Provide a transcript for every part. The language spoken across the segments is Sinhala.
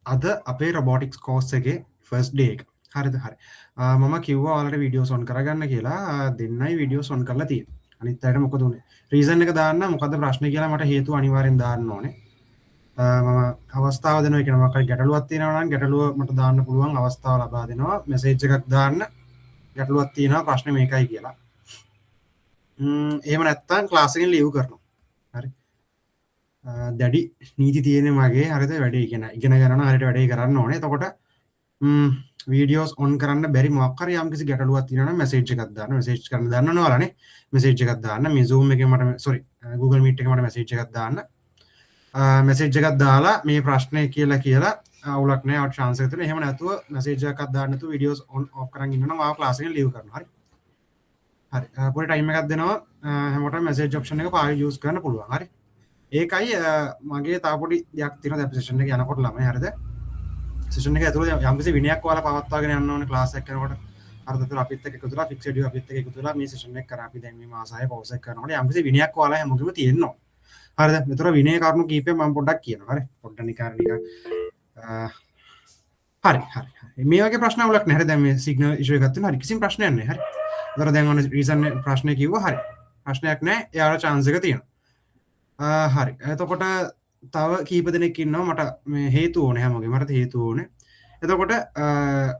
අද අපේ රොබෝටික්ස් කෝස් එකේ ෆස්ට් ඩේ එක. හරිද? හරි. මම කිව්වා ඔයාලට වීඩියෝස් ඔන් කරගන්න කියලා. දෙන්නයි වීඩියෝස් ඔන් කරලා තියෙන්නේ. අනිත් අයට මොකද උනේ? රීසන් එක දාන්න මොකද්ද ප්‍රශ්නේ කියලා මට හේතුව අනිවාර්යෙන් දාන්න ඕනේ. මම අවස්ථාව දෙනවා කියන මොකක්ද ගැටලුවක් තියෙනවා නම් ගැටලුව මට දාන්න පුළුවන් අවස්ථාව ලබා දෙනවා. මෙසේජ් එකක් දාන්න ගැටලුවක් තියෙනවා ප්‍රශ්නේ මේකයි කියලා. එහෙම නැත්නම් ක්ලාස් එකෙන් ලීව් කරනවා. හරි. දැඩි නීති තියෙන මගේ හරිද වැඩේ ඉගෙන ගන්න හරියට වැඩේ කරන්න ඕනේ. එතකොට වීඩියෝස් ඔන් කරන්න බැරි මොකක් හරි යම්කිසි ගැටලුවක් තියෙනවා නම් මෙසේජ් එකක් දාන්න. මෙසේජ් කරන්න දන්නවනේ ඔයාලානේ. මෙසේජ් එකක් දාන්න. මේ Zoom එකේ මට Google Meet එකේ මට මෙසේජ් එකක් දාන්න. මෙසේජ් එකක් දාලා මේ ප්‍රශ්නේ කියලා අවුලක් නැහැ. ඔයාලට chance එක තියෙනවා. එහෙම නැතුව මෙසේජ් එකක් දාන්න නැතුව වීඩියෝස් ඔන් ඔෆ් කරන් ඉන්නවා නම් ආව ක්ලාස් එකෙන් ලීව් කරනවා. හරි. හරි. පොඩි ටයිම් එකක් දෙනවා. හැමෝටම මෙසේජ් ඔප්ෂන් එක පාවිච්චි යූස් කරන්න පුළුවන්. හරි. ඒකයි මගේ තව පොඩි දෙයක් තියෙනවා දැන් සෙෂන් එක යනකොට ළමයි හරිද සෙෂන් එක ඇතුළේ යම්කිසි විනයක් ඔයාලා පවත්වාගෙන යන්න ඕනේ ක්ලාස් එකක් කරනකොට හරිද ඒතර අපිත් එක්ක එකතු වෙලා ෆික්සඩ් යු අපිත් එක්ක එකතු වෙලා මේ සෙෂන් එක කරා අපි දැන් මේ මාස 6 පෞස් එක කරනකොට යම්කිසි විනයක් ඔයාලා හැමෝගෙම තියෙනවා හරිද මෙතන විනය කරුණු කීපයක් මම පොඩ්ඩක් කියනවා හරි පොඩ්ඩක් නිකන් හරි මේ වගේ ප්‍රශ්න වලක් නැහැ දැන් මේ සිග්නල් ඉෂුව එකක් තියෙනවා හරි කිසිම ප්‍රශ්නයක් නැහැ හරි ඒතර දැන් ඔන්න රීසන් ප්‍රශ්නේ කිව්වා හරි ප්‍රශ්නයක් නැහැ එයාට chance එක තියෙනවා හරි එතකොට තව කීප දෙනෙක් ඉන්නවා මට මේ හේතු ඕනේ හැමෝගෙම මට හේතු ඕනේ එතකොට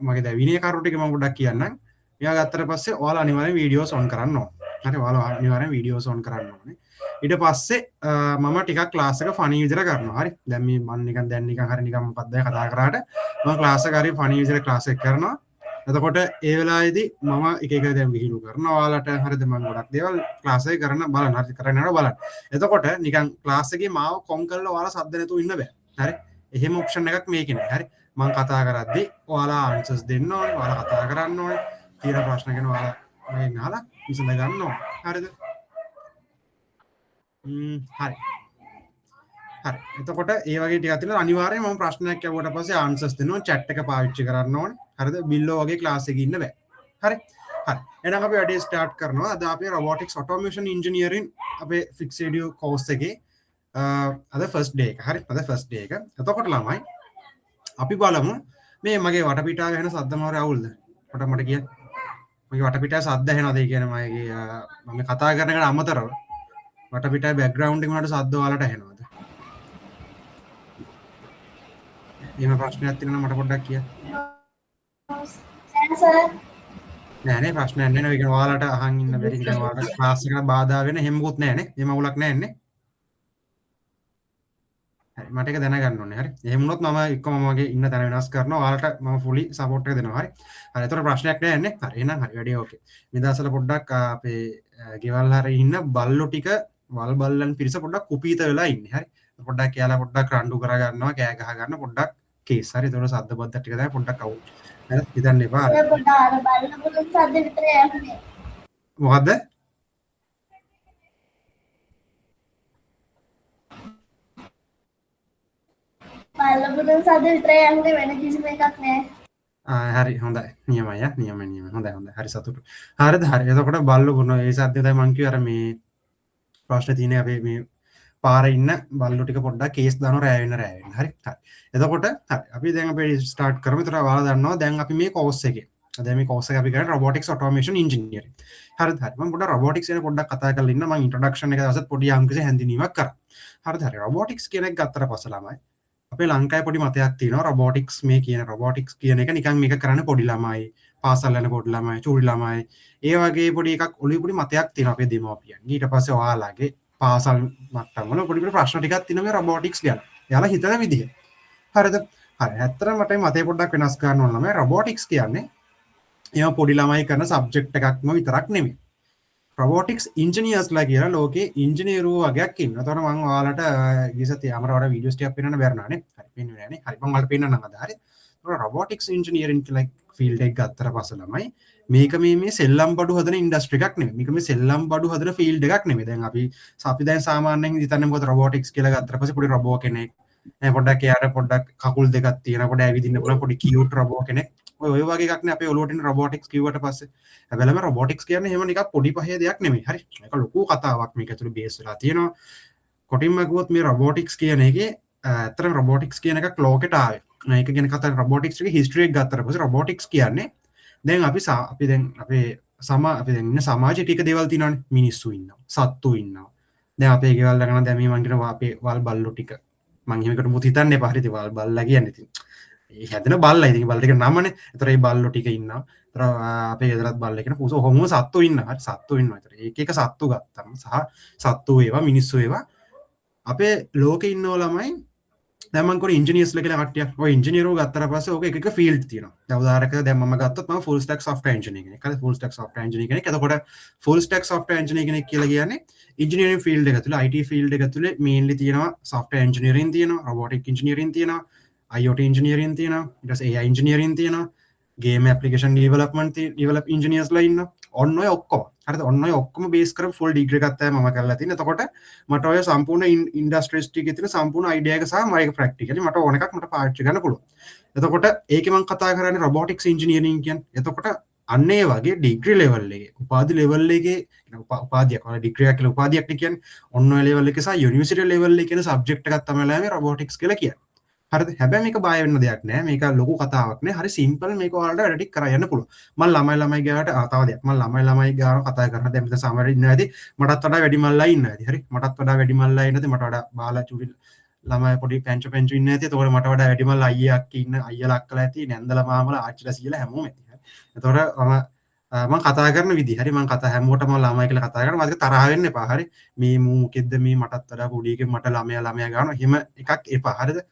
මගේ දැන් විනය කරුණු ටික මම පොඩ්ඩක් කියන්නම් මෙයා ගත්තට පස්සේ ඔයාලා අනිවාර්යෙන් වීඩියෝස් ඔන් කරන්න ඕන හරි ඔයාලා අනිවාර්යෙන් වීඩියෝස් ඔන් කරන්න ඕනේ ඊට පස්සේ මම ටිකක් ක්ලාස් එක ෆනි විදිහට කරනවා හරි දැන් මේ මම නිකන් දැන් නිකන් හරි නිකන් මොකක්ද කතා කරාට මම ක්ලාස් එක හරි ෆනි විදිහට ක්ලාස් එක කරනවා එතකොට ඒ වෙලාවේදී මම එක එක දැන් විහිළු කරනවා ඔයාලට හරිද මම ගොඩක් දේවල් ක්ලාස් එකේ කරන්න බලන්න හරි කරන්න යනවා බලන්න එතකොට නිකන් ක්ලාස් එකේ මාව කොම් කරලා ඔයාලා සද්ද නැතුව ඉන්න බෑ හරි එහෙම ඔප්ෂන් එකක් මේකේ නෑ හරි මම කතා කරද්දී ඔයාලා ආන්සර්ස් දෙන්න ඕනේ ඔයාලා කතා කරන්න ඕනේ තියෙන ප්‍රශ්න ගැන ඔයාලා මගෙන් අහලා විසඳ ගන්න ඕනේ හරිද හරි එතකොට ඒ වගේ ටිකක් තියෙනවා අනිවාර්යයෙන් මම ප්‍රශ්නයක් අහුවට පස්සේ ආන්සර්ස් දෙනවා chat එක පාවිච්චි කරන්න ඕනේ හරිද බිල්ලෝ වගේ ක්ලාස් එකේ ඉන්න බෑ හරි එහෙනම් අපි වැඩේ ස්ටාර්ට් කරනවා අද අපි robotics automation engineering අපේ fixed edu course එකේ අද first day එක හරි අද first day එක එතකොට ළමයි අපි බලමු මේ මගේ වටපිටාව වෙන සද්ද මාරු අවුල්ද මට කියන්න මගේ වටපිටාව සද්ද ඇහෙනවද ඒ කියන්නේ මම කතා කරන එකට අමතරව වටපිටාවේ බෑග්ග්‍රවුන්ඩ් එකේ මට සද්ද ඔයාලට ඇහෙනවද එහෙම ප්‍රශ්නයක් තියෙනවා මට පොඩ්ඩක් කියන්න නෑනේ ප්‍රශ්නයක් නෑ නේ. ඒක ඔයාලට අහන් ඉන්න බැරි නිකන් ඔයාලට ක්ලාස් එකට බාධා වෙන එහෙම මොකුත් නෑනේ. එහෙම අවුලක් නෑනේ. හරි මට ඒක දැනගන්න ඕනේ. හරි. එහෙම වුණොත් මම එක්කම මගේ ඉන්න තැන වෙනස් කරනවා. ඔයාලට මම ෆුලි සපෝට් එක දෙනවා. හරි. හරි. ඒතර ප්‍රශ්නයක් නෑනේ. හරි. එහෙනම් හරි. වැඩේ ඕකේ. මේ දවස්වල පොඩ්ඩක් අපේ ගෙවල් හරි ඉන්න බල්ලෝ ටික වල් බල්ලන් පිරිස පොඩ්ඩක් කුපීත වෙලා ඉන්නේ. හරි. පොඩ්ඩක් එයාලා පොඩ්ඩක් රණ්ඩු කර ගන්නවා, කෑ ගහ ගන්න පොඩ්ඩක් කේස්. හරි. ඒතර සද්ද බද්ද ටික තමයි පොඩ්ඩක් අවුල්. හරි. හිතන්න එපා. මොකද්ද? බල්ලබුදුන් සද්ද විතරයි ඇහුනේ වෙන කිසිම එකක් නෑ. හරි හොඳයි නියමයි නියමයි හොඳයි හරි සතුටු හරිද හරි එතකොට බල්ලෝ කරන ඒ සද්දේ තමයි මං කිව්වේ අර මේ ප්‍රශ්න තියෙන්නේ අපේ මේ පාරේ ඉන්න බල්ලෝ ටික පොඩ්ඩක් කේස් දානවා රෑ වෙන හරි එතකොට හරි අපි දැන් අපි ස්ටාර්ට් කරමු ඒතර ඔයාලා දන්නවා දැන් අපි මේ කෝස් එකේ දැන් මේ කෝස් එක අපි කරන්නේ robotics automation engineering හරිද හරි මම පොඩ්ඩක් robotics ගැන පොඩ්ඩක් කතා කරලා ඉන්න මම introduction එක දවසත් පොඩි යම්කිසි හැඳින්වීමක් කරා හරිද හරි robotics කියන එක ගත්තට පස්සේ ළමයි අපේ ලංකාවේ පොඩි මතයක් තියෙනවා robotics මේ කියන robotics කියන එක නිකන් මේක කරන්න පොඩි ළමයි පාසල් යන පොඩි ළමයි චූටි ළමයි ඒ වගේ පොඩි එකක් ඔළුවේ පොඩි මතයක් තියෙනවා අපේ දෙමව්පියන් ඊට පස්සේ ඔයාලගේ පාසල් මට්ටම් වල පොඩි ප්‍රශ්න ටිකක් තියෙනවා මේ robotics ගැන එයාලා හිතන විදිහ හරිද හරි ඇත්තටම මට මේ මතේ පොඩ්ඩක් වෙනස් කරන්න ඕන ළමයි robotics කියන්නේ ඒවා පොඩි ළමයි කරන සබ්ජෙක්ට් එකක්ම විතරක් නෙමෙයි robotics engineers ලා කියලා ලෝකේ ඉංජිනේරුවෝ වගේක් ඉන්නවා. එතකොට මම ඔයාලට ගියසතිය අමරවර වීඩියෝස් ටිකක් පෙන්වන්න බැරනානේ. හරි පෙන්වන්නේ නෑනේ. හරි මම ඔයාලට පෙන්වන්නම් අද හරි. එතකොට robotics engineering කියලා ෆීල්ඩ් එක ගත්තට පස්සේ ළමයි මේක මේ සෙල්ලම් බඩු හදන ඉන්ඩස්ට්‍රි එකක් නෙමෙයි. මේක මේ සෙල්ලම් බඩු හදන ෆීල්ඩ් එකක් නෙමෙයි. දැන් අපි දැන් සාමාන්‍යයෙන් හිතන්නේ මොකද robotics කියලා ගත්තට පස්සේ පොඩි රොබෝ කෙනෙක් පොඩ්ඩක් එයාට පොඩ්ඩක් කකුල් දෙකක් තියෙන පොඩ ඇවිදින්න පුළුවන් පොඩි කියුට් රොබෝ කෙනෙක් ඔය වගේ එකක් නේ අපේ ඔලුවට එන robotics කිව්වට පස්සේ හැබැයිම robotics කියන්නේ එහෙම නිකන් පොඩි පහේ දෙයක් නෙමෙයි හරි ඒක ලොකු කතාවක් මේක ඇතුළේ බේස් වෙලා තියෙනවා කොටින්ම කිව්වොත් මේ robotics කියන එකේ ඇත්තටම robotics කියන එක ලෝකෙට ආවේ මේක ගැන කතා රොබොටික්ස් එකේ හිස්ටරි එක ගත්තට පස්සේ රොබොටික්ස් කියන්නේ දැන් අපි දැන් අපේ අපි දැන් ඉන්න සමාජයේ ටික දේවල් තියෙනවානේ මිනිස්සු ඉන්නවා සත්තු ඉන්නවා දැන් අපේ ගෙවල් ළඟ දැන් මේ මං කියන අපේ වල් බල්ලෝ ටික මං එහෙමකට මුත් හිතන්න එපා හරිද වල් බල්ලා කියන්නේ ඉතින් ඒ හැදෙන බල්ලා ඉතින් බල්ල ටික නමනේ ඒතර ඒ බල්ලෝ ටික ඉන්නවා ඒතර අපේ ගෙදරත් බල්ලා කියන පුසෝ හොම සත්තු ඉන්නවා හරි සත්තු ඉන්නවා ඒතර එක සත්තු ගත්තම සහ සත්තු ඒවා මිනිස්සු ඒවා අපේ ලෝකේ ඉන්නව ළමයි දැන් මම කොහේ ඉන්ජිනියර්ස්ලා කියලා කට්ටියක් ඔය ඉන්ජිනියරෝ ගත්තට පස්සේ ඕක එක එක ෆීල්ඩ් තියෙනවා දැන් උදාහරණයක් දැන් මම ගත්තොත් මම ෆුල් ස්ටැක් සොෆ්ට්වෙයාර් ඉන්ජිනියර් කෙනෙක් හරි ෆුල් ස්ටැක් සොෆ්ට්වෙයාර් ඉන්ජිනියර් කෙනෙක් එතකොට ෆුල් ස්ටැක් සොෆ්ට්වෙයාර් ඉන්ජිනියර් කෙනෙක් කියලා කියන්නේ ඉන්ජිනියරින් ෆීල්ඩ් එක තුළ IT ෆීල්ඩ් එක තුළ මේන්ලි තියෙනවා සොෆ්ට්වෙයාර් ඉන්ජිනියරින් තියෙනවා රොබොටික් ඉන්ජිනියරින් තියෙනවා IoT ඉන්ජිනියරින් තියෙනවා ඊට පස්සේ AI ඉන්ජිනියරින් තියෙනවා ගේම් ඇප්ලිකේෂන් ඩෙවලොප්මන්ට් ඉන්ජිනියර්ස්ලා ඉන්නවා ඔන්න ඔය ඔක්කොම හරිද ඔන්න ඔය ඔක්කොම බේස් කරලා ෆුල් ඩිග්‍රී එකක් තමයි මම කරලා තියෙන්නේ එතකොට මට ඔය සම්පූර්ණ ඉන්ඩස්ට්‍රීස් ටිකේ තියෙන සම්පූර්ණ අයිඩියා එක සහ මම ඒක ප්‍රැක්ටිකලි මට ඕන එකක් මට පාවිච්චි කරන්න පුළුවන් එතකොට ඒකේ මම කතා කරන්නේ රොබොටික්ස් ඉන්ජිනියරින් කියන්නේ එතකොට අන්න ඒ වගේ ඩිග්‍රී ලෙවල් එකේ උපාධි ලෙවල් එකේ උපාධියක් වල ඩිග්‍රී එකක් කියලා උපාධියක් කියන්නේ ඔන්න ඔය ලෙවල් එකේ සහ යුනිවර්සිටි ලෙවල් එකේ කියන සබ්ජෙක්ට් එකක් තමයි මේ රොබොටික්ස් කියලා කියන්නේ හරිද හැබැයි මේක බය වෙන්න දෙයක් නෑ මේක ලොකු කතාවක් නෑ හරි සිම්පල් මේක ඔයාලට වැඩ ටික කරා යන්න පුළුවන් මම ළමයි ගාවට තව දෙයක් මම ළමයි ගාව කතා කරනවා දැන් මෙතන සමහර ඉන්නවා ඇති මටත් වඩා වැඩි මල්ලා ඉන්නවා ඇති හරි මටත් වඩා වැඩි මල්ලා ඉන්නද මට වඩා බාලා චුටි ළමයි පොඩි පැංචු ඉන්නවා ඇති එතකොට මට වඩා වැඩි මල්ලා අයියා අක්කී ඉන්න අයියලා අක්කලා ඇති නැන්දලා මාමලා ආච්චිලා සීලා හැමෝම ඇති හරි එතකොට මම කතා කරන විදිහ හරි මම කතා හැමෝටම ළමයි කියලා කතා කරනවා මට තරහ වෙන්න එපා හරි මේ මොකෙද්ද මේ මටත් වඩා පොඩි එකෙක් මට ළමයා ගන්නවා එහෙම එකක් එපා හරිද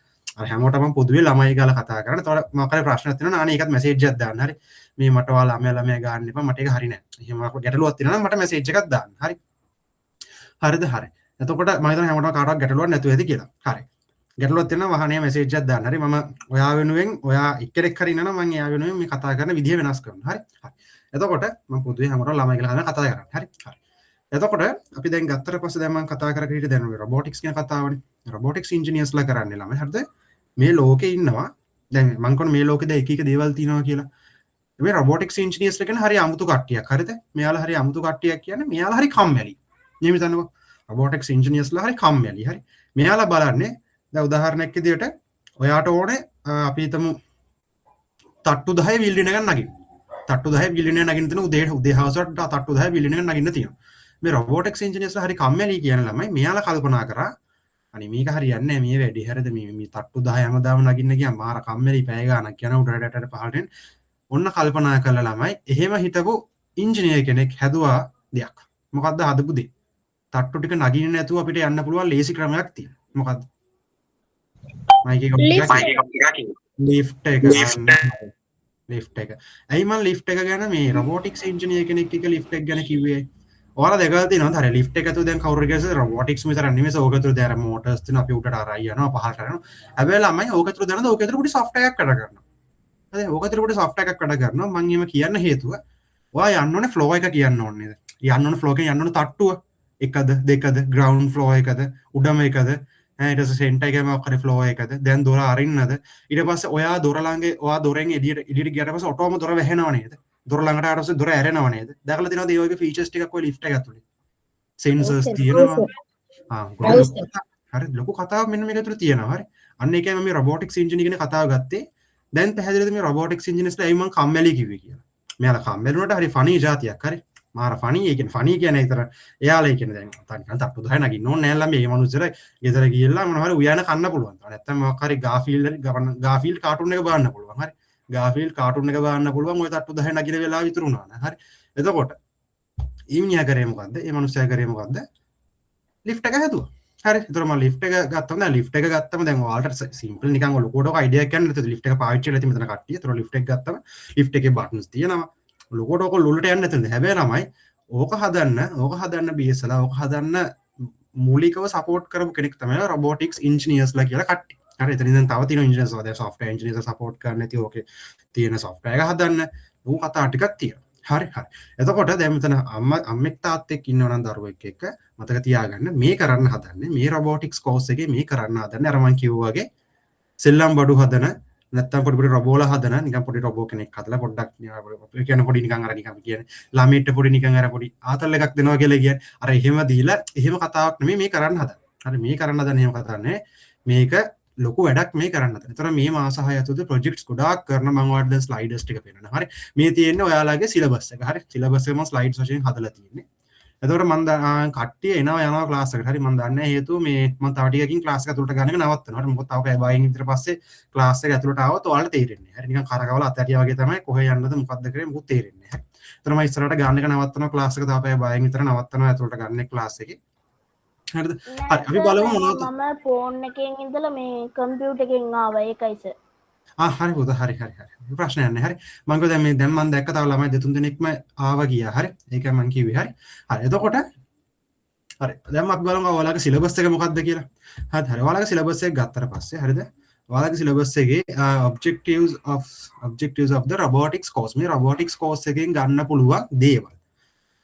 හැමෝටම පොදුවේ ළමයි ගාලා කතා කරන. එතකොට මොකක් හරි ප්‍රශ්නයක් තියෙනවා නානේ ඒකත් මැසේජ් එකක් දාන්න. හරි. මේ මට ඔයාලා ළමයා ගන්න එපා. මට ඒක හරි නෑ. එහෙම ගැටලුවක් තියෙනවා නම් මට මැසේජ් එකක් දාන්න. හරි. හරිද? හරි. එතකොට මම හිතනවා හැමෝටම කාටවත් ගැටලුවක් නැතුව ඇති කියලා. හරි. ගැටලුවක් තියෙනවා වහනේ මැසේජ් එකක් දාන්න. හරි. මම ඔයා වෙනුවෙන් ඔයා එක්කෙනෙක් හරි ඉන්නවා නම් මම එයා වෙනුවෙන් මේ කතා කරන විදිය වෙනස් කරනවා. හරි. හරි. එතකොට මම පොදුවේ හැමෝටම ළමයි කියලා කතා කරන්නේ. හරි. හරි. එතකොට අපි දැන් ගත්තට පස්සේ දැන් මම කතා කරගෙන හිටියේ දැන් රොබොටික්ස් කියන කතාවනේ. රොබොටික්ස් ඉන්ජිනියර්ස්ලා කරන්නේ ළමයි. හරිද? මේ ලෝකේ ඉන්නවා දැන් මං කොන මේ ලෝකෙද එක එක දේවල් තියෙනවා කියලා මේ රොබොටික්ස් ඉන්ජිනියර්ස්ලා කියන හරි අමුතු කට්ටියක් හරිද මෙයාලා හරි අමුතු කට්ටියක් කියන්නේ මෙයාලා හරි කම්මැලි නෙමෙයි හිතන්නකෝ රොබොටික්ස් ඉන්ජිනියර්ස්ලා හරි කම්මැලි හරි මෙයාලා බලන්නේ දැන් උදාහරණයක් විදියට ඔයාට ඕනේ අපි හිතමු තට්ටු 10 බිල්ඩින් එකක් නගින්න තට්ටු 10 බිල්ඩින් එකක් නගින්න තියෙන උදේ හවසට තට්ටු 10 බිල්ඩින් එකක් නගින්න තියෙනවා මේ රොබොටික්ස් ඉන්ජිනියර්ස්ලා හරි කම්මැලි කියන ළමයි මෙයාලා කල්පනා කරා අනේ මේක හරියන්නේ නැහැ මේ වැඩි හරිද මේ තට්ටු 10 හැමදාම නගින්න ගියාම මාර කම්මැලි පැය ගානක් යන උඩරටට පහළට ඔන්න කල්පනා කළා ළමයි එහෙම හිතපු ඉංජිනේර කෙනෙක් හැදුවා දෙයක් මොකද්ද හදපු දෙය තට්ටු ටික නගින්න නැතුව අපිට යන්න පුළුවන් ලේසි ක්‍රමයක් තියෙනවා මොකද්ද මයික් එක ලිෆ්ට් එක ඇයි මම ලිෆ්ට් එක ගැන මේ රොබොටික්ස් ඉංජිනේර කෙනෙක් එක ලිෆ්ට් එක ගැන කිව්වේ ඔයාලා දැකලා තියෙනවද හරි ලිෆ්ට් එක ඇතුළේ දැන් කවුරු හරි ගියද රොබොටික්ස් විතර නෙමෙයි ඕක ඇතුළේ දැන් මෝටර්ස් තියෙනවා අපි උඩට අරයි යනවා පහළට යනවා හැබැයි ළමයි ඕක ඇතුළේ දැනද ඕක ඇතුළේ පොඩි සොෆ්ට්වෙයාර් එකක් වැඩ කරනවා හරි ඕක ඇතුළේ පොඩි සොෆ්ට්වෙයාර් එකක් වැඩ කරනවා මම එහෙම කියන්න හේතුව ඔයා යන්න ඕනේ ෆ්ලෝ එක කියන්න ඕනේ නේද යන්න ඕනේ ෆ්ලෝ එකෙන් යන්න ඕනේ තට්ටුව එකද දෙකද ග්‍රවුන්ඩ් ෆ්ලෝ එකද උඩම එකද ඊට පස්සේ සෙන්ටර් එකේ මොකක් හරි ෆ්ලෝ එකද දැන් දොර අරින්නද ඊට පස්සේ ඔයා දොර ළඟ ඔයා දොරෙන් එළියට ගියට පස්සේ ඔටෝම දොර වැහෙනව නේද දොර ළඟට ආවට පස්සේ දොර ඇරෙනව නේද දැකලා තියෙනවද ඒ වගේ ෆීචර්ස් ටිකක් ඔය ලිෆ්ට් එක ඇතුළේ සෙන්සර්ස් තියෙනවා හරි ලොකු කතාවක් මෙන්න මේක ඇතුළේ තියෙනවා හරි අන්න ඒකයි මම මේ රොබොටික්ස් ඉන්ජිනියරින් ගැන කතාව ගත්තේ දැන් පැහැදිලිද මේ රොබොටික්ස් ඉන්ජිනියර්ස්ලා ඇයි මම කම්මැලි කිව්වේ කියලා මෙයාලා කම්මැලි වුණාට හරි ෆනි જાතියක් හරි මාර ෆනි ඒ කියන්නේ ෆනි කියන්නේ ඒතර එයාලා කියන්නේ දැන් තනිකර තට්ටු 10 නගින්න ඕනේ නැහැ ළමයි මේ මිනිස්සුලා ගෙදර ගිහලා මොනවා හරි උයන කන්න පුළුවන් නැත්තම් මොකක් හරි ගාෆීල්ඩ් කාටුන් එක බලන්න පුළුවන් හරි ගාෆීල්ඩ් කාටුන් එක බලන්න පුළුවන් ඔය තට්ටු 10 නගින වෙලාව විතරුණා නේ හරි එතකොට ඊමියා කරේ මොකද්ද? ඒ මනුස්සයා කරේ මොකද්ද? ලිෆ්ට් එක හැදුවා. හරි. ඒතර මම ලිෆ්ට් එක ගත්තම දැන් ලිෆ්ට් එක ගත්තම දැන් ඔයාලට සිම්පල් නිකන් ලොකෝට අයිඩියා එකක් ගන්න නැතුව ලිෆ්ට් එක පාවිච්චි කරලා තියෙන මෙතන කට්ටිය. ඒතර ලිෆ්ට් එක ගත්තම ලිෆ්ට් එකේ බටන්ස් තියෙනවා. ලොකෝට ඔක ලුලට යන්නේ නැතුව හැබැයි ළමයි ඕක හදන්න BSලා ඕක හදන්න මූලිකව සපෝට් කරපු කෙනෙක් තමයි රොබොටික්ස් ඉන්ජිනියර්ස්ලා කියලා කට්ටිය. හරි. එතනින් දැන් තව තියෙන ඉන්ජිනියර්ස්ලා දැන් සොෆ්ට්වෙයාර් ඉන්ජිනියර්ස්ලා සපෝට් කරන්න නැති ඕකේ තියෙන සොෆ්ට්වෙයාර් එක හදන්න ඌ කතා ටිකක් තියෙනවා. හරි හරි එතකොට දැන් මෙතන අම්මෙක් තාත්තෙක් ඉන්නව නම් දරුවෙක් එක්ක මතක තියාගන්න මේ කරන්න හදන්නේ මේ රොබොටික්ස් කෝස් එකේ මේ කරන්න හදන්නේ අර මං කිව්වා වගේ සෙල්ලම් බඩු හදන නැත්තම් පොඩි රොබෝලා හදන නිකන් පොඩි රොබෝ කෙනෙක් හදලා පොඩ්ඩක් කියන්නේ පොඩි නිකන් අර නිකන් කියන්නේ ළමයිට පොඩි නිකන් අර පොඩි ආතල් එකක් දෙනවා කියලා කියන්නේ අර එහෙම දීලා එහෙම කතාවක් නෙමෙයි මේ කරන්න හදන්නේ හරි මේ කරන්න හදන්නේ එහෙම කතාවක් නෙමෙයි මේක ලොකු වැඩක් මේ කරන්න. එතකොට මේ මාස 6 ඇතුළත ප්‍රොජෙක්ට්ස් ගොඩාක් කරන මම ඔයාලට දැන් ස්ලයිඩර්ස් ටික පෙන්නනවා. හරි. මේ තියෙන්නේ ඔයාලගේ සිලබස් එක. හරි. සිලබස් එක මම ස්ලයිඩ්ස් වශයෙන් හදලා තියෙන්නේ. එතකොට මම කට්ටිය එනවා යනවා ක්ලාස් එකට. හරි. මම දන්නේ හේතුව මේ මම තව ටිකකින් ක්ලාස් එක ඇතුළට ගන්න එක නවත්තනවා. හරි. මොකද තව පැය භාගයකින් විතර පස්සේ ක්ලාස් එක ඇතුළට ආවොත් ඔයාලට තේරෙන්නේ. හරි. නිකන් කරකවල අතහැරියා වගේ තමයි කොහේ යන්නද මොකද්ද කරේ මොකුත් තේරෙන්නේ නැහැ. එතන මම ඉස්සරහට ගන්න එක නවත්තනවා ක්ලාස් එක තව පැය භාගයකින් විතර නවත්තනවා ඇතුළට ගන්න ක්ලාස් එකේ. හරිද? හරි. අපි බලමු මොනවද මම ෆෝන් එකෙන් ඉඳලා මේ කම්පියුටර් එකෙන් ආවා ඒකයි සර්. හරි පුතා හරි ප්‍රශ්නයක් නැහැ. හරි. මම කිව්වා දැන් මම දැක්ක තව ළමයි දෙතුන් දෙනෙක්ම ආවා ගියා. හරි. ඒකයි මම කිව්වේ. හරි. හරි. එතකොට හරි. දැන් අපි බලමු ඔයාලගේ සිලබස් එක මොකක්ද කියලා. හරි. ඔයාලගේ සිලබස් එක ගත්තට පස්සේ හරිද? ඔයාලගේ සිලබස් එකේ objectives of the robotics course මේ robotics course එකෙන් ගන්න පුළුවන් දේවල්.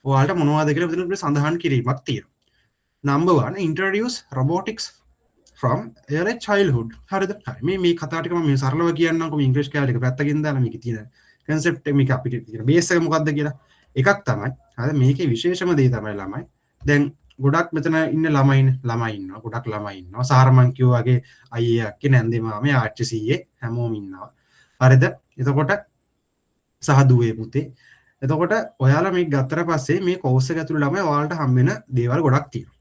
ඔයාලට මොනවද කියලා මෙතන සඳහන් කිරීමක් තියෙනවා. Number 1 introduce robotics from early childhood. හරිද? හරි. මේ කතා ටික මම සරලව කියන්නම්කො මේ ඉංග්‍රීසි කැලේ ටික පැත්තකින් දාලා මේකේ තියෙන concept එක මේක අපිට තියෙන බේස් එක මොකක්ද කියලා. එකක් තමයි. හරිද? මේකේ විශේෂම දේ තමයි ළමයි. දැන් ගොඩක් මෙතන ඉන්න ළමයි ඉන්නවා. ගොඩක් ළමයි ඉන්නවා. සාර මං කිව්වා වගේ අයියේ අක්කේ නැන්දේ මාමේ ආච්චි සීයේ හැමෝම ඉන්නවා. හරිද? එතකොට සහ දුවේ පුතේ. එතකොට ඔයාලා මේක ගත්තට පස්සේ මේ කෝස් එක ඇතුළේ ළමයි ඔයාලට හම්බ වෙන දේවල් ගොඩක් තියෙනවා.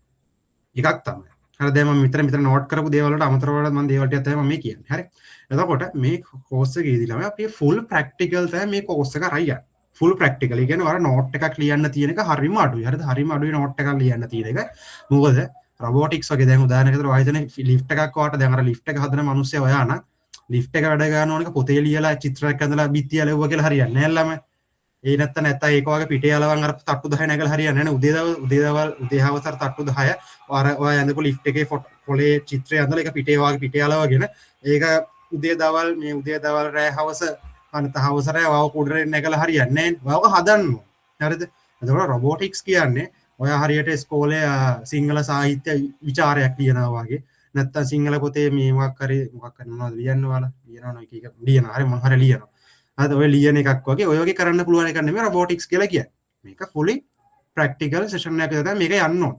එකක් තමයි. හරි දැන් මම මෙතන නෝට් කරපු දේවල් වලට අමතරව මම දේවල් ටිකක් තමයි මම කියන්නේ. හරි. එතකොට මේ කෝස් එකේදී ළමයි අපි ෆුල් ප්‍රැක්ටිකල් තමයි මේ කෝස් එක හරියන්නේ. Full practical. ඒ කියන්නේ ඔයාලා නෝට් එකක් ලියන්න තියෙන එක හරිම අඩුයි. හරිද? හරිම අඩුයි නෝට් එකක් ලියන්න තියෙන එක. මොකද රොබොටික්ස් වගේ දැන් උදාහරණයකට ඔයා හිතන්නේ ලිෆ්ට් එකක් වාට දැන් අර ලිෆ්ට් එක හදන මිනිස්සයා ඔයා නම් ලිෆ්ට් එක වැඩ ගන්න ඕනක පොතේ ලියලා චිත්‍රයක් ඇඳලා බිත්තිය ලැබුවා කියලා හරියන්නේ නැහැ ළමයි. ඒ නැත්තම් ඒක වගේ පිටේ යලවන් අර තට්ටු 10 නැගලා හරියන්නේ නැහැ. උදේ හවස අර තට්ටු 10 ඔයා ඇඳපු ලිෆ්ට් එකේ පොලේ චිත්‍රය ඇඳලා ඒක පිටේ වගේ පිටේ යලවගෙන ඒක උදේ දවල් රෑ හවස අනිත් හවස රෑ වව කුඩරේ නැගලා හරියන්නේ නැහැ. වව හදන්න. හරිද? එතකොට රොබොටික්ස් කියන්නේ ඔයා හරියට ඉස්කෝලේ සිංහල සාහිත්‍ය විචාරයක් ලියනවා වගේ නැත්තම් සිංහල පොතේ මේ මොකක් හරි මොනවද ලියන්න ඔයාලා ලියනවා එක ලියනවා හරි මොන හරි ලියනවා. හරිද? ඔය ලියන එකක් වගේ ඔය වගේ කරන්න පුළුවන් එකක් නෙමෙයි රොබොටික්ස් කියලා කියන්නේ. මේක fully practical session එකක් විතර මේක යන්න ඕන.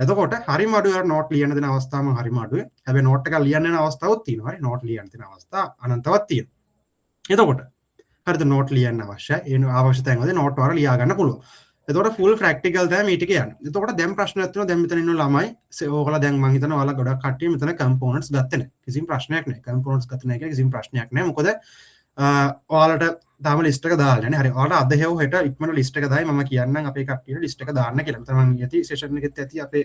එතකොට හරිම අඩුයි නෝට් ලියන්න දෙන අවස්ථාවම හරිම අඩුයි. හැබැයි නෝට් එකක් ලියන්න යන අවස්ථාවක් තියෙනවා. හරි නෝට් ලියන්න තියෙන අවස්ථා අනන්තවත් තියෙනවා. එතකොට හරිද නෝට් ලියන්න අවශ්‍යයි. ඒ අවශ්‍ය තැන්වලදී නෝට් වල ලියා ගන්න පුළුවන්. එතකොට ෆුල් ප්‍රැක්ටිකල් තමයි මේ ටික යන්නේ. එතකොට දැන් ප්‍රශ්නයක් තියෙනවා. දැන් මෙතන ඉන්න ළමයි ඕගොල්ලෝ දැන් මම හිතනවා ඔයාලා ගොඩක් කට්ටිය මෙතන කම්පෝනන්ට්ස් ගත්තේ නැහැ. කිසිම ප්‍රශ්නයක් නැහැ. කම්පෝනන්ට්ස් ගත්තේ නැහැ කියලා කිසිම ප්‍රශ්නයක් නැහැ. මොකද ඔයාලට තාම ලිස්ට් එක දාලා නැහැ. හරි. ඔයාලට අද හෙව හෙට ඉක්මන ලිස්ට් එක දායි මම කියන්නම් අපේ කට්ටියට ලිස්ට් එක දාන්න කියලා. මෙතන මම යති සෙෂන් එකෙත් ඇති අපේ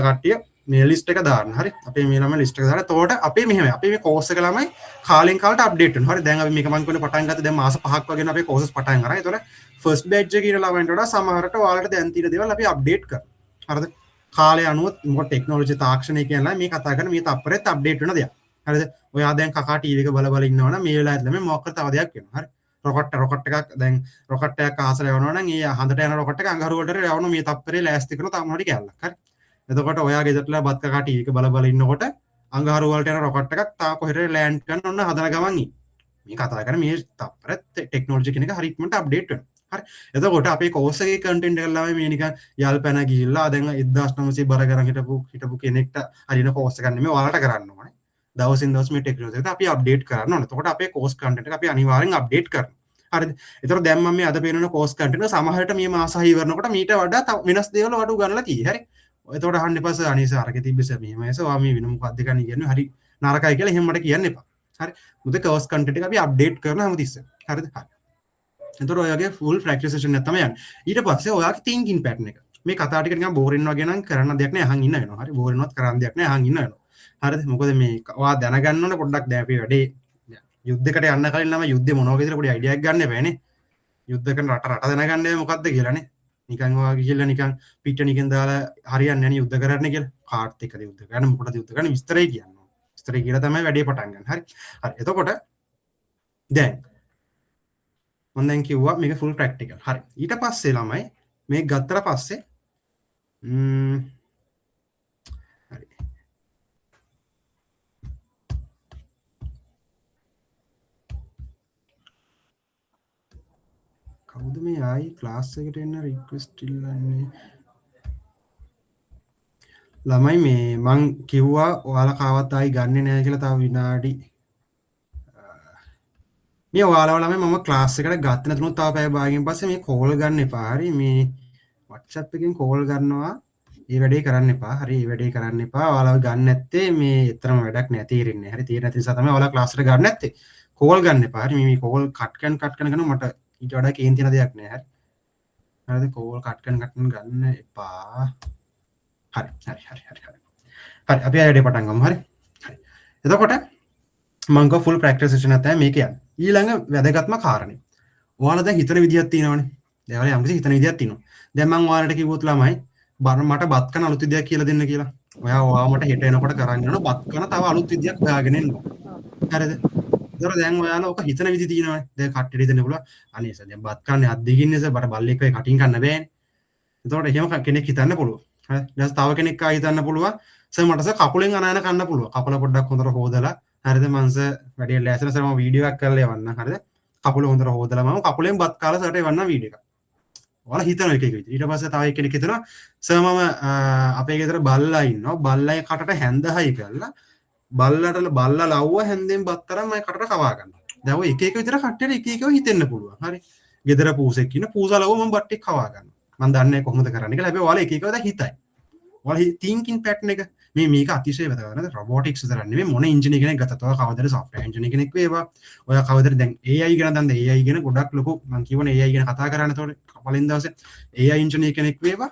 කට්ටිය මේ ලිස්ට් එක දාන්න. හරි. අපේ මේ ළමයි ලිස්ට් එක දාලා එතකොට අපේ මෙහෙමයි. අපේ මේ කෝස් එක ළමයි කාලෙන් කාලට අප්ඩේට් වෙනවා. හරි. දැන් අපි මේක මම කියන්නේ පටන් ගත්ත දැන් මාස 5ක් වගේ අපේ කෝසස් පටන් අරන්. ඒතකොට ෆස්ට් බෑච් එකේ ඉන්න ළමයින්ට වඩා සමහරට ඔයාලට දැන් තියෙන දේවල් අපි අප්ඩේට් කරනවා. හරිද? කාලය අනුව මොකද ටෙක්නොලොජි තාක්ෂණය කියන්නේ මේ කතා කරන මේ තප්පරෙත් අප්ඩේට් වෙන දෙයක්. හරිද? ඔයා දැන් කකා ටීවී එක බල ඉන්නවනම් මේ වෙලාවට ළමයි මොකක් කර තව දෙයක් වෙනවා. හරි. රොකට් එකක් දැන් රොකට් එකක් ආසර යවනවා නම් ඒ හඳට යන රොකට් එක අඟහරු වලට යවන මේ තප්පරේ ලෑස්ති කරන තව මොනවද කැලලක්. හරි. එතකොට ඔයා ගෙදරටලා බත් කකා ටීවී එක බල ඉන්නකොට අඟහරු වලට යන රොකට් එකක් තා කොහෙට ලෑන්ඩ් කරන ඔන්න හදන ගමන් ඉන්නේ. මේ කතා කරන්නේ මේ තප්පරේ ටෙක්නොලොජි කියන එක හරි ඉක්මනට අප්ඩේට් වෙනවා. හරි. එතකොට අපේ කෝස් එකේ කන්ටෙන්ට් එක ළමයි මේ නිකන් යල් පැන ගිහිල්ලා දැන් 1900 බර කරන් හිටපු කෙනෙක්ට හරින කෝස් එකක් නෙමෙයි ඔයාලට කරන්න ඕනේ. දවසින් දවස මේ ටෙක්නොලොජි එක අපි අප්ඩේට් කරන්න ඕනේ. එතකොට අපේ කෝස් කන්ටෙන්ට් එක අපි අනිවාර්යෙන් අප්ඩේට් කරනවා. හරිද? එතකොට දැන් මම මේ අද පේනන කෝස් කන්ටෙන්ට් එක සමහරට මේ මාස 6 ඉවරනකොට මීට වඩා වෙනස් දේවල් වඩු ගන්නලා තියෙයි. හරි. එතකොට අහන්න එපා සර් අනේ සර් අරකේ තිබ්බස මෙහෙමයි සර් ඔයා මේ වෙන මොකක්ද කියන්නේ කියන්නේ හරි නරකයි කියලා එහෙම මට කියන්න එපා. හරි. මුද කෝස් කන්ටෙන්ට් එක අපි අප්ඩේට් කරනවා හැමතිස්සෙම. හරිද? හරි. එතකොට ඔයාගේ ෆුල් ප්‍රැක්ටිස් සෙෂන් එකක් තමයි යන්නේ. ඊට පස්සේ ඔයාගේ තින්කින් පැටර්න් එක. මේ කතා ටික නිකන් බෝරින් වගේ නම් කරන්න දෙයක් නෑ අහන් ඉන්න වෙනවා. හරි බෝරින්වත් කරන්න දෙයක් නෑ අහන් ඉන්න වෙනවා. හරිද? මොකද මේ ඔයා දැනගන්න ඕනේ පොඩ්ඩක් දැන් අපි වැඩේ යුද්ධයකට යන්න කලින් නම් යුද්ධේ මොනවා කියලා පොඩි අයිඩියා එකක් ගන්න එපානේ. යුද්ධ කරන රට දැනගන්නේ මොකද්ද කියලානේ. නිකන් ඔයා ගිහිල්ලා නිකන් පිටණිකෙන් දාලා හරියන්නේ නැහැ නේ යුද්ධ කරන්න කියලා. කාට් එක්කද යුද්ධ කරන්න මොකටද යුද්ධ කරන්න විස්තරේ කියන්න. විස්තරේ කියලා තමයි වැඩේ පටන් ගන්න. හරි. හරි. එතකොට දැන් මම දැන් කිව්වා මේක ෆුල් ප්‍රැක්ටිකල්. හරි. ඊට පස්සේ ළමයි මේක ගත්තට පස්සේ හරි. කවුද මේ ආයි ක්ලාස් එකට එන්න රික්වෙස්ට් ඉල්ලන්නේ? ළමයි මේ මං කිව්වා ඔයාලා කාවත් ආයි ගන්නෙ නැහැ කියලා තව විනාඩි මේ ඔයාලව ළමයි මම ක්ලාස් එකට ගත්තේ නැතුණු තව පැය භාගයෙන් පස්සේ මේ කෝල් ගන්න එපා. හරි මේ WhatsApp එකෙන් කෝල් ගන්නවා. ඒ වැඩේ කරන්න එපා. හරි ඒ වැඩේ කරන්න එපා. ඔයාලව ගන්න නැත්තේ මේ තරම වැඩක් නෑ තීරෙන්නේ. හරි තීරණ නැති නිසා තමයි ඔයාලා ක්ලාස් එකට ගන්න නැත්තේ. කෝල් ගන්න එපා. හරි මේ කෝල් කට් කරන මට ඊට වඩා කේන් තියෙන දෙයක් නෑ. හරි. හරිද කෝල් කට් ගන්න එපා. හරි අපි වැඩේ පටන් ගමු. හරි එතකොට මම ගෝ ෆුල් ප්‍රැක්ටිස් සෙෂන් එකක් තමයි මේක යන්නේ. ඊළඟ වැදගත්ම කාරණේ. ඔයාලා දැන් හිතන විදියක් තියෙනවනේ. දැන් ඔයාලා යම්කිසි හිතන විදියක් තියෙනවා. දැන් මම ඔයාලට කිව්වොත් ළමයි මට බත් කන අලුත් විදියක් කියලා දෙන්න කියලා. ඔයා මට හෙට එනකොට කරන් යනවා බත් කන තව අලුත් විදියක් හොයාගෙන එන්න. හරිද? ඒතර දැන් ඔයාලා ඔක හිතන විදි තියෙනවනේ. දැන් කට්ටියට දෙන්න පුළුවන්. අනේ සර් දැන් බත් කන්නේ අත් දෙකින් නේ සර් බට බල්ලෙක් වෙයි කටින් කන්න බෑනේ. එතකොට එහෙම කෙනෙක් හිතන්න පුළුවන්. හරි. ඊට තව කෙනෙක් ආයි හිතන්න පුළුවන්. සර් මට සර් කකුලෙන් අනායන කන්න පුළුවන්. කකුල පොඩ්ඩක් හොඳට හොදලා හරිද මංස වැඩි ලෑසන සර මම වීඩියෝ එකක් කරලා එවන්න හරිද කකුල හොඳට හොදලා මම කකුලෙන් බත් කාලා සරට එවන්න වීඩියෝ එකක් ඔයාලා හිතන එක විදිහට ඊට පස්සේ තව එක්කෙනෙක් හිතනවා සර් මම අපේ ගෙදර බල්ලා ඉන්නවා බල්ලාගේ කටට හැන්දහයි කරලා බල්ලා ලව්ව හැන්දෙන් බත් තරම් මම කටට කවා ගන්නවා දැන් ඔය එක එක විතර කට්ටියට එක එකව හිතෙන්න පුළුවන් හරි ගෙදර පූසෙක් ඉන්න පූසා ලව්ව මම බත් ටික කවා ගන්නවා මම දන්නේ කොහොමද කරන්න කියලා හැබැයි ඔයාලා එක එකව දැන් හිතයි ඔයාලා තින්කින් පැටර්න් එක මේක අතිශය වැදගත් රොබොටික්ස් විතරක් නෙමෙයි මොන ඉන්ජිනේර කෙනෙක් ගත්තත් ඔය කවදද සොෆ්ට්වෙයාර් ඉන්ජිනේර කෙනෙක් වේවා ඔය කවදද දැන් AI ගැන දන්න AI ගැන ගොඩක් ලොකු මම කියවනේ AI ගැන කතා කරන්න එතකොට පළවෙනි දවසේ AI ඉන්ජිනේර කෙනෙක් වේවා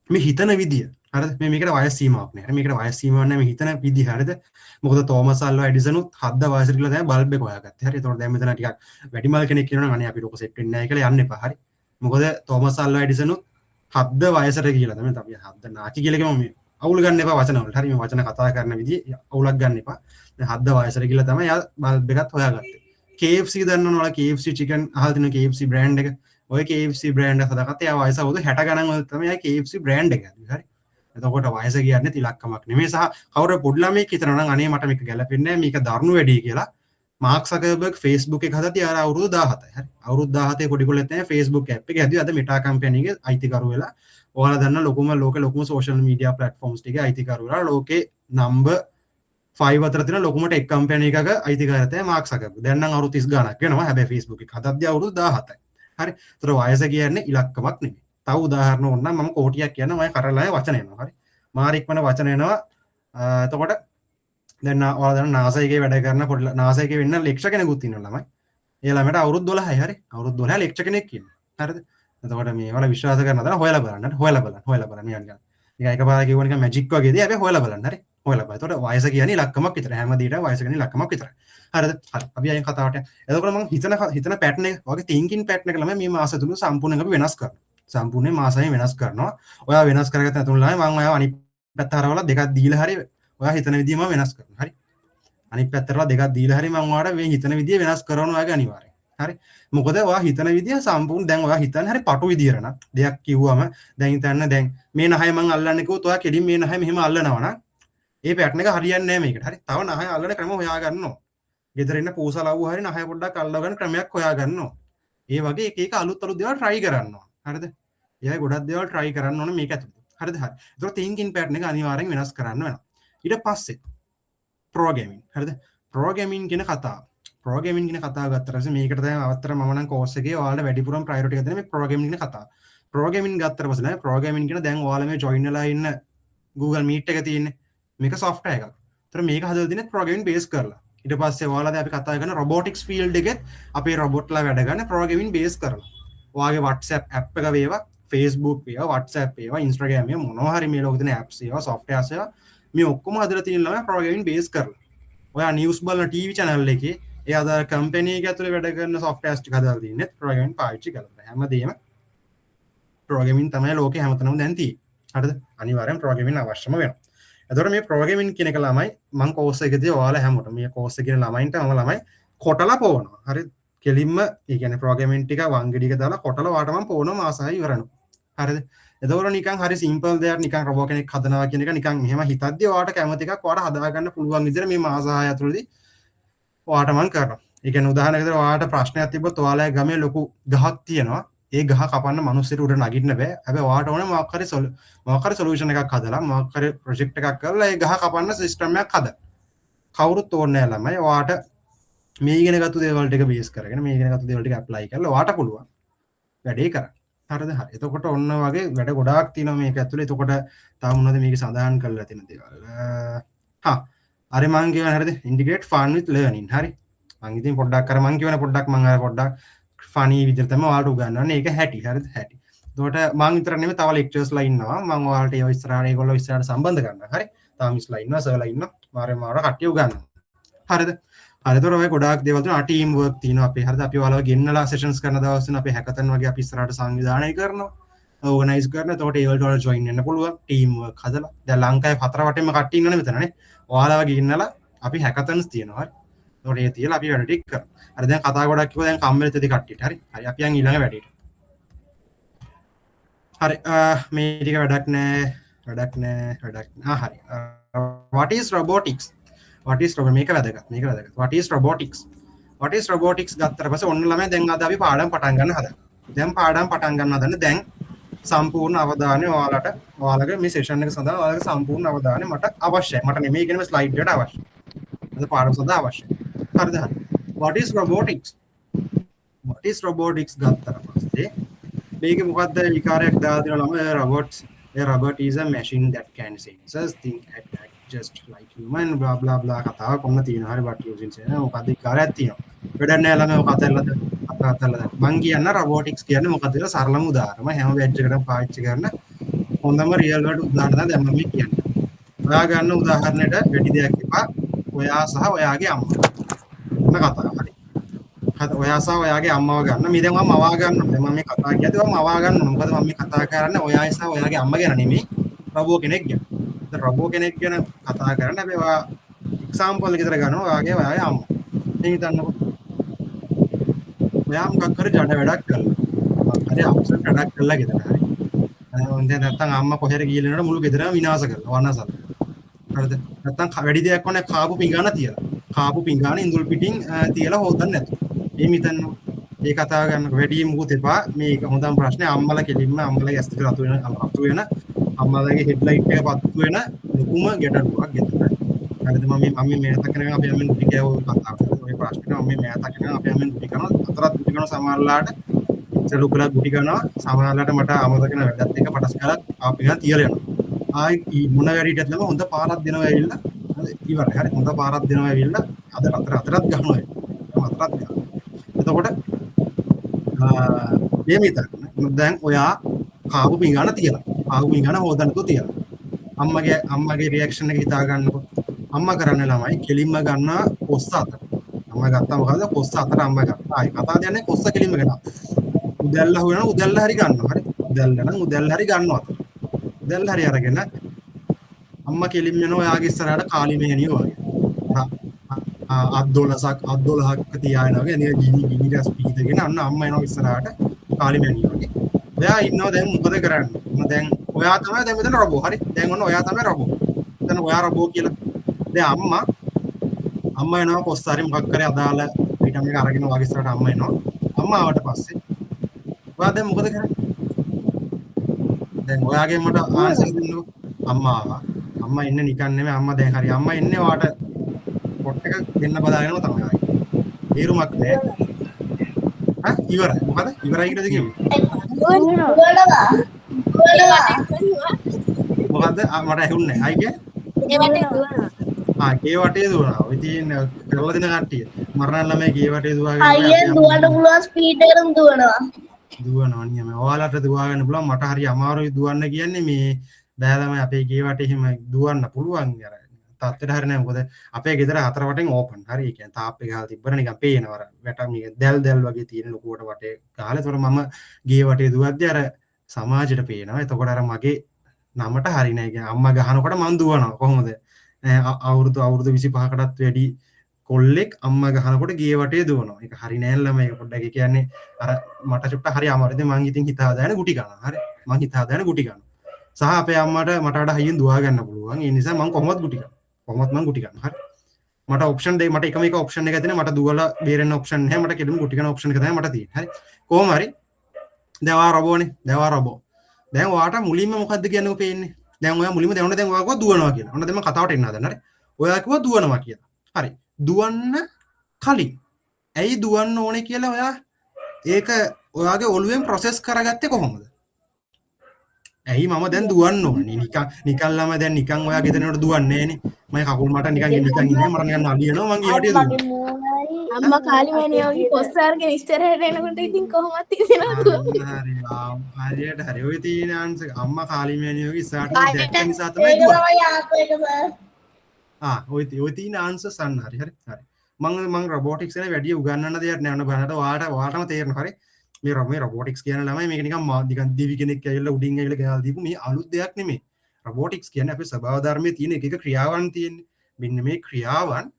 මේ හිතන විදිය හරිද මේකට වයස් සීමාවක් නෑ මේකට වයස් සීමාවක් නෑ මේ හිතන විදිය හරිද මොකද තෝමස් ආල්වා එඩිසන් උත් 7 වයසට කියලා තමයි බල්බ් එක හොයාගත්තේ හරි එතකොට දැන් මෙතන ටිකක් වැඩිමල් කෙනෙක් කියනවනම් අනේ අපි ලොක සෙට් වෙන්නේ නැහැ කියලා යන්න එපා හරි මොකද තෝමස් ආල්වා එඩිසන් උත් 7 වයසට කියලා තමයි අපි 7 නාකි කියලා කියමු මේ අවුල් ගන්න එපා වචන වලට. හරි මේ වචන කතා කරන විදිහ අවුලක් ගන්න එපා. දැන් 7 වයසට ගිහලා තමයි යා බල්බ් එකත් හොයාගත්තේ. KFC දන්නවනේ KFC chicken අහලා තියෙන KFC brand එක. ඔය KFC brand එක හදාගත්තේ යා වයස අවුරුදු 60 ගණන් වල තමයි යා KFC brand එක හදන්නේ. හරි. එතකොට වයස කියන්නේ ඉලක්කමක් නෙමෙයි සහ කවුරු පොඩි ළමයෙක් හිතනවා නම් අනේ මට මේක ගැලපෙන්නේ නැහැ මේක දරුණු වැඩි කියලා. මාක් සකර්බර්ග් Facebook එක හදලා තියාර අවුරුදු 17යි. හරි. අවුරුදු 17 පොඩි කොල්ලෙක් තමයි Facebook app එක හැදුවේ. අද Meta company එකේ අයිතිකරු වෙලා ඔයාලා දන්න ලොකුම සෝෂල් මීඩියා ප්ලැට්ෆෝම්ස් ටිකේ අයිතිකරු වෙලා ලෝකේ නම්බර් 5 අතර තියෙන ලොකුම ටෙක් කම්පැනි එකක අයිතිකාරය තමයි මාක් සකර්බර්ග්. දැන් නම් අවුරුදු 30 ගණක් වෙනවා. හැබැයි Facebook එක හදද්දී අවුරුදු 17යි. හරි. ඒතර වයස කියන්නේ ඉලක්කමක් නෙමෙයි. තව උදාහරණ ඕන නම් මම කෝටියක් කියන්න මම කරලා වචන එනවා. හරි. මාරික්මන වචන එනවා. එතකොට දැන් ඔයාලා දන්න NASA එකේ වැඩ කරන පොඩි NASA එකේ වෙන්න ලෙක්චර් කෙනෙකුත් ඉන්නවා ළමයි. ඒ ළමයට අවුරුදු 12යි. හරි. අවුරුදු 12 ලෙක්චර් කෙනෙක් ඉන්නවා. හරිද? එතකොට මේ වල විශ්වාස කරන දා හොයලා බලන්න නිකන් එකපාරක් කිව්ව නිකන් මැජික් වගේදී හැබැයි හොයලා බලන්න හරි හොයලා බලන්න. එතකොට වයස කියන්නේ ඉලක්කමක් විතර හැම දෙයකම වයස කියන්නේ ඉලක්කමක් විතරයි. හරිද? හරි. අපි අයින් කතාවට. එතකොට මම හිතන පැටර්න් එක වගේ තින්කින් පැටර්න් එක ළමයි මේ මාස තුන සම්පූර්ණයෙන් අපි වෙනස් කරනවා. සම්පූර්ණයෙන් මාසයෙන් වෙනස් කරනවා. ඔයා වෙනස් කරගත්ත තුන ළමයි මම ඔයාව අනිත් පැත්ත හරවලා දෙකක් දීලා හරි ඔයා හිතන විදිහම වෙනස් කරනවා. හරි. අනිත් පැත්තට දෙකක් දීලා හරි මම ඔයාලට මේ හිතන විදිහ වෙනස් කරනවා ඔයාගේ අනිවාර්යයෙන්. හරි මොකද ඔයා හිතන විදිහ සම්පූර්ණ දැන් ඔයා හිතන්නේ හරි පටු විදියට නම් දෙයක් කිව්වම දැන් හිතන්න දැන් මේ නහය මං අල්ලන්නේ කිව්වොත් ඔයා කෙලින් මේ නහය මෙහෙම අල්ලනවා නම් ඒ පැටර්න් එක හරියන්නේ නැහැ මේකට හරි තව නහය අල්ලන ක්‍රම හොයා ගන්නවා ගෙදර ඉන්න පූසා ලව්ව හරි නහය පොඩ්ඩක් අල්ලව ගන්න ක්‍රමයක් හොයා ගන්නවා ඒ වගේ එක එක අලුත් දේවල් try කරනවා හරිද එයා ගොඩක් දේවල් try කරන්න ඕනේ මේක ඇතුළේ හරිද හරි ඒතකොට thinking pattern එක අනිවාර්යෙන් වෙනස් කරන්න වෙනවා ඊට පස්සේ programming හරිද programming කියන කතාව programming කියන කතාව ගත්තට පස්සේ මේකට තමයි අවතර මම නම් course එකේ ඔයාලට වැඩිපුරම priority එක දෙන්නේ මේ programming කියන කතාව. programming ගත්තට පස්සේ නේද programming කියන දැන් ඔයාලා මේ join වෙලා ඉන්න Google Meet එක තියෙන්නේ. මේක software එකක්. ඒතර මේක හදලා තියෙන්නේ programming base කරලා. ඊට පස්සේ ඔයාලා දැන් අපි කතා කරන robotics field එකෙත් අපේ robotලා වැඩ ගන්න programming base කරලා. ඔයාගේ WhatsApp app එක වේවා, Facebook වේවා, WhatsApp වේවා, Instagram වේවා මොනවා හරි මේ ලෝකේ තියෙන apps ඒවා softwares ඒවා මේ ඔක්කොම හදලා තියෙන ළමයි programming base කරලා. ඔයා news බලන TV channel එකේ ඒ අදාළ කම්පැනි එක ඇතුලේ වැඩ කරන softwares ටික හදලා තියෙන්නේ programming පාවිච්චි කරලා. හැමදේම programming තමයි ලෝකේ හැමතැනම දැන් තියෙන්නේ. හරිද? අනිවාර්යෙන් programming අවශ්‍යම වෙනවා. එතකොට මේ programming කියන එක ළමයි මම course එකේදී ඔයාලා හැමෝටම මේ course එකේ ළමයින්ට මම ළමයි කොටලා පොවනවා. හරිද? කෙලින්ම ඒ කියන්නේ programming ටික වංගෙඩි එක දාලා කොටලා වාට මම පොවනවා මාස 6 ඉවරනවා. හරිද? එතකොට නිකන් හරි simple දෙයක් නිකන් robot කෙනෙක් හදනවා කියන එක නිකන් මෙහෙම හිතද්දී ඔයාට කැමති එකක් ඔයාට හදා ගන්න පුළුවන් විදිහට මේ මාස 6 ඇතුළතදී ඔයාට මම කරනවා. ඒ කියන්නේ උදාහරණයකට ඔයාට ප්‍රශ්නයක් තිබ්බොත් ඔයාලගේ ගමේ ලොකු ගහක් තියෙනවා. ඒ ගහ කපන්න මිනිස්සුන්ට උඩ නගින්න බෑ. හැබැයි ඔයාට ඕනේ මොකක් හරි සොලියුෂන් එකක් හදලා මොකක් හරි ප්‍රොජෙක්ට් එකක් කරලා ඒ ගහ කපන්න සිස්ටම් එකක් හදන්න. කවුරුත් ඕනේ නැහැ ළමයි. ඔයාට මේ ඉගෙන ගත්ත දේවල් ටික බේස් කරගෙන මේ ඉගෙන ගත්ත දේවල් ටික ඇප්ලයි කරලා ඔයාට පුළුවන් වැඩේ කරන්න. හරිද? හරි. එතකොට ඔන්න වගේ වැඩ ගොඩාක් තියෙනවා මේක ඇතුලේ. එතකොට තව මොනවද මේක සඳහන් කරලා තියෙන දේවල්? හරි මං කියවන හරිද? integrate fun with learning. හරි. මං ඉතින් පොඩ්ඩක් අර මං කියවන පොඩ්ඩක් මං අර පොඩ්ඩක් ෆනි විදිහට තමයි ඔයාලට උගන්වන්නේ. ඒක හැටි. හරිද? හැටි. එතකොට මං විතර නෙමෙයි තව ලෙක්චර්ස්ලා ඉන්නවා. මං ඔයාලට ඒව ඉස්සරහට ඒගොල්ලෝ ඉස්සරහට සම්බන්ධ කරනවා. හරි. තාම මිස්ලා ඉන්නවා, සර්ලා ඉන්නවා. මාර කට්ටිය උගන්වනවා. හරිද? හරිතර ඔය ගොඩාක් දේවල් තියෙනවා. ටීම් වර්ක් තියෙනවා අපේ. හරිද? අපි ඔයාලව ගෙන්නලා සෙෂන්ස් කරන දවස් වෙන අපේ හැකතන් වගේ අපි ඉස්සරහට සංවිධානය කරනවා. ඕගනයිස් කරන. එතකොට ඒ වලට ඔයාලා ජොයින් වෙන්න පුළුවන්. ටීම් වර්ක් හදලා. දැන් ලංකාවේ හතර වටේම කට්ටිය ඉන්නවනේ මෙතනනේ. ඔයාලව ගෙන්නලා අපි හැකතන්ස් තියෙනවා. හරි. එතකොට ඒ තියලා අපි වැඩ ටික කරනවා. හරි දැන් කතා ගොඩක් කිව්වා දැන් කම්මැලිද කට්ටියට. හරි. හරි අපි යන් ඊළඟ වැඩේට. හරි මේ ටික වැඩක් නෑ. හරි. what is robotics? what is මේක වැදගත්. what is robotics ගත්තට පස්සේ ඔන්න ළමයි දැන් අද අපි පාඩම් පටන් ගන්න හදනවා. දැන් පාඩම් පටන් ගන්න හදන්නේ දැන් සම්පූර්ණ අවධානය ඔයාලගේ මේ සෙෂන් එක සඳහා ඔයාලගේ සම්පූර්ණ අවධානය මට අවශ්‍යයි. මට නෙමෙයි කියන්නේ ස්ලයිඩ් එකට අවශ්‍යයි. අද පාඩම සඳහා අවශ්‍යයි. හරිද? what is robotics ගත්තට පස්සේ මේක මොකක්ද විකාරයක් දාලා දෙනවා ළමයි robot is a machine that can sense think act just like human blah blah blah කතාව කොහොමද තියෙනවා. හරි but using sense මොකක්ද විකාරයක් තියෙනවා. වැඩක් නෑ ළමයි ඔක අතල්ලා මං කියන්න robotics කියන්නේ මොකක්ද කියලා සරලම උදාහරණ. හැම බැච් එකකටම පාවිච්චි කරන හොඳම රියල් වර්ල්ඩ් උදාහරණ තමයි දැන් මම කියන්නේ. ඔයා ගන්න උදාහරණයට වැඩි දෙයක් එපා. ඔයා සහ ඔයාගේ අම්මා. මොන කතාව හරි. ඔයා සහ ඔයාගේ අම්මව ගන්න. මේ දැන් මම මවා ගන්නවා. දැන් මම මේ කතා කියද්දි මම මවා ගන්නවා. මොකද මම මේ කතා කරන්නේ ඔයා සහ ඔයාගේ අම්මා ගැන නෙමෙයි. රොබෝ කෙනෙක් ගැන. දැන් රොබෝ කෙනෙක් ගැන කතා කරන්න හැබැයි ඔයා එක්සැම්පල් එක විතර ගන්නවා ඔයාගේ අම්මා. ඉතින් හිතන්නකෝ. ඔයා මොකක් හරි ජඩ වැඩක් කළා. හරි අප්සෙට් වැඩක් කළා ගෙදර හරි. දැන් නැත්තම් අම්මා කොහෙද ගිහලා ඉන්නකොට මුළු ගෙදරම විනාශ කරලා වනසලා. හරිද? නැත්තම් වැඩි දෙයක් ඕනේ කාපු පිඟාන තියලා. කාපු පිඟාන ඉඳුල් පිටින් තියලා හොදන්න නැතුව. මේ මිතන්න ඒ කතා ගන්න වැඩි මුකුත් එපා. මේක හොඳම ප්‍රශ්නේ අම්මලා කෙලින්ම අම්මලාගේ ඇස් දෙක රතු වෙන අම්මලාගේ හෙඩ්ලයිට් එක පත්තු වෙන ලොකුම ගැටලුවක් ගෙදර. හරිද? මම මේ තකන අපි අම්මෙන් ගුටි කෑව කතා කරා. ඔය ප්‍රශ්නෙට මම මේ තකන අපි අම්මෙන් ගුටි කරනවා. අතරත් ගුටි කරනවා සමහරලාට ඉතල කළා ගුටි කරනවා. සමහරලාට මට අමතක වෙන වැඩත් එක පටස් කරලා ආපු එක තියලා යනවා. ආයි මොන වැඩියටද නම් හොඳ පාරක් දෙනවා ඇවිල්ලා. ඉවරයි. හරි හොඳ පාරක් දෙනවා ඇවිල්ලා අද අතරත් ගහනවා. අතරත් ගහනවා. එතකොට මේ මිතර දැන් ඔයා කාපු පිඟාන තියලා කාපු පිඟාන හොදන්නකෝ තියලා අම්මගේ රියැක්ෂන් එක හිතා ගන්නකො. අම්මා කරන්නේ ළමයි කෙලින්ම ගන්නවා කොස්ස අතට. අම්මා ගත්තා මොකද කොස්ස අතට අම්මා ගත්තා. ආයි කතාව දෙන්නේ කොස්ස කෙලින්ම ගන්නවා. උදැල්ල හොයනවා උදැල්ල හරි ගන්නවා. හරි උදැල්ල නම් උදැල්ල හරි ගන්නවා. උදැල්ල හරි අරගෙන අම්මා කෙලින්ම යනවා ඔයාගේ ඉස්සරහට කාලි මෙහෙණිය වගේ. අත් 12ක් තියාගෙන වගේ නේද ගිනි රස් පීදගෙන අන්න අම්මා එනවා ඉස්සරහට කාලි මෙහෙණිය වගේ. ඔයා ඉන්නවා දැන් මොකද කරන්නේ? දැන් ඔයා තමයි දැන් මෙතන රොබෝ. හරි දැන් ඔන්න ඔයා තමයි රොබෝ. දැන් ඔයා රොබෝ කියලා. දැන් අම්මා එනවා කොස්සාරි මොකක් කරේ අදාළ විටමින් එක අරගෙන ඔයාගේ ඉස්සරහට අම්මා එනවා. අම්මා ආවට පස්සේ ඔයා දැන් මොකද කරන්නේ? දැන් ඔයාගේ මට ආන්සර් දෙන්නකෝ. අම්මා ආවා. අම්මා ඉන්නේ නිකන් නෙමෙයි අම්මා දැන් හරි අම්මා ඉන්නේ ඔයාට පොට් එක දෙන්න බදාගෙනම තමයි ආවේ. තීරුමක් නෑ. ඉවරයි. මොකද? ඉවරයි කියලාද කිව්වේ? මොකද්ද? මට ඇහුන්නේ නැහැ. අයියේ? ගේ වටේ දුවනවා. ඔය තියෙන කරලා දෙන කට්ටිය. මරණ ළමයි ගේ වටේ දුවාගෙන අයියෙන් දුවන්න පුළුවන් ස්පීඩ් එකකින් දුවනවා. දුවනවා නියම. ඔයාලට දුවාගන්න පුළුවන්. මට හරි අමාරුයි දුවන්න කියන්නේ මේ බෑ ළමයි අපේ ගේ වටේ එහෙම දුවන්න පුළුවන්. අර තත්ත්වෙට හරිය නෑ. මොකද අපේ ගෙදර හතර වටෙන් ඕපන්. හරි. ඒ කියන්නේ තාප් එක ගහලා තිබ්බම නිකන් පේනවා. අර වැට මේක දැල් වගේ තියෙන ලොකුවට වටේ ගහලා. ඒතකොට මම ගේ වටේ දුවද්දී අර සමාජයට පේනවා. එතකොට අර මගේ නමට හරි නෑ. කියන්නේ අම්මා ගහනකොට මම දුවනවා. කොහොමද? අවුරුදු 25කටත් වැඩි කොල්ලෙක් අම්මා ගහනකොට ගේ වටේ දුවනවා. ඒක හරි නෑ ළමයි. ඒක පොඩ්ඩක් කියන්නේ අර මට චුට්ට හරි අමාරුයි. මං ඉතින් හිත හදාගෙන ගුටි ගන්නවා. හරි. මං හිත හදාගෙන ගුටි ගන්නවා. සහ අපේ අම්මට මට වඩා හයියෙන් දුවා ගන්න පුළුවන්. ඒ නිසා මං කොහොමවත් ගුටි ගන්නවා. කොහොමවත් මං ගුටි ගන්නවා. හරි. මට ඔප්ෂන් දෙක මට එකම එක ඔප්ෂන් එකක් තියෙනවා. මට දුවලා බේරෙන්න ඔප්ෂන් නැහැ. මට කෙලිම ගුටි ගන්න ඔප්ෂන් එක තමයි මට තියෙන්නේ. හරි. කොහොම හරි දැන් ඔයා රොබෝනේ. දැන් ඔයා රොබෝ. දැන් ඔයාට මුලින්ම මොකද්ද කියන්නේ ඔය පේන්නේ? දැන් ඔයා මුලින්ම දැන් ඔයා කිව්වා දුවනවා කියලා. ඔන්න දැන් මම කතාවට එන්න හදන්න. හරි. ඔයා කිව්වා දුවනවා කියලා. හරි. දුවන්න කලින් ඇයි දුවන්න ඕනේ කියලා ඔයා ඒක ඔයාගේ ඔළුවෙන් ප්‍රොසෙස් කරගත්තේ කොහොමද? ඇයි මම දැන් දුවන්න ඕනේ? නිකන් ළම දැන් නිකන් ඔයා ගෙදරට දුවන්නේ නෑනේ. මම කකුල් මට නිකන් ඉන්නේ මට නිකන් නලියනවා මං ඊට දුවනවා. මගේ මූණයි අම්මා කාලිමෑණියෝගේ පොස්සාර්ගෙන ඉස්සරහට එනකොට ඉතින් කොහොමද තියනවා හරියට හරි ඔය තියෙන ආන්සර් අම්මා කාලිමෑණියෝගේ ඉස්සරහට කායිට දැක්ක නිසා තමයි ඒක දුවන්නේ. තමයි ආපු එක සර්. ඔය තියෙන ආන්සර්ස් අන්න හරි මං රොබෝටික්ස් ගැන වැඩි උගන්වන්න දෙයක් නෑ ඔන්න බලන්න ඔයාලටම තේරෙනවා හරි මේ රොබෝටික්ස් කියන ළමයි මේක නිකන් දිවි කෙනෙක් ඇවිල්ලා උඩින් ඇවිල්ලා ගෙනල්ලා දීපු මේ අලුත් දෙයක් නෙමෙයි රොබෝටික්ස් කියන්නේ අපේ ස්වභාව ධර්මයේ තියෙන එක ක්‍රියාවන් තියෙන්නේ මෙන්න මේ ක්‍රියාවන්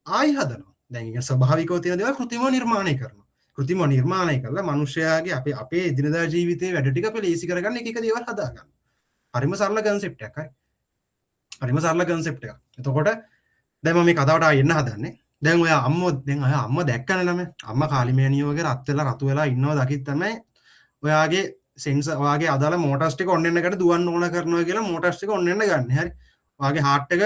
ආයි හදනවා දැන් ඒක ස්වභාවිකව තියෙන දේවල් කෘත්‍රිමව නිර්මාණය කරනවා කෘත්‍රිමව නිර්මාණය කළා මිනිස්යාගේ අපේ එදිනදා ජීවිතයේ වැඩ ටික අපි ලේසි කරගන්න එක දේවල් හදා ගන්න හරිම සරල කන්සෙප්ට් එකක් හරි හරිම සරල කන්සෙප්ට් එකක් එතකොට දැන් මම මේ කතාවට ආයෙ එන්න හදන්නේ දැන් ඔයා අම්ම දැක්කන ළමයි අම්මා කාලිමෑණියෝ වගේ රත් වෙලා රතු වෙලා ඉන්නවා දකිත් තමයි ඔයාගේ සෙන්සර් ඔයාගේ අදාළ මෝටර්ස් ටික ඔන්න එන්නකට දුවන්න ඕන කරනවා කියලා මෝටර්ස් ටික ඔන්න එන්න ගන්න හරි ඔයාගේ හાર્ට් එක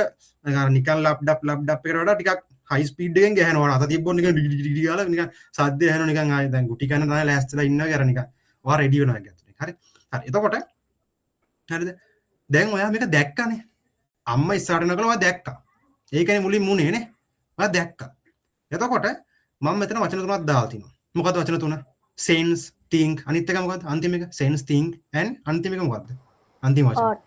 නිකන් ලප්ඩප් එකට වඩා ටිකක් හයි ස්පීඩ් එකෙන් ගහනවා අත තිබ්බොත් නිකන් ඩිඩි ඩිඩි ගාලා නිකන් සද්ද ඇහෙනවා නිකන් ආයෙ දැන් ගුටි කන්න තමයි ලෑස්තිලා ඉන්නවා කියලා නිකන් ඔයා රෙඩි වෙනවා ගැතුනේ හරි එතකොට හරිද දැන් ඔයා මේක දැක්කනේ අම්මා ඉස්සරහට නගලා ඔයා දැක්කා ඒකනේ මුලින් මුනේ නේ ඔයා දැක්කා එතකොට මම මෙතන වචන තුනක් දාලා තිනවා මොකද්ද වචන තුන sense think අනිත් එක මොකද්ද අන්තිම එක sense think and අන්තිම එක මොකද්ද අන්තිම වචන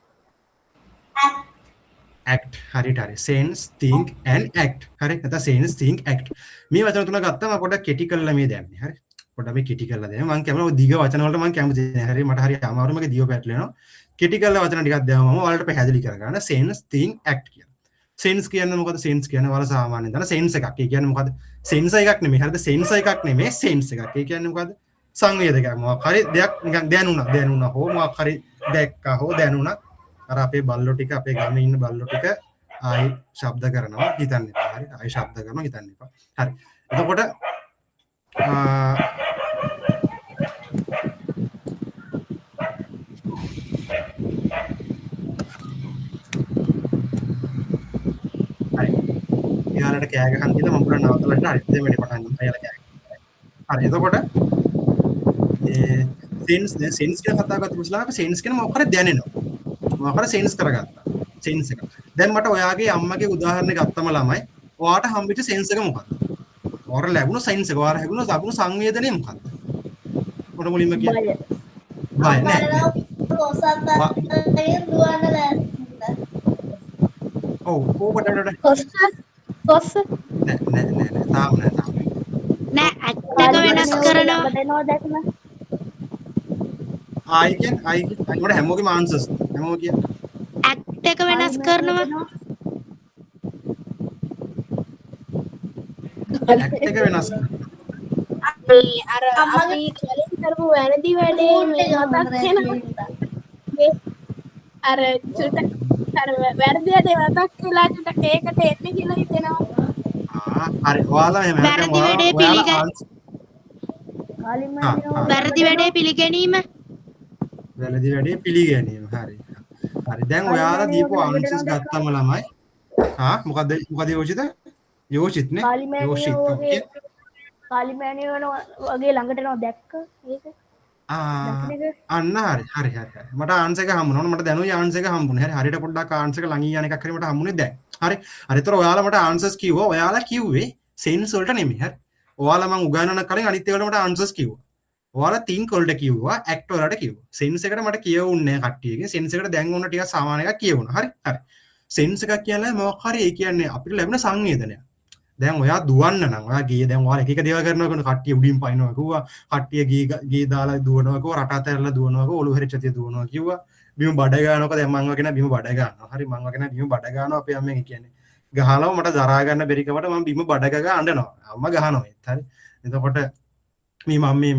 act හරියට හරි sense think and act හරි නැත්නම් sense think act මේ වචන තුන ගත්තම පොඩ්ඩක් කෙටි කරලා මේ දැම්මේ හරි පොඩ්ඩක් මේ කෙටි කරලා දැම්මේ මම කැමති ඔය දිග වචන වලට මම කැමති නෑ හරි මට හරි අමාරුයි මගේ දිව පැටලෙනවා කෙටි කරලා වචන ටිකක් දැම්මම ඔයාලට පැහැදිලි කරගන්න sense think act කියලා sense කියන්නේ මොකද sense කියන්නේ වල සාමාන්‍යයෙන් දන්න sense එකක් ඒ කියන්නේ මොකද sense එකක් නෙමෙයි හරිද sense එකක් නෙමෙයි sense එකක් ඒ කියන්නේ මොකද සංවේදකයක් මොකක් හරි දෙයක් නිකන් දැනුණා හෝ මොකක් හරි දැක්කා හෝ දැනුණා අර අපේ බල්ලෝ ටික අපේ ගමේ ඉන්න බල්ලෝ ටික ආයි ශබ්ද කරනවා හිතන්න එපා හරි ආයි ශබ්ද කරනවා හිතන්න එපා හරි එතකොට යාලට කෑ ගහන්න කියලා මම පුරා නවත්තලා හරි ඉතින් වැඩි පටන් ගන්න අයලා කෑ හරි එතකොට sense කියන කතාව ගත්ත පුස්ලාක sense කියන මොකක් හරි දැනෙනවා මොකක් හරි sense කරගත්තා sense එක දැන් මට ඔයාගේ අම්මගේ උදාහරණයක් ගත්තම ළමයි ඔයාට හම්බෙච්ච sense එක මොකක්ද ඔයාට ලැබුණු sense එක ඔයාට ලැබුණු සංවේදනය මොකක්ද මොන මුලින්ම කියන්නේ බය නෑ දුවන්න ලෑස්ති ඔව් කොහොමද කොස්ස නෑ තාම නෑ ඇක්ට් එක වෙනස් කරනවා දෙනවා දැක්ම මට හැමෝගේම ආන්සර්ස් හැමෝම කිය ඇක්ට් එක වෙනස් කරනවා ඇක්ට් එක වෙනස් අර අපි කලින් කරපු වැරදි වැඩේ මේ මතක් වෙනවා අර චුට්ටක් අර වැරදි වැඩේ මතක් වෙලා චුට්ටක් ඒකට එන්න කියලා හිතෙනවා හරි ඔයාලා එහෙම වැරදි වැඩේ වැරදි වැඩේ පිළිගැනීම වැරදි වැඩේ පිළිගැනීම හරි දැන් ඔයාලා දීපු ආන්සර්ස් ගත්තම ළමයි මොකද යෝෂිත් නේ යෝෂිත් ඕකේ කාලිමෑණියෝ වගේ ළඟට එනවා දැක්ක ඒක අන්න හරි මට ආන්සර් එක හම්බුණා මට දැනුයි ආන්සර් එක හම්බුනේ හරියට පොඩ්ඩක් ආන්සර් එක ළඟින් යන එකක් හරි මට හම්බුනේ දැන් හරිතර ඔයාලා මට ආන්සර්ස් කිව්වා ඔයාලා කිව්වේ සෙන්ස් වලට නෙමෙයි හරි ඔයාලා මම උගන්වන කලින් අනිත් ඒවාට මට ආන්සර්ස් කිව්වා ඔයාලා think වලට කිව්වා act වලට කිව්වා සෙන්ස් එකට මට කියවුන්නේ නැහැ කට්ටියගෙන් සෙන්ස් එකට දැන් ඕන ටිකක් සාමාන්‍ය එකක් කියවුණා හරි සෙන්ස් එකක් කියන්නේ මොකක් හරි ඒ කියන්නේ අපිට ලැබෙන සංවේදනයක් දැන් ඔයා දුවන්න නම් ඔයා ගියේ දැන් ඔයාලා එක එක දේවල් කරනවා කියන කට්ටිය උඩින් පයින්නවා කිව්වා කට්ටිය ගී දාලා දුවනවා කිව්වා රට අතහැරලා දුවනවා කිව්වා ඔලුව හැරිච්ච තිය දුවනවා කිව්වා බිම බඩ ගන්නකො දැන් මං වගේ නෑ බිම බඩ ගන්නවා හරි මං වගේ නෑ බිම බඩ ගන්නවා අපේ අම්මෙන් කියන්නේ ගහලව මට දරා ගන්න බැරි කමට මම බිම බඩ ගගා අඬනවා අම්මා ගහනවා ඒත් හරි එතකොට මේ මම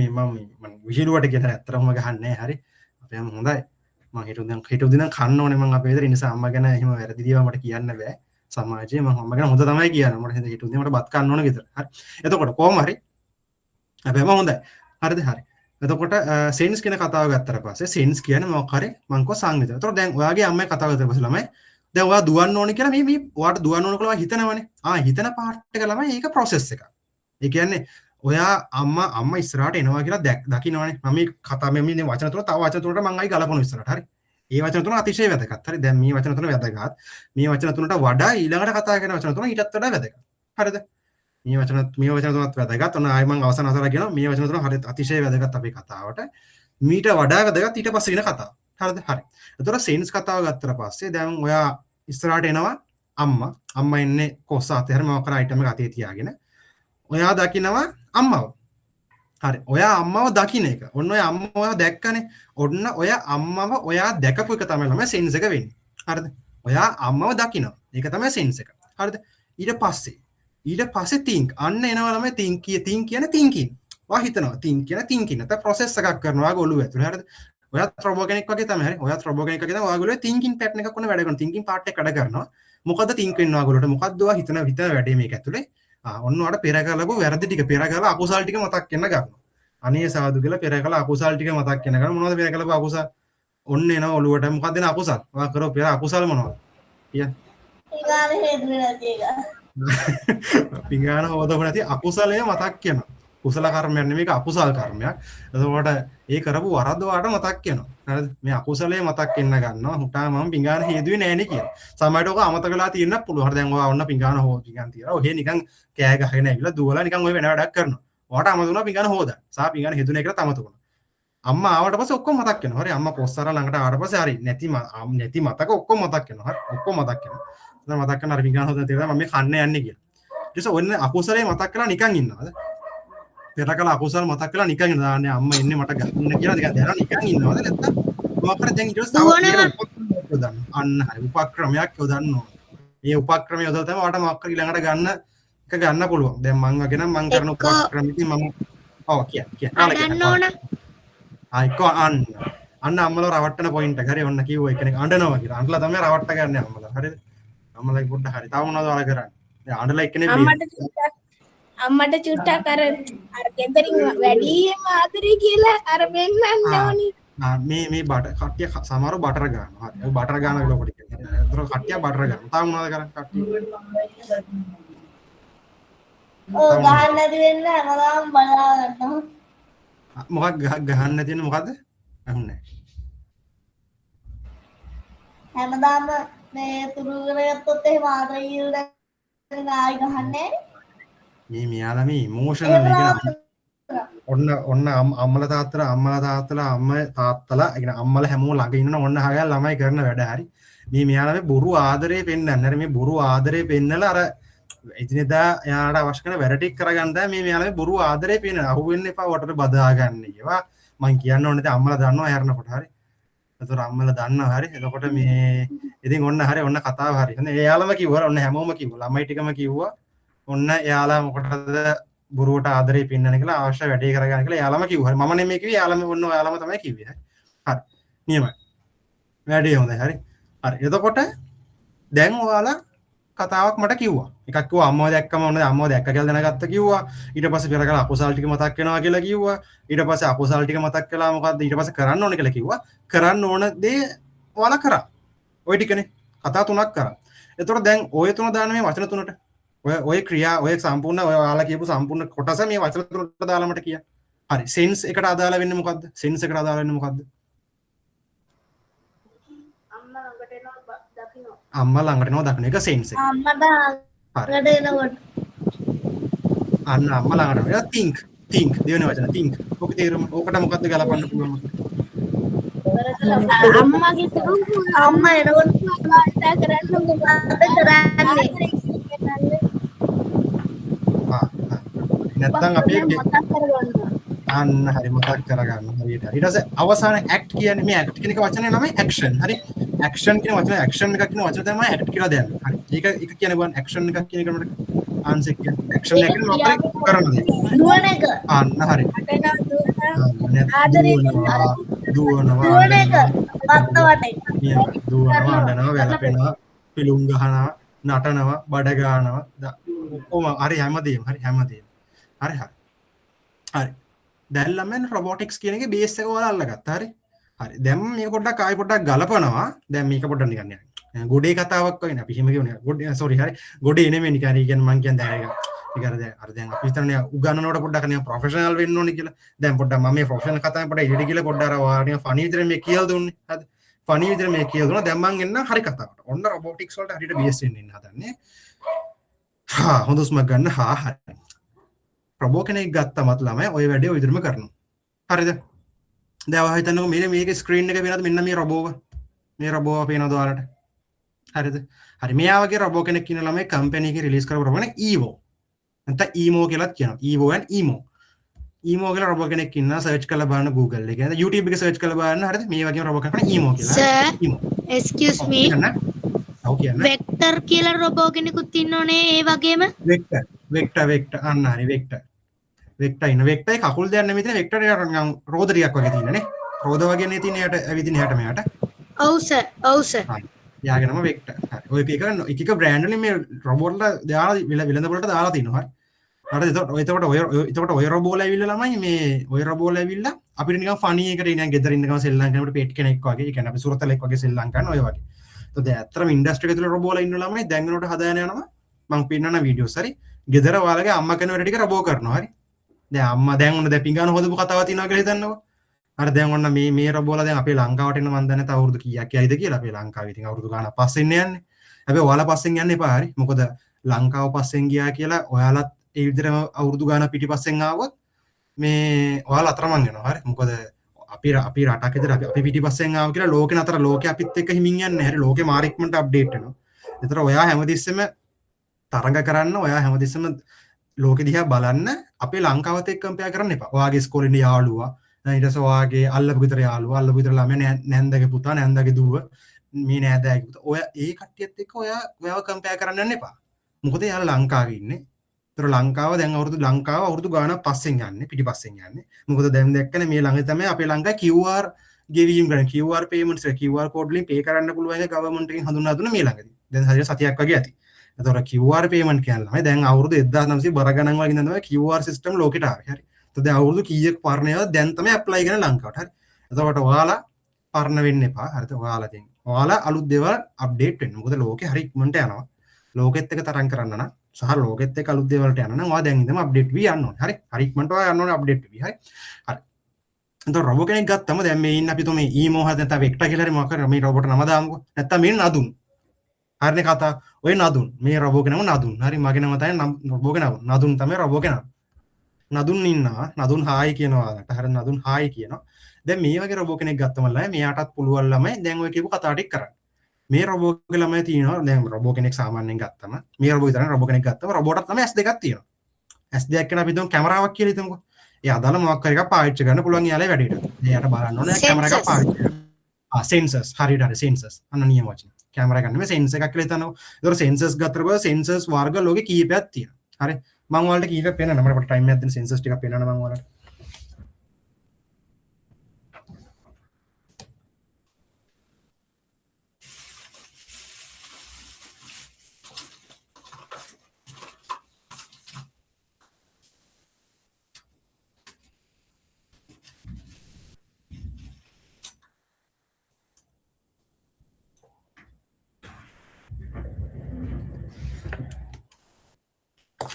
විහිළුවට කියන ඇත්තටම ගහන්නේ නෑ හරි අපේ අම්මා හොඳයි මං හිතුව කන්න ඕනේ මං අපේ ගෙදර නිසා අම්මා ගැන එහෙම වැරදි දේවල් මට කියන්න බෑ සමාජයේ මම අම්මා ගැන හොඳ තමයි කියන්නේ මට හිතුවේ මට බත් කන්න ඕන ගෙදර හරි එතකොට කොහොම හරි අපේ අම්මා හොඳයි හරිද හරි එතකොට සෙන්ස් කියන කතාව ගත්තට පස්සේ සෙන්ස් කියන්නේ මොකක් හරි මං කව සංවිත. එතකොට දැන් ඔයාගේ අම්මයි කතාව කරලා පස්සේ ළමයි දැන් ඔයා දුවන්න ඕනේ කියලා මේ ඔයාට දුවන්න ඕන කියලා හිතනවනේ. හිතන පාර්ට් එක ළමයි ඒක ප්‍රොසෙස් එකක්. ඒ කියන්නේ ඔයා අම්මා ඉස්සරහට එනවා කියලා දකින්නවනේ. මම මේ කතා මේ වචන තුන තව වචන තුනට මං ආයි ගලපන ඉස්සරහට. හරි. ඒ වචන තුන අතිශය වැදගත්. හරි. දැන් මේ වචන තුන වැදගත්. මේ වචන තුනට වඩා ඊළඟට කතා කරන වචන තුන ඊටත් වඩා වැදගත්. හරිද? මේ වචන තුනත් වැදගත්. ඔන්න ආයි මං අවසන් අතර කියනවා මේ වචන තුන හරියට අතිශය වැදගත් අපේ කතාවට. මීට වඩා වැදගත් ඊට පස්සේ එන කතාව. හරිද? හරි. එතකොට සෙන්ස් කතාව ගත්තට පස්සේ දැන් ඔයා ඉස්සරහට එනවා අම්මා ඉන්නේ කොස්ස අතේ හරි මොකක් කර අයිටම් එක අතේ තියාගෙන. ඔයා දකිනවා අම්මව. හරි. ඔයා අම්මව දකින්න එක. ඔන්න ඔය අම්මව ඔයා දැක්කනේ. ඔන්න ඔය අම්මව ඔයා දැකපු එක තමයි ළමයි සෙන්ස් එක වෙන්නේ. හරිද? ඔයා අම්මව දකිනවා. ඒක තමයි සෙන්ස් එක. හරිද? ඊට පස්සේ think අන්න එනවා ළමයි think කියන thinking. ඔයා හිතනවා think කියන thinking. නැත්නම් process එකක් කරනවා ඔයාගේ ඔළුව ඇතුලේ. හරිද? ඔයාත් රොබෝ කෙනෙක් වගේ තමයි. හරි. ඔයාත් රොබෝ කෙනෙක් වගේ තමයි. ඔයාගේ ඔළුවේ thinking pattern එකක් ඔන්න වැඩ කරනවා. thinking part එක වැඩ කරනවා. මොකද්ද think වෙන්නේ ඔයාගේ ඔළුවට? මොකද්ද ඔයා හිතන වැඩේ මේක ඇතුලේ? ඔන්න ඔයාට පෙර කළපු වැරදි ටික පෙර කළා අකුසල් ටික මතක් වෙන්න ගන්නවා. අනේ සාදු කියලා පෙර කළා අකුසල් ටික මතක් වෙන ගන්න මොනවද පෙර කළපු අකුසල්? ඔන්න එනවා ඔළුවට. මොකක්ද එන අකුසල්? ඔයා කරෝ පෙර අකුසල් මොනවද? කියන්න. පිඟාන හේතුව නැති එක. පිඟාන හොදපු නැති අකුසලය මතක් වෙනවා. කුසල කර්මයක් නෙමෙයි අකුසල් කර්මයක්. එතකොට ඒ කරපු වරද වාට මතක් වෙනවා. හරිද? මේ අකුසලයේ මතක් වෙන්න ගන්නවා. හුටා මම පිඟාන හේදුවේ නෑනේ කියලා. සමහරට ඔක අමතක වෙලා තියෙන්නත් පුළුවන්. හරි දැන් ඔයා ඔන්න පිඟාන පිඟාන තියලා ඔහෙ නිකන් කෑ ගහගෙන ඇවිල්ලා දුවලා නිකන් ඔය වෙන වැඩක් කරනවා. ඔයාට අමතුණා පිඟාන හොදන්න. සා පිඟාන හේදුනේ කියලා තමතුණා. අම්මා ආවට පස්සේ ඔක්කොම මතක් වෙනවා. හරි අම්මා පොස්සාර ළඟට ආවට පස්සේ හරි නැති මතක ඔක්කොම මතක් වෙනවා. හරි ඔක්කොම මතක් වෙනවා. දැන් මතක් කරන හරි පිඟාන හොදන්න තියලා මම මේ කන්න යන්නේ කියලා. ඊට පස්සේ ඔන්න අකුසලයේ මතක් කරලා නිකන් ඉන්නවද? පෙර කළ අකුසල් මතක් කරලා නිකන් ඉන්නවා. අම්මා එන්නේ මට ගන්න කියලා නිකන් දැනන නිකන් ඉන්නවද නැත්තම් මොකක් හරි දැන් ඊට පස්සේ අන්න හරි උපක්‍රමයක් යොදන්න ඕන. මේ උපක්‍රමය යොදලා තමයි ඔයාට මොකක් හරි ඊළඟට ගන්න එක ගන්න පුළුවන්. දැන් මං වගේ නම් මං කරන උපක්‍රමෙකින් මම කියන්න ඕන. එක්ක අන්න අම්මලා රවට්ටන පොයින්ට් එක. හරි ඔන්න කිව්වා එකෙක් අඬනවා කියලා. අඬලා තමයි රවට්ට ගන්න අම්මලා. හරිද? අම්මලා පොඩ්ඩ හරි. තව මොනවද ඔයාලා කරන්නේ? දැන් අඬලා එක්කනේ අම්මට චුට්ටක් අර ගෙදරින් වැඩිම ආදරේ කියලා අර වෙන්නන්න ඕනි. මේ බට කට්ටිය සමහරව බටර් ගන්නවා. හරි. බටර් ගන්න කියලා පොඩි කෙනෙක්. ඒතර කට්ටිය බටර් ගන්නවා. තාම මොනවද කරන්නේ කට්ටිය? ගහන්න නැති වෙන්න හැමදාම බලා ගන්නවා. මොකක් ගහන්න නැති වෙන මොකද්ද? අහුන්නේ. හැමදාම මේ තුරු කරගත්තොත් එහෙම ආදරේ කියලා ආයි ගහන්නේ. මේ මෙයාලා මේ ඉමෝෂනල් එක ඔන්න අම්මලා තාත්තලා ඒ කියන්නේ අම්මලා හැමෝම ළඟ ඉන්න ඔන්න හරිය ළමයි කරන වැඩ හරි මේ මෙයාලා මේ බොරු ආදරේ පෙන්නන්න අර මේ බොරු ආදරේ පෙන්නලා අර එදිනෙදා එයාට අවශ්‍ය කරන වැඩ ටික කරගන්න තමයි මේ මෙයාලා මේ බොරු ආදරේ පෙන්නන අහු වෙන්න එපා වටට බදා ගන්න ඒවා මං කියන්න ඕනේ දැන් අම්මලා දන්නවා හැරනකොට හරි එතකොට අම්මලා දන්නවා හරි එතකොට මේ ඉතින් ඔන්න හරි ඔන්න කතාව හරි හරි එයාලම කිව්වා ඔන්න හැමෝම කිව්වා ළමයි ටිකම කිව්වා ඔන්න එයාලා මොකටද බොරුවට ආදරේ පින්නන කියලා අවශ්‍ය වැඩේ කරගන්න කියලා එයාලම කිව්වා. හරි මම නෙමෙයි කිව්වේ එයාලම ඔන්න ඔයාලම තමයි කිව්වේ. හරි. නියමයි. වැඩේ හොඳයි. හරි. හරි. එතකොට දැන් ඔයාලා කතාවක් මට කිව්වා. එකක් කිව්වා අම්මව දැක්කම ඔන්න අම්මව දැක්ක කියලා දැනගත්ත කිව්වා. ඊට පස්සේ පෙර කල අකුසල් ටික මතක් වෙනවා කියලා කිව්වා. ඊට පස්සේ අකුසල් ටික මතක් කළා මොකද්ද? ඊට පස්සේ කරන්න ඕනේ කියලා කිව්වා. කරන්න ඕන දේ ඔයාලා කරා. ওই ටිකනේ. කතා තුනක් කරා. එතකොට දැන් ඔය තුන දාන මේ වචන තුනට ඔය ක්‍රියා ඔය සම්පූර්ණ ඔය ඔයාලා කියපු සම්පූර්ණ කොටස මේ වචන තුනට දාලා මට කියන්න. හරි. සෙන්ස් එකට අදාළ වෙන්නේ මොකද්ද? සෙන්ස් එකට අදාළ වෙන්නේ මොකද්ද? අම්මා ළඟට එනවා දකින්න එක සෙන්ස් එක. අම්මට ළඟට එනකොට අන්න අම්මා ළඟට එනවා think දෙවෙනි වචන think. ඔක තේරුම ඕකට මොකද්ද ගලපන්න පුළුවන්? අම්මගේ තුරු අම්මා එනකොට වාර්තා කරන්න මොකද කරන්නේ? නැත්තම් අපි මතක් කරගන්න. අන්න හරි මතක් කරගන්න හරියට. ඊට පස්සේ අවසාන ඇක්ට් කියන්නේ මේ ඇක්ට් කියන එක වචනේ නමයි ඇක්ෂන්. හරි. ඇක්ෂන් කියන වචනේ ඇක්ෂන් එකක් කියන වචනේ තමයි ඇක්ට් කියලා දෙන්නේ. හරි. ඒක කියන්නේ බලන්න ඇක්ෂන් එකක් කියන එකට ආන්සර් කියන්නේ. ඇක්ෂන් එක කියන්නේ මොකක්ද කරන්නේ? දුවන එක. අන්න හරි. දුවනවා. දුවන එක. වත්ත වටේ. දුවනවා, අඬනවා, වැළපෙනවා, පිලුම් ගහනවා, නටනවා, බඩ ගන්නවා. ඔක්කොම හරි හැමදේම. හරි. දැන් ළමයන් රොබොටික්ස් කියන එකේ බේස් එක ඔයාලා අල්ලගත්තා. හරි. හරි. දැන් මේක පොඩ්ඩක් ආයෙ පොඩ්ඩක් ගලපනවා. දැන් මේක පොඩ්ඩක් නිකන් යන්න. ගොඩේ කතාවක් වගේ නේ. අපි හිම කියුනේ. ගොඩේ සෝරි හරි. ගොඩේ නෙමෙයි නිකන් ඒ කියන්නේ මං කියන්නේ දැන් ඒක අර දැන් අපි හිතන්නේ උගන්නනකොට පොඩ්ඩක් නිකන් ප්‍රොෆෙෂනල් වෙන්න ඕනේ කියලා. දැන් පොඩ්ඩක් මම මේ ප්‍රොෆෙෂනල් කතාවෙන් පොඩ්ඩක් ඉදිරියට ගිහලා පොඩ්ඩක් අර ඔයාලා නිකන් ෆනි විදිහට මේ කියලා දුන්නේ. හරිද? ෆනි විදිහට මේ කියලා දුන්නා. දැන් මං එන්න හරි කතාවට. ඔන්න රොබොටික්ස් වලට හරියට බේස් වෙන්න ඉන්න හදන්නේ. හොඳ උස්මක් ගන්න. හරි. රොබෝ කෙනෙක් ගත්තමත් ළමයි ඔය වැඩේ ඔය විදිහටම කරනවා. හරිද? දැන් ඔයා හිතන්නකෝ මේක ස්ක්‍රීන් එක පේනවද මෙන්න මේ රොබෝව. මේ රොබෝව පේනවද ඔයාලට? හරිද? හරි මෙයා වගේ රොබෝ කෙනෙක් ඉන්න ළමයි කම්පැනි එකේ රිලීස් කරපු රොබෝ කෙනෙක් ඊවෝ. නැත්නම් ඊමෝ කියලාත් කියනවා. ඊවෝ and ඊමෝ. ඊමෝ කියලා රොබෝ කෙනෙක් ඉන්නවා සර්ච් කරලා බලන්න Google එකේ. නැත්නම් YouTube එකේ සර්ච් කරලා බලන්න හරිද? මේ වගේම රොබෝ කෙනෙක් ඊමෝ කියලා. Sir, ඊමෝ. excuse me. ඔව් කියන්න. වෙක්ටර් කියලා රොබෝ කෙනෙකුත් ඉන්නෝනේ ඒ වගේම. වෙක්ටර් අන්න හරි වෙක්ටර්. වෙක්ටර් ඉන්න වෙක්ටර් කකුල් දෙයක් නෙමෙයි තියෙන වෙක්ටර් එක නිකන් රෝද ටිකක් වගේ තියෙනනේ. රෝද වගේ නේ තියෙන යට ඇවිදින හැට මෙයාට. ඔව් සර්. ඔව් සර්. හරි. යාගේ නම වෙක්ටර්. හරි. ඔය එක බ්‍රෑන්ඩ් වලින් මේ රොබෝට්ලා දාලා විලඳ වලට දාලා තිනවා. හරි. එතකොට ඔය රොබෝලා ඇවිල්ලා ළමයි මේ ඔය රොබෝලා ඇවිල්ලා අපිට නිකන් ෆනි එකට නිකන් ගෙදර ඉන්න ගමන් සෙල්ලම් කරනකොට පෙට් කෙනෙක් වගේ. ඒ කියන්නේ අපි සුරතලෙක් වගේ සෙල්ලම් කරන ඔය වගේ. එතකොට දැන් ඇත්තටම ඉන්ඩස්ට්‍රි එක තුල රොබෝලා ඉන්න ළමයි දැන් වෙනකොට හදාගෙන යනවා. මම පෙන්නන වීඩියෝස් හරි. ගෙදර ඔයාලගේ අම්මා කරන වැඩ ටික රොබෝ කරනවා. හරි. දැන් අම්මා දැන් ඔන්න දැන් පිඟාන හොදපු කතාවක් තියෙනවා කියලා හිතන්නකෝ. අර දැන් ඔන්න මේ රොබෝලා දැන් අපේ ලංකාවට එන්න මන් දන්නේ නැත අවුරුදු කීයක් යයිද කියලා. අපේ ලංකාවේ ඉතින් අවුරුදු ගාණක් පස්සෙන් යන්නේ. හැබැයි ඔයාලා පස්සෙන් යන්න එපා හරි. මොකද ලංකාව පස්සෙන් ගියා කියලා ඔයාලත් ඒ විදිහටම අවුරුදු ගාණක් පිටිපස්සෙන් ආවොත් මේ ඔයාලා අතරමං වෙනවා හරි. මොකද අපි රටක් විතර අපි පිටිපස්සෙන් ආව කියලා ලෝකේ නතර ලෝකේ අපිත් එක්ක හිමින් යන්නේ. හරි ලෝකේ මාරික්මන්ට අප්ඩේට් වෙනවා. ඒතර ඔයා හැමතිස්සෙම තරඟ කරන්න ඔයා හැමතිස්සෙම ලෝකෙ දිහා බලන්න අපේ ලංකාවත් එක්ක කම්පෙයාර් කරන්න එපා. ඔයාගේ ඉස්කෝලේ ඉන්න යාළුවා, ඊට පස්සේ ඔයාගේ අල්ලපු ගෙදර යාළුවා, අල්ලපු ගෙදර ළමයා නැන්දගේ පුතා, නැන්දගේ දුව, මේ නෑදෑගේ පුතා. ඔයා ඒ කට්ටියත් එක්ක ඔයාව කම්පෙයාර් කරන්න යන්න එපා. මොකද යාළුවා ලංකාවේ ඉන්නේ. ඒතර ලංකාව දැන් අවුරුදු ගානක් පස්සෙන් යන්නේ, පිටිපස්සෙන් යන්නේ. මොකද දැන් දැක්කනේ මේ ළඟ තමයි අපේ ලංකාවේ QR ගෙවීම් කරන QR payments QR code වලින් pay කරන්න පුළුවන් එක government එකෙන් හඳුන්වා දුන්න මේ ළඟදී. දැන් හරියට සතියක් වගේ ඇති. එතකොට QR payment කියන්නේ දැන් අවුරුදු 1900 බර ගණන් වගේ ඉඳන් තමයි QR system ලෝකෙට ආවේ. හරි. එතකොට දැන් අවුරුදු කීයක් පරණේවා දැන් තමයි apply කරන ලංකාවට. හරි. එතකොට ඔයාලා පරණ වෙන්න එපා. හරිද? ඔයාලා අලුත් දේවල් update වෙන්න. මොකද ලෝකේ හරි ඉක්මනට යනවා. ලෝකෙත් එක තරම් කරන්න නම් සහ ලෝකෙත් එක අලුත් දේවල්ට යන්න නම් ඔයා දැන් ඉඳන්ම update වී යන්න ඕනේ. හරි. හරි ඉක්මනට ඔයා යන්න ඕනේ update වී. හරි. හරි. එතකොට රොබෝ කෙනෙක් ගත්තම දැන් මේ ඉන්න අපි මේ ඊමෝ හද නැත්නම් වෙක්ටර් කියලා හරි මොකක් කරා මේ රොබෝට නම දාමුකෝ. නැත්නම් මේ නදුන්. හරිනේ කතා. ඔය නදුන්. මේ රොබෝගේ නම නදුන්. හරි මගේ නම තමයි රොබෝගේ නම. නදුන් තමයි රොබෝගේ නම. නදුන් ඉන්නවා. නදුන් හායි කියනවා ඔයාලට. හරි නදුන් හායි කියනවා. දැන් මේ වගේ රොබෝ කෙනෙක් ගත්තම ළමයි මෙයාටත් පුළුවන් ළමයි දැන් ඔය කියපු කතා ටික කරන්න. මේ රොබෝගේ ළමයි තියෙනවා. දැන් රොබෝ කෙනෙක් සාමාන්‍යයෙන් ගත්තම මේ රොබෝ විතරනේ රොබෝ කෙනෙක් ගත්තම රොබෝටත් තමයි S2ක් තියෙනවා. S2ක් කියන අපි හිතමු කැමරාවක් කියලා හිතමුකෝ. ඒ අදාළ මොකක් හරි එකක් පාවිච්චි කරන්න පුළුවන් යාලේ වැඩේට. එයාට බලන්න ඕනේ කැමරා එකක් පාවිච්චි කරන්න. සෙන්සර්ස් හරියට හරි සෙන්සර්ස් අන්න නියම වචන. කැමරා ගන්න මේ සෙන්සර් එකක් කියලා හිතනවා. ඒතකොට සෙන්සර්ස් ගත්තට පස්සේ සෙන්සර්ස් වර්ග ලෝකේ කීපයක් තියෙනවා. හරි. මම ඔයාලට කීපයක් පෙන්නන්න මට ටයිම් එකක් දෙන්න සෙන්සර්ස් ටිකක් පෙන්නන්න මම ඔයාලට.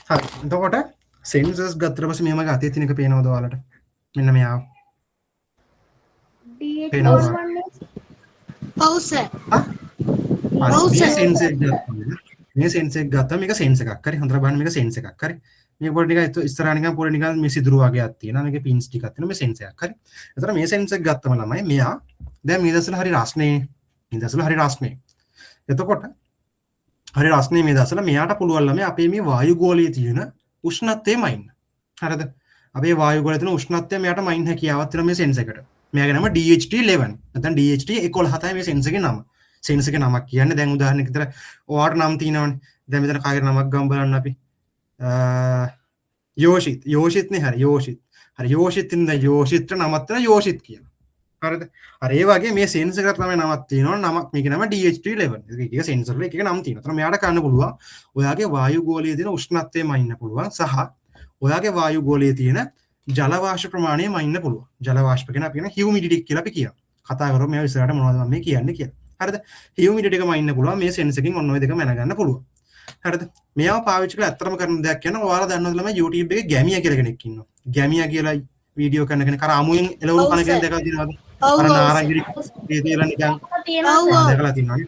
හරි. එතකොට සෙන්සර්ස් ගත්තට පස්සේ මේ මගේ අතේ තියෙන එක පේනවද ඔයාලට? මෙන්න මෙයා. පේනවද? ඔව් සර්. මේ සෙන්සර් එක ගත්තා. මේ සෙන්සර් එක ගත්තා මේක සෙන්සර් එකක්. හරි. හොඳට බලන්න මේක සෙන්සර් එකක්. හරි. මේක පොඩි නිකන් ඉස්සරහා නිකන් පොඩි නිකන් මේ සිදුරු වගේක් තියෙනවා. මේකේ පින්ස් ටිකක් තියෙනවා. මේ සෙන්සර් එකක්. හරි. එතකොට මේ සෙන්සර් එක ගත්තම ළමයි මෙයා දැන් මේ දසල හරි රස්නේ. මේ දසල හරි රස්නේ. එතකොට හරි රස්නේ මේ දසල මෙයාට පුළුවන් ළමයි අපේ මේ වායු ගෝලයේ තියෙන උෂ්ණත්වය මයින්. හරිද? අපේ වායු ගෝලයේ තියෙන උෂ්ණත්වය මෙයාට මයින් හැකියාවක් තියෙන මේ සෙන්සර් එකට. මෙයාගේ නම DHT11. නැත්නම් DHT11 තමයි මේ සෙන්සර් එකේ නම. සෙන්සර් එකේ නමක් කියන්නේ දැන් උදාහරණයක් විතර ඔයාට නම් තියෙනවනේ. දැන් මෙතන කාගේ නමක් ගමු බලන්න අපි. යෝෂිත්නේ හරි යෝෂිත්. හරි යෝෂිත් ඉන්න යෝෂිත්ට නමක් තියෙන යෝෂිත් කියලා. හරිද? අර ඒ වගේ මේ සෙන්සර් එකට තමයි නමක් තියෙනවා. නමක් මේකේ නම DHT11. ඒක සෙන්සර් වල එකක නම තියෙනවා. ඒතර මෙයාට කරන්න පුළුවන් ඔයාගේ වායු ගෝලයේ තියෙන උෂ්ණත්වය මයින්න පුළුවන් සහ ඔයාගේ වායු ගෝලයේ තියෙන ජල වාෂ්ප ප්‍රමාණය මයින්න පුළුවන්. ජල වාෂ්ප කියන අපි කියන හියුමිඩිටි කියලා අපි කියනවා. කතා කරමු මේ ඉස්සරහට මොනවද මම මේ කියන්නේ කියලා. හරිද? හියුමිඩිටි එක මයින්න පුළුවන් මේ සෙන්ස් එකකින් ඔන්න ඔය දෙක මැනගන්න පුළුවන්. හරිද? මේවා පාවිච්චි කරලා ඇත්තටම කරන දෙයක් කියනවා. ඔයාලා දන්නවද ළමයි YouTube එකේ ගැමියා කියලා කෙනෙක් ඉන්නවා. ගැමියා කියලා වීඩියෝ කරන කෙනෙක් අර අමුයෙන් එළවලු කන කෙනෙක් දැකලා තියෙනවද? ඔව් අර ඔව් නාරංගිරි ඒ තියලා නිකන් තියෙනවා දැකලා තියෙනවනේ.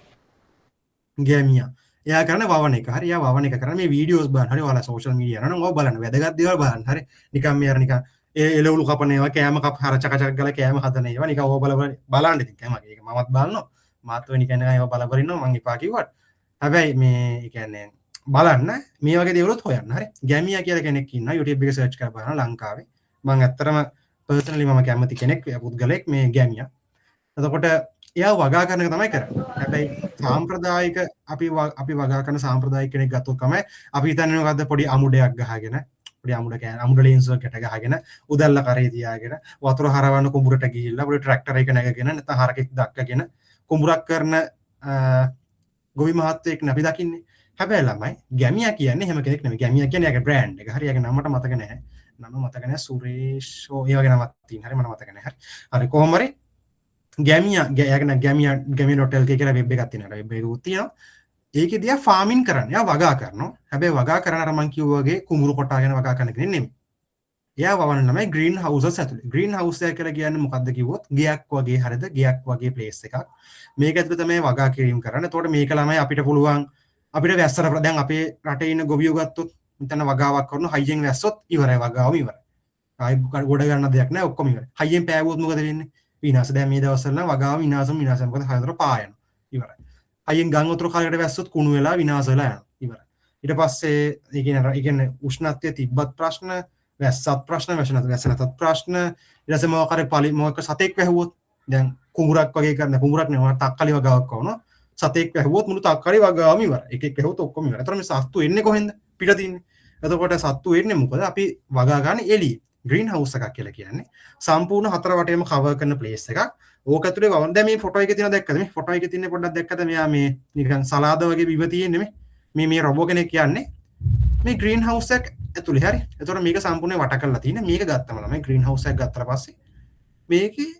ගැමියා. එයා කරන වවන එක. හරි. එයා වවන එක කරන මේ වීඩියෝස් බලන්න. හරි. ඔයාලා සෝෂල් මීඩියා යනවා නම් ඔය බලන්න. වැදගත් දේවල් බලන්න. හරි. නිකන් මේ අර නිකන් ඒ එළවලු කපන ඒවා කෑම කප හර චක චක ගාලා කෑම හදන ඒවා නිකන් ඕව බලන්න ඉතින් කෑම ඒක මමත් බලනවා. මාත් ඔය නිකන් ඒවා බල ඉන්නවා මං එපා කිව්වට. හැබැයි මේ ඒ කියන්නේ බලන්න මේ වගේ දේවලුත් හොයන්න. හරි. ගැමියා කියලා කෙනෙක් ඉන්නවා. YouTube එකේ සර්ච් කරලා බලන්න ලංකාවේ. මම ඇත්තටම පර්සනලි මම කැමති කෙනෙක් පුද්ගලෙක් මේ ගැමියා. එතකොට එයා වගා කරන එක තමයි කරන්නේ. හැබැයි සාම්ප්‍රදායික අපි වගා කරන සාම්ප්‍රදායික කෙනෙක් ගත්තොත් තමයි අපි හිතන්නේ මොකද්ද පොඩි අමුඩයක් ගහගෙන පොඩි අමුඩ ලේන්සුවක් ගැට ගහගෙන උදැල්ල කරේ තියාගෙන වතුර හරවන්න කුඹුරට ගිහිල්ලා පොඩි ට්‍රැක්ටර් එක නැගගෙන නැත්නම් හරකෙක් දක්කගෙන කුඹුරක් කරන ගොවි මහත්තයෙක් නේ අපි දකින්නේ. හැබැයි ළමයි ගැමියා කියන්නේ එහෙම කෙනෙක් නෙමෙයි. ගැමියා කියන්නේ යාගේ බ්‍රෑන්ඩ් එක. හරි. යාගේ නම මට මතක නැහැ. නම මතක නැහැ. සුරේෂෝ ඒ වගේ නමක් තියෙන. හරි. මට මතක නැහැ. හරි. කොහොම හරි ගැමියා.lk කියලා වෙබ් එකක් තියෙනවා. වෙබ් එකකුත් තියෙනවා. ඒකෙදී යා ෆාමින් කරන්නේ. යා වගා කරනවා. හැබැයි වගා කරන අර මං කිව්වා වගේ කුඹුරු කොටාගෙන වගා කරන කෙනෙක් නෙමෙයි. එයා වවන ළමයි ග්‍රීන් හවුසස් ඇතුලේ. ග්‍රීන් හවුස් එක කියලා කියන්නේ මොකද්ද කිව්වොත් ගයක් වගේ හරිද? ගයක් වගේ ප්ලේස් එකක්. මේක ඇතුලේ තමයි වගා කිරීම කරන්නේ. එතකොට මේක ළමයි අපිට පුළුවන් අපිට වැස්සට දැන් අපේ රටේ ඉන්න ගොවියෝ ගත්තොත් මෙතන වගාවක් කරන හයියෙන් වැස්සොත් ඉවරයි වගාවම ඉවරයි. ආයි ගොඩ ගන්න දෙයක් නැහැ ඔක්කොම ඉවරයි. හයියෙන් පෑවුවොත් මොකද වෙන්නේ? විනාශ. දැන් මේ දවස්වල නම් වගාව විනාශ මොකද හතර පායන ඉවරයි. අයියෙන් ගම් වතුර කාලයකට වැස්සොත් කුණු වෙලා විනාශ වෙලා යනවා ඉවරයි. ඊට පස්සේ ඒ කියන්නේ උෂ්ණත්වයේ තිබ්බත් ප්‍රශ්න, වැස්සත් ප්‍රශ්න, වැස්සනතත් ප්‍රශ්න, ඊට පස්සේ මොකක් සතෙක් වැහුවොත් දැන් කුඹුරක් වගේ කරන කුඹුරක් නෙවෙයි තක්කලි වගාවක් කරනවා. සතෙක් වැහුවොත් මුළු තක්කලි වගාවම ඉවරයි. එකෙක් වැහුවොත් ඔක්කොම ඉවරයි. ඒතර මේ සත්තු එන්නේ කොහෙන්ද? පිට තින්නේ. එතකොට සත්තු එන්නේ මොකද? අපි වගා ගන්න එළියේ. ග්‍රීන් හවුස් එකක් කියලා කියන්නේ සම්පූර්ණ හතර වටේම කවර් කරන ප්ලේස් එකක්. ඕක ඇතුලේ වවන දැන් මේ ෆොටෝ එකේ තියෙන දැක්කද මේ ෆොටෝ එකේ තියෙන පොඩ්ඩක් දැක්කද මෙයා මේ නිකන් සලාද වගේ බිම තියෙන්නේ මේ රොබෝ කෙනෙක් කියන්නේ මේ ග්‍රීන් හවුස් එක ඇතුලේ හරි. එතකොට මේක සම්පූර්ණයෙන් වට කරලා තියෙන මේක ගත්තම ළමයි ග්‍රීන් හවුස් එක ගත්තා පස්සේ මේකේ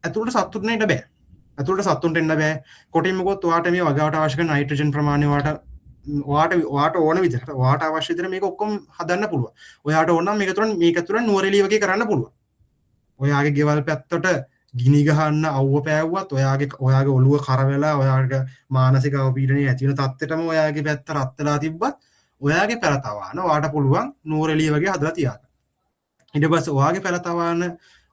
ඇතුලට සත්තුන්ට එන්න බෑ. ඇතුලට සත්තුන්ට එන්න බෑ. කොටින්ම ගොත් ඔයාට මේ වගාවට අවශ්‍ය කරන නයිට්‍රජන් ප්‍රමාණය ඔයාට ඕන විදිහට ඔයාට අවශ්‍ය විදිහට මේක ඔක්කොම හදන්න පුළුවන්. ඔයාට ඕන නම් මේක තුරන් නුවරඑළිය වගේ කරන්න පුළුවන්. ඔයාගේ ගෙවල් පැත්තට ගිනි ගහන්න අවුව පෑවුවත් ඔයාගේ ඔළුව කර වෙලා ඔයාගේ මානසික අවපීඩනය ඇති වෙන තත්ත්වෙටම ඔයාගේ පැත්ත රත් වෙලා තිබ්බත් ඔයාගේ පැල තවාන ඔයාට පුළුවන් නුවරඑළිය වගේ හදලා තියාගන්න. ඊට පස්සේ ඔයාගේ පැල තවාන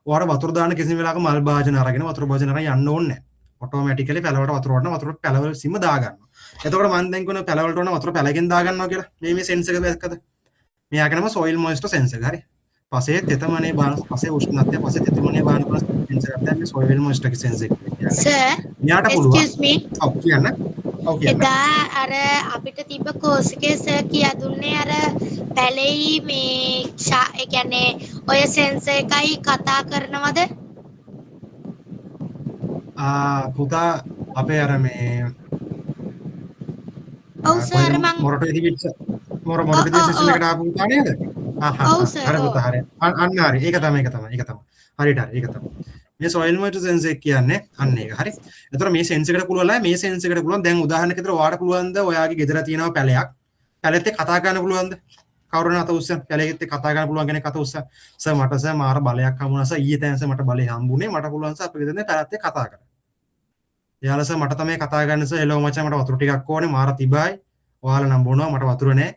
ඔයාට වතුර දාන්න කිසිම වෙලාවක මල් භාජන අරගෙන වතුර භාජන අරන් යන්න ඕනේ නැහැ. ඔටෝමැටිකලි පැලවලට වතුර වටන වතුර පැලවල සීම දා ගන්නවා. එතකොට මම දැන් කියන පැලවලට වටන වතුර පැලකින් දා ගන්නවා කියලා. මේ සෙන්සර් එක දැක්කද? මෙයාගේ නම සොයිල් මොයිස්චර් සෙන්සර් එක. හරි. පසේ තෙතමනේ බාන පසේ උෂ්ණත්වය පසේ තෙතමනේ බාන කරන සෙන්සර් එකක් දැන් මේ සොයිල් මොයිස්චර් එක සෙන්සර් එක. Sir, මෙයාට පුළුවන්. excuse me. ඔව් කියන්න. ඔව් කියන්න. එදා අර අපිට තිබ්බ කෝස් එකේ සර් කියා දුන්නේ අර පැලෙයි මේ ඒ කියන්නේ ඔය සෙන්සර් එකයි කතා කරනවද? පුතා අපේ අර මේ ඔව් සර් මං මොරටුවේ තිබිච්ච මොරටුවේ සිස්ටම් එකට ආපු පුතා නේද? ඔව් සර්. හරි පුතා හරි. අන්න හරි. ඒක තමයි. හරියට හරි. ඒක තමයි. මේ සොයිල් මොයිස්චර් සෙන්සර් එක කියන්නේ අන්න ඒක. හරි. එතකොට මේ සෙන්සර් එකට පුළුවන් මේ සෙන්සර් එකට පුළුවන් දැන් උදාහරණයක් විදිහට ඔයාලට පුළුවන්ද ඔයාගේ ගෙදර තියෙනවා පැලයක්. පැලෙත් එක්ක කතා කරන්න පුළුවන්ද? කවුරුන අත උස්සන පැලෙත් එක්ක කතා කරන්න පුළුවන් කෙනෙක් අත උස්සන. සර් මට සර් මාර බලයක් හම්බුණා සර් ඊයේ තැන් සර් මට බලය හම්බුනේ මට පුළුවන් සර් අපේ ගෙදර පැලත් එක්ක කතා කරන්න. එයාලා සර් මට තමයි කතා ගන්න සර් හෙලෝ මචං මට වතුර ටිකක් ඕනේ මාර තිබයි. ඔයාලා නම් බොනවා මට වතුර නැහැ.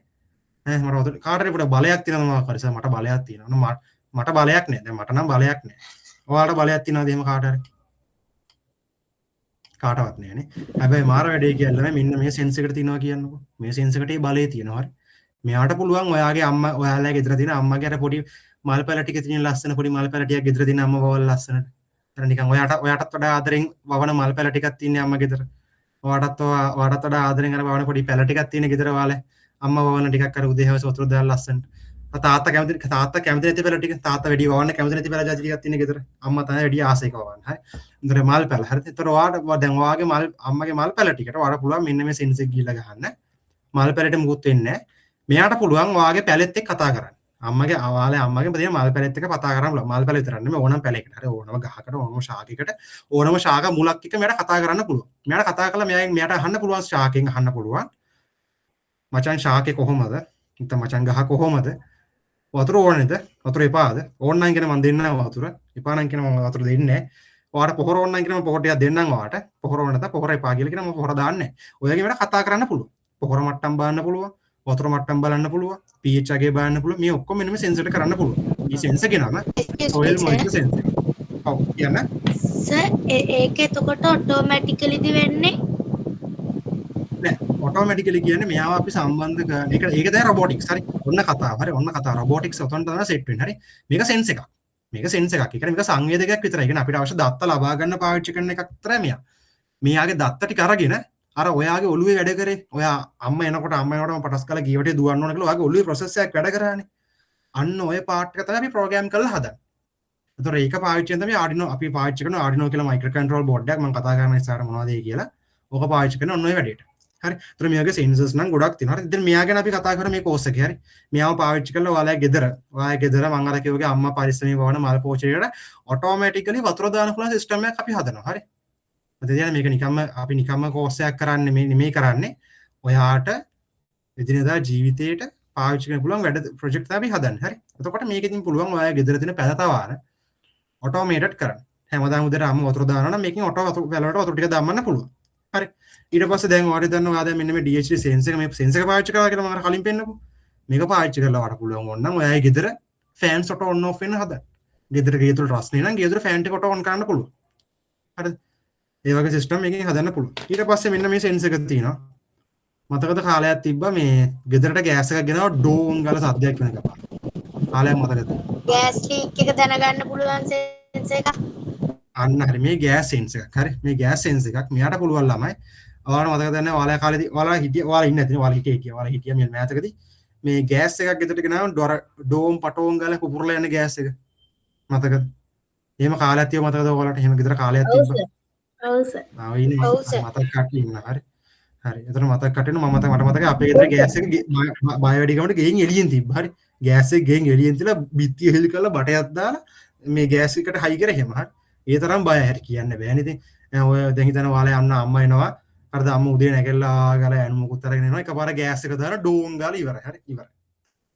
මට වතුර කාටරි පොඩ බලයක් තියෙනවා මොකක් හරි සර් මට බලයක් තියෙනවා. මට බලයක් නැහැ. දැන් මට නම් බලයක් නැහැ. ඔයාලට බලයක් තියෙනවද එහෙම කාට හරි? කාටවත් නැහැනේ. හැබැයි මාර වැඩේ කියලා මෙන්න මේ සෙන්ස් එකට තියෙනවා කියන්නකෝ. මේ සෙන්ස් එකට ඒ බලය තියෙනවා හරි. මෙයාට පුළුවන් ඔයාගේ අම්මා ඔයාලා ගෙදර තියෙන අම්මගේ අර පොඩි මල් පැල ටික තියෙන ලස්සන පොඩි මල් පැල ටිකක් ගෙදර තියෙන අම්මා වවල් ලස්සනට. අර නිකන් ඔයාටත් වඩා ආදරෙන් වවන මල් පැල ටිකක් තියෙන අම්මා ගෙදර. ඔයාටත් වඩා ආදරෙන් අර වවන පොඩි පැල ටිකක් තියෙන ගෙදර වාලේ. අම්මා වවන ටිකක් අර උදේ හවස වතුර දාලා ලස්සනට. තාත්තා කැමති නැති පැල ටික තාත්තා වැඩි වවන්න කැමති නැති පැල ජාති ටිකක් තියෙන ගෙදර. අම්මා තමයි වැඩි ආසයක වවන්න. හරි. ඉතින් මල් පැල. හරිද? ඒතර ඔයාට දැන් ඔයාගේ අම්මගේ මල් පැල ටිකට ඔයාලා පුළුවන් මෙන්න මේ සෙන්ස් එක ගිහලා ගහන්න. මල් පැලට මුකුත් වෙන්නේ නැහැ. මෙයාට පුළුවන් ඔයාගේ පැලෙත් එක්ක කතා කරන්න. අම්මගේ අම්මගේ තියෙන මල් පැලෙත් එක කතා කරන්න පුළුවන්. මල් පැල විතරක් නෙමෙයි ඕනම පැලයකට. හරි ඕනම ගහකට ඕනම ශාකයකට ඕනම ශාක මුලක් එක මෙයාට කතා කරන්න පුළුවන්. මෙයාට කතා කරලා මෙයාට අහන්න පුළුවන් ශාකයෙන් අහන්න පුළුවන්. මචං ශාකේ කොහොමද? නැත්නම් මචං ගහ කොහොමද? වතුර ඕනේද? වතුර එපාද? ඕන නම් කියන මම දෙන්නම් වතුර. එපා නම් කියන මම වතුර දෙන්නේ නැහැ. ඔයාට පොහොර ඕන නම් කියන මම පොහොර ටිකක් දෙන්නම් ඔයාට. පොහොර ඕන නැත්නම් පොහොර එපා කියලා කියන මම පොහොර දාන්නේ නැහැ. ඔයගේ මෙයාට කතා කරන්න පුළුවන්. පොහොර මට්ටම් බලන්න පුළුවන්. වතුර මට්ටම් බලන්න පුළුවන්. pH අගේ බලන්න පුළුවන්. මේ ඔක්කොම මෙන්න මේ සෙන්සර් එක කරන්න පුළුවන්. මේ සෙන්සර් එක නම soil moisture sensor. ඔව් කියන්න. සර් ඒක එතකොට ඔටෝමැටිකලිද වෙන්නේ? නෑ ඔටෝමැටිකලි කියන්නේ මෙයාව අපි සම්බන්ධ කරන එක. ඒක තමයි රොබොටික්ස්. හරි. ඔන්න කතාව. හරි. ඔන්න කතාව. රොබොටික්ස් උතන තමයි සෙට් වෙන්නේ. හරි. මේක සෙන්ස් එකක්. මේක සෙන්ස් එකක්. ඒ කියන්නේ මේක සංවේදකයක් විතරයි. ඒ කියන්නේ අපිට අවශ්‍ය දත්ත ලබා ගන්න පාවිච්චි කරන එකක් විතරයි මෙයා. මෙයාගේ දත්ත ටික අරගෙන අර ඔයාගේ ඔළුවේ වැඩ කරේ. ඔයා අම්මා එනකොටම පටස් කරලා ගියවටේ දුවන්න ඕන කියලා ඔයාගේ ඔළුවේ ප්‍රොසෙස් එකක් වැඩ කරානේ. අන්න ඔය පාර්ට් එක තමයි අපි ප්‍රෝග්‍රෑම් කරලා හදන්නේ. ඒතර ඒක පාවිච්චි කරන තමයි Arduino අපි පාවිච්චි කරන Arduino කියලා මයික්‍රෝ කන්ට්‍රෝල් බෝඩ් එකක් මම කතා කරන ඉස්සරහ මොනවද ඒ කියලා. ඕක පාවිච්චි කරන ඔන්න ඔය වැඩේට. හරි. ඒතර මෙයාගේ සෙන්සර්ස් නම් ගොඩක් තියෙනවා. හරි. ඉතින් මෙයා ගැන අපි කතා කරමු මේ කෝස් එකේ. හරි. මෙයාව පාවිච්චි කරලා ඔයාලගේ ගෙදර මම අර කිව්වගේ අම්මා පරිස්සමෙන් වවන මල් පෝච්චියකට ඔටෝමැටිකලි වතුර දාන පුළුවන් සිස්ටම් එකක් අපි හදනවා. හරි. මතකද මේක නිකම්ම කෝස් එකක් කරන්නේ නෙමෙයි කරන්නේ. ඔයාට එදිනෙදා ජීවිතේට පාවිච්චි කරන්න පුළුවන් වැඩ ප්‍රොජෙක්ට් තමයි අපි හදන්නේ. හරි. එතකොට මේකෙන් පුළුවන් ඔයාගේ ගෙදර තියෙන පැලතවාන ඔටෝමේටඩ් කරන්න. හැමදාම උදේට අම්ම වතුර දානවා නම් මේකෙන් පැලවලට වතුර ටික දාන්න පුළුවන්. හරි. ඊට පස්සේ දැන් ඔයාලට දන්නවා ආද මෙන්න මේ DHT සෙන්සර් එක මේ සෙන්සර් එක පාවිච්චි කරලා කියලා මම කලින් පෙන්නපු. මේක පාවිච්චි කරලා ඔයාලට පුළුවන් ඕන නම් ඔයාගේ ගෙදර ෆෑන්ස් ඔටෝ ඔන් ඔෆ් වෙන්න හදන්න. ගෙදර ගේ තුල රස්නේ නම් ගේ තුල ෆෑන් ටික ඔටෝ ඔන් කරන්න පුළුවන්. හරිද? ඒ වගේ සිස්ටම් එකකින් හදන්න පුළුවන්. ඊට පස්සේ මෙන්න මේ සෙන්සර් එක තියෙනවා. මතකද කාලයක් තිබ්බා මේ ගෙදරට ගෑස් එකක් ගෙනාවා ඩෝන් ගාලා සද්දයක් වෙන එක. කාලයක් මතකද? ගෑස් ලීක් එක දැනගන්න පුළුවන් සෙන්සර් එකක්. අන්න හරි මේ ගෑස් සෙන්ස් එකක්. හරි. මේ ගෑස් සෙන්ස් එකක් මෙයාට පුළුවන් ළමයි. ඔයාලා මතකද නැහැ ඔයාලා කාලේදී ඔයාලා ඉන්නේ නැතිනේ ඔයාලා හිටියා මේ මෑතකදී මේ ගෑස් එකක් ගෙදරට ගෙනාවා ඩෝම් පටෝන් ගාලා කුපුරලා යන ගෑස් එක. මතකද? එහෙම කාලයක් තියව මතකද ඔයාලට? එහෙම ගෙදර කාලයක් තිබ්බා. ඔව් සර්. මතක කට්ටිය ඉන්න. හරි. හරි. එතන මතක කට්ටියන මට මතකයි අපේ ගෙදර ගෑස් එක බය වැඩි ගමට ගෙයින් එළියෙන් තිබ්බා. හරි. ගෑස් එක ගෙයින් එළියෙන් තියලා බිත්තිය හෙලි කරලා බටයක් දාලා මේ ගෑස් එකට හයි කරේ එහෙම. හරි. ඒ තරම් බය හැරි කියන්න බෑනේ ඉතින්. ඔය දැන් හිතන ඔයාලා යන්න අම්මා එනවා. හරිද අම්මා උදේ නැගලා ගාලා යන මොකුත් අරගෙන එනවා. එකපාර ගෑස් එක දාලා ඩෝන් ගාලා ඉවරයි. හරි ඉවරයි.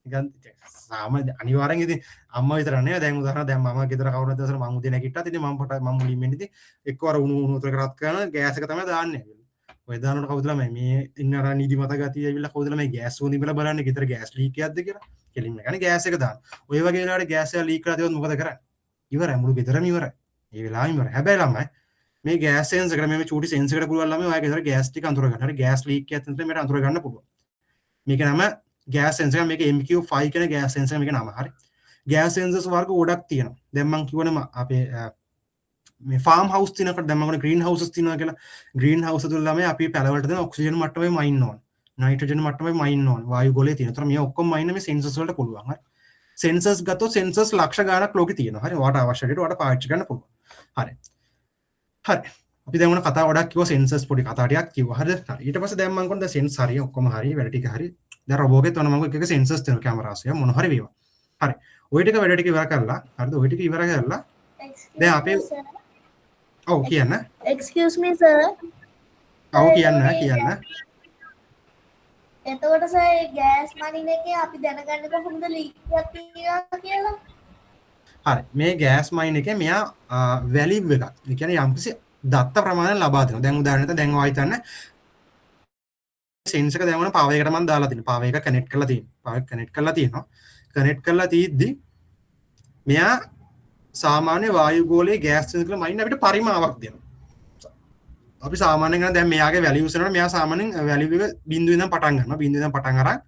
නිකන් සාමාන්‍ය අනිවාර්යෙන් ඉතින් අම්මා විතර නෙවෙයි දැන් උදාහරණ දැන් මම ගෙදර කවුරුත් දවසට මම උදේ නැගිට්ටත් ඉතින් මම මුලින්ම එන්නේ ඉතින් එක්කවර උණු උතර කරත් කරන ගෑස් එක තමයි දාන්නේ. ඔය දානකොට කවුද ළමයි මේ ඉන්න අර නිදි මත ගතිය ඇවිල්ලා කවුද ළමයි ගෑස් ඕනි කියලා බලන්නේ ගෙදර ගෑස් ලීක් එකක්ද කියලා. කෙලින්ම ගන්නේ ගෑස් එක දාන්න. ඔය වගේ වෙලාවට ගෑස් එක ලීක් කරලා තියොත් මොකද කරන්නේ? ඉවරයි මුළු ගෙදරම ඉවරයි. ඒ වෙලාවෙම ඉවරයි. හැබැයි ළමයි මේ ගෑස් සෙන්සර් එකට මේ චූටි සෙන්සර් එකට පුළුවන් ළමයි ඔයාගේ ගෙදර ගෑස් ටික අඳුර ගන්න. හරි ගෑස් ලීක් එකක් තියෙන මේකට අඳුර ගන්න පුළුවන්. මේක නම ගෑස් සෙන්සර් එක මේක MQ5 කියන ගෑස් සෙන්සර් මේක නම. හරි. ගෑස් සෙන්සර්ස් වර්ග ගොඩක් තියෙනවා. දැන් මම කියවනම අපේ මේ ෆාම් හවුස් තියනකොට දැන් මම ග්‍රීන් හවුසස් තියනවා කියලා. ග්‍රීන් හවුස් තුල ළමයි අපි පැලවලට දෙන ඔක්සිජන් මට්ටමේ මයින්න ඕන. නයිට්‍රජන් මට්ටමේ මයින්න ඕන. වායු ගොලේ තියෙන. ඒතර මේ ඔක්කොම මයින්න මේ සෙන්සර්ස් වලට පුළුවන්. හරි. සෙන්සර්ස් ගත්තොත් සෙන්සර්ස් ලක්ෂ ගාණක් ලෝකේ තියෙනවා. හරි. ඔයාට අවශ්‍ය දෙයට ඔයාට පාවිච්චි කරන්න පුළුවන්. හරි. හරි. අපි දැන් මොන කතා ගොඩක් කිව්වා සෙන්සර්ස් පොඩි කතා ටිකක් කිව්වා. හරිද? හරි. ඊට පස්සේ දැන් මම කොහොමද සෙන්ස් හරි ඔක්කොම හරි වැඩ ටික හරි. දැන් රොබෝගේ තොන මම එක සෙන්සර්ස් තියෙනවා කැමරාස් එක මොන හරි වේවා. හරි. ওই ටික වැඩ ටික ඉවර කරලා හරිද? ওই ටික ඉවර කරලා දැන් අපේ ඔව් කියන්න. excuse me sir. ඔව් කියන්න. එතකොට සර් ගෑස් මනින එකේ අපි දැනගන්න කොහොමද ලීක් එකක් තියෙනවා කියලා? හරි. මේ ගෑස් මයින් එකේ මෙයා වැලිව් එකක්. ඒ කියන්නේ යම්කිසි දත්ත ප්‍රමාණයක් ලබා දෙනවා. දැන් උදාහරණයක් දැන් ඔයා හිතන්න සෙන්සර් එක දැන් වුණ පවර් එකට මම දාලා තියෙනවා. පවර් එක කනෙක්ට් කරලා තියෙනවා. පවර් කනෙක්ට් කරලා තියෙනවා. කනෙක්ට් කරලා තියෙද්දි මෙයා සාමාන්‍ය වායු ගෝලයේ ගෑස් සෙන්සර් මයින් අපිට පරිමාවක් දෙනවා. අපි සාමාන්‍යයෙන් ගන්න දැන් මෙයාගේ වැලියුස් වෙනකොට මෙයා සාමාන්‍යයෙන් වැලියු එක බිඳුවෙන් ඉඳන් පටන් ගන්නවා. බිඳුවෙන් ඉඳන් පටන් අරන්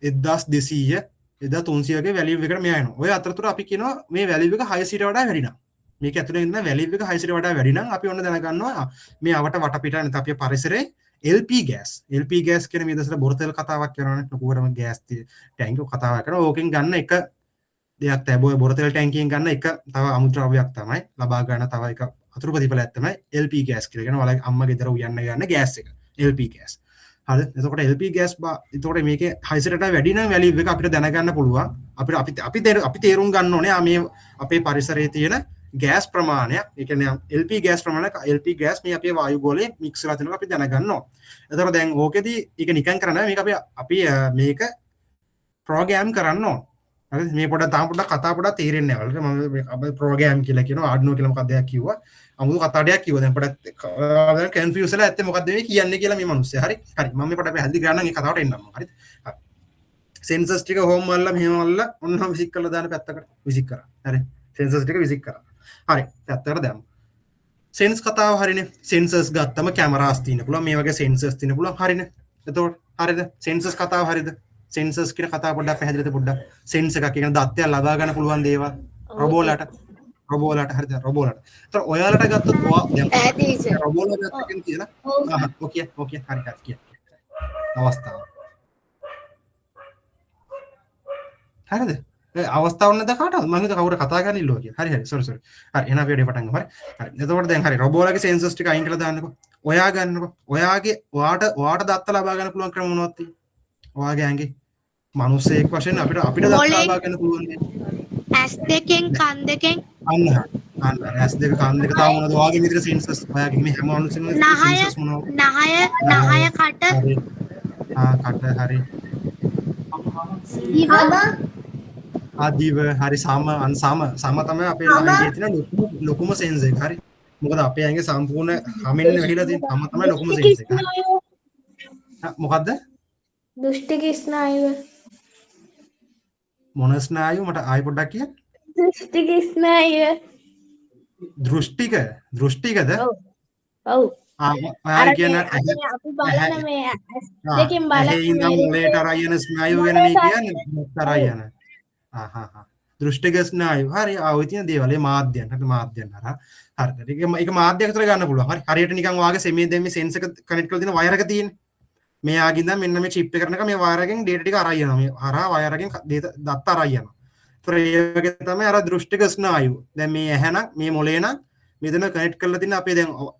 1200 1300 වගේ වැලියු එකකට මෙයා එනවා. ඔය අතරතුර අපි කියනවා මේ වැලියු එක 600ට වඩා වැඩි නම්. මේක ඇතුලේ ඉන්න වැලියු එක 600ට වඩා වැඩි නම් අපි ඔන්න දැනගන්නවා මේ අවට වටපිට නැත්නම් අපේ පරිසරයේ LP ගෑස්. LP ගෑස් කියන මේ දවස්වල බොරතෙල් කතාවක් කරනවානේ. ලොකුවටම ගෑස් ටැංකිය කතාවක් කරනවා. ඕකෙන් ගන්න එක දෙයක් තමයි බොරතෙල් ටැංකියෙන් ගන්න එක තව අමුද්‍රව්‍යයක් තමයි ලබා ගන්න තව එක අතුරු ප්‍රතිඵලයක් තමයි LP ගෑස් කියලා. කියන ඔයාලගේ අම්මා ගෙදර උයන්න ගන්න ගෑස් එක. LP gas. හරි එතකොට LP gas එතකොට මේකේ හයිසරට වැඩි නම් වැලියු එක අපිට දැනගන්න පුළුවන් අපි තේරුම් ගන්න ඕනේ මේ අපේ පරිසරයේ තියෙන gas ප්‍රමාණය ඒ කියන්නේ LP gas ප්‍රමාණය LP gas මේ අපේ වායු ගෝලයේ මික්ස් වෙලා තියෙනවා අපි දැනගන්න ඕනේ. එතකොට දැන් ඕකෙදී ඒක නිකන් කරන්නේ මේක අපි මේක ප්‍රෝග්‍රෑම් කරන්න ඕනේ. හරි මේ තාම පොඩ්ඩක් කතා පොඩ්ඩක් තේරෙන්නේ නැහැ වලට මම ප්‍රෝග්‍රෑම් කියලා කියනවා ආඩිනෝ කියලා මොකක්ද කිව්වා අමුතු කතාඩයක් කිව්වා දැන් පොඩ්ඩක් කන්ෆියුස් වෙලා ඇත්තේ මොකක්ද මේ කියන්නේ කියලා මේ මිනිස්සයා හරි මම මේ පොඩ්ඩක් පැහැදිලි කරන්න මේ කතාවට එන්නම් හරි සෙන්සර්ස් ටික හෝම් වල මෙහෙම වල ඔන්න විසික් කරලා දාන පැත්තකට විසික් කරා හරි සෙන්සර්ස් ටික විසික් කරා හරි පැත්තකට දැම්මා සෙන්ස් කතාව හරිනේ සෙන්සර්ස් ගත්තම කැමරාස් තියෙන පුළුවන් මේ වගේ සෙන්සර්ස් තියෙන පුළුවන් හරිනේ එතකොට හරිද සෙන්සර්ස් කතාව හරිද සෙන්සර්ස් කියන කතාව පොඩ්ඩක් පැහැදිලිද පොඩ්ඩක් සෙන්ස් එකක් කියන දත්තයක් ලබා ගන්න පුළුවන් දේවල් රොබෝලට හරිද රොබෝලට ඒතර ඔයාලට ගත්තොත් දැන් රොබෝලට ගත්තකින් කියලා ඕකේ හරි කිය අවස්ථාව හරිද ඒ අවස්ථාව නැද කාටවත් මම හිතුවා කවුරු කතා කරන්න ඉල්ලුවා කියලා හරි සෝරි හරි එහෙනම් අපි වැඩි පටන් ගමු හරි එතකොට දැන් හරි රොබෝලගේ සෙන්සර්ස් ටික අයින් කරලා දාන්නකෝ ඔයා ගන්නකෝ ඔයාගේ ඔයාට දත්ත ලබා ගන්න පුළුවන් ක්‍රම මොනවද තියෙන්නේ ඔයාගේ ඇඟේ මිනිස්සෙක් වශයෙන් අපිට දත්ත ලබා ගන්න පුළුවන් ඇස් දෙකෙන් කන් දෙකෙන් අන්න ඇස් දෙක කන් දෙක තාම මොනවද ඔයාගේ විදිහට සෙන්සර්ස් ඔයාගේ මේ හැම මිනිස්සෙම සෙන්සර්ස් මොනවද නහය කට කට හරි දිව ආදිව හරි සම තමයි අපේ ඇඟේ තියෙන ලොකුම සෙන්ස් එක හරි මොකද අපේ ඇඟේ සම්පූර්ණ හැමෙන්න වෙහිලා තියෙන සම තමයි ලොකුම සෙන්ස් එක මොකද්ද දෘෂ්ටික ස්නායුව මොන ස්නායුව මට ආයි පොඩ්ඩක් කියන්න දෘෂ්ටික ස්නායුව දෘෂ්ටිකද ඔව් ආය කියන අපි බලන මේ ඇස් දෙකෙන් බලන මොලේට අරයන ස්නායුව ගැන නේ කියන්නේ අරයන දෘෂ්ටික ස්නායුව හරි ආව තියෙන දේවල් ඒ මාධ්‍යයන් හරහා හරිද ඒක මාධ්‍යයක් විතර ගන්න පුළුවන් හරි හරියට නිකන් වාගේ සෙමි දෙමි සෙන්ස් එක කනෙක්ට් කරලා තියෙන වයර් එක තියෙන්නේ මේ ආගින්ද මෙන්න මේ චිප් එක කරනක මේ වයර් එකෙන් ඩේටා ටික අරයි යනවා මේ හරහා වයර් එකෙන් දත්ත අරයි යනවා ඒතර ඒ වගේ තමයි අර දෘෂ්ටික ස්නායුව දැන් මේ ඇහැ නම් මේ මොලේ නම් මෙතන කනෙක්ට් කරලා තියෙන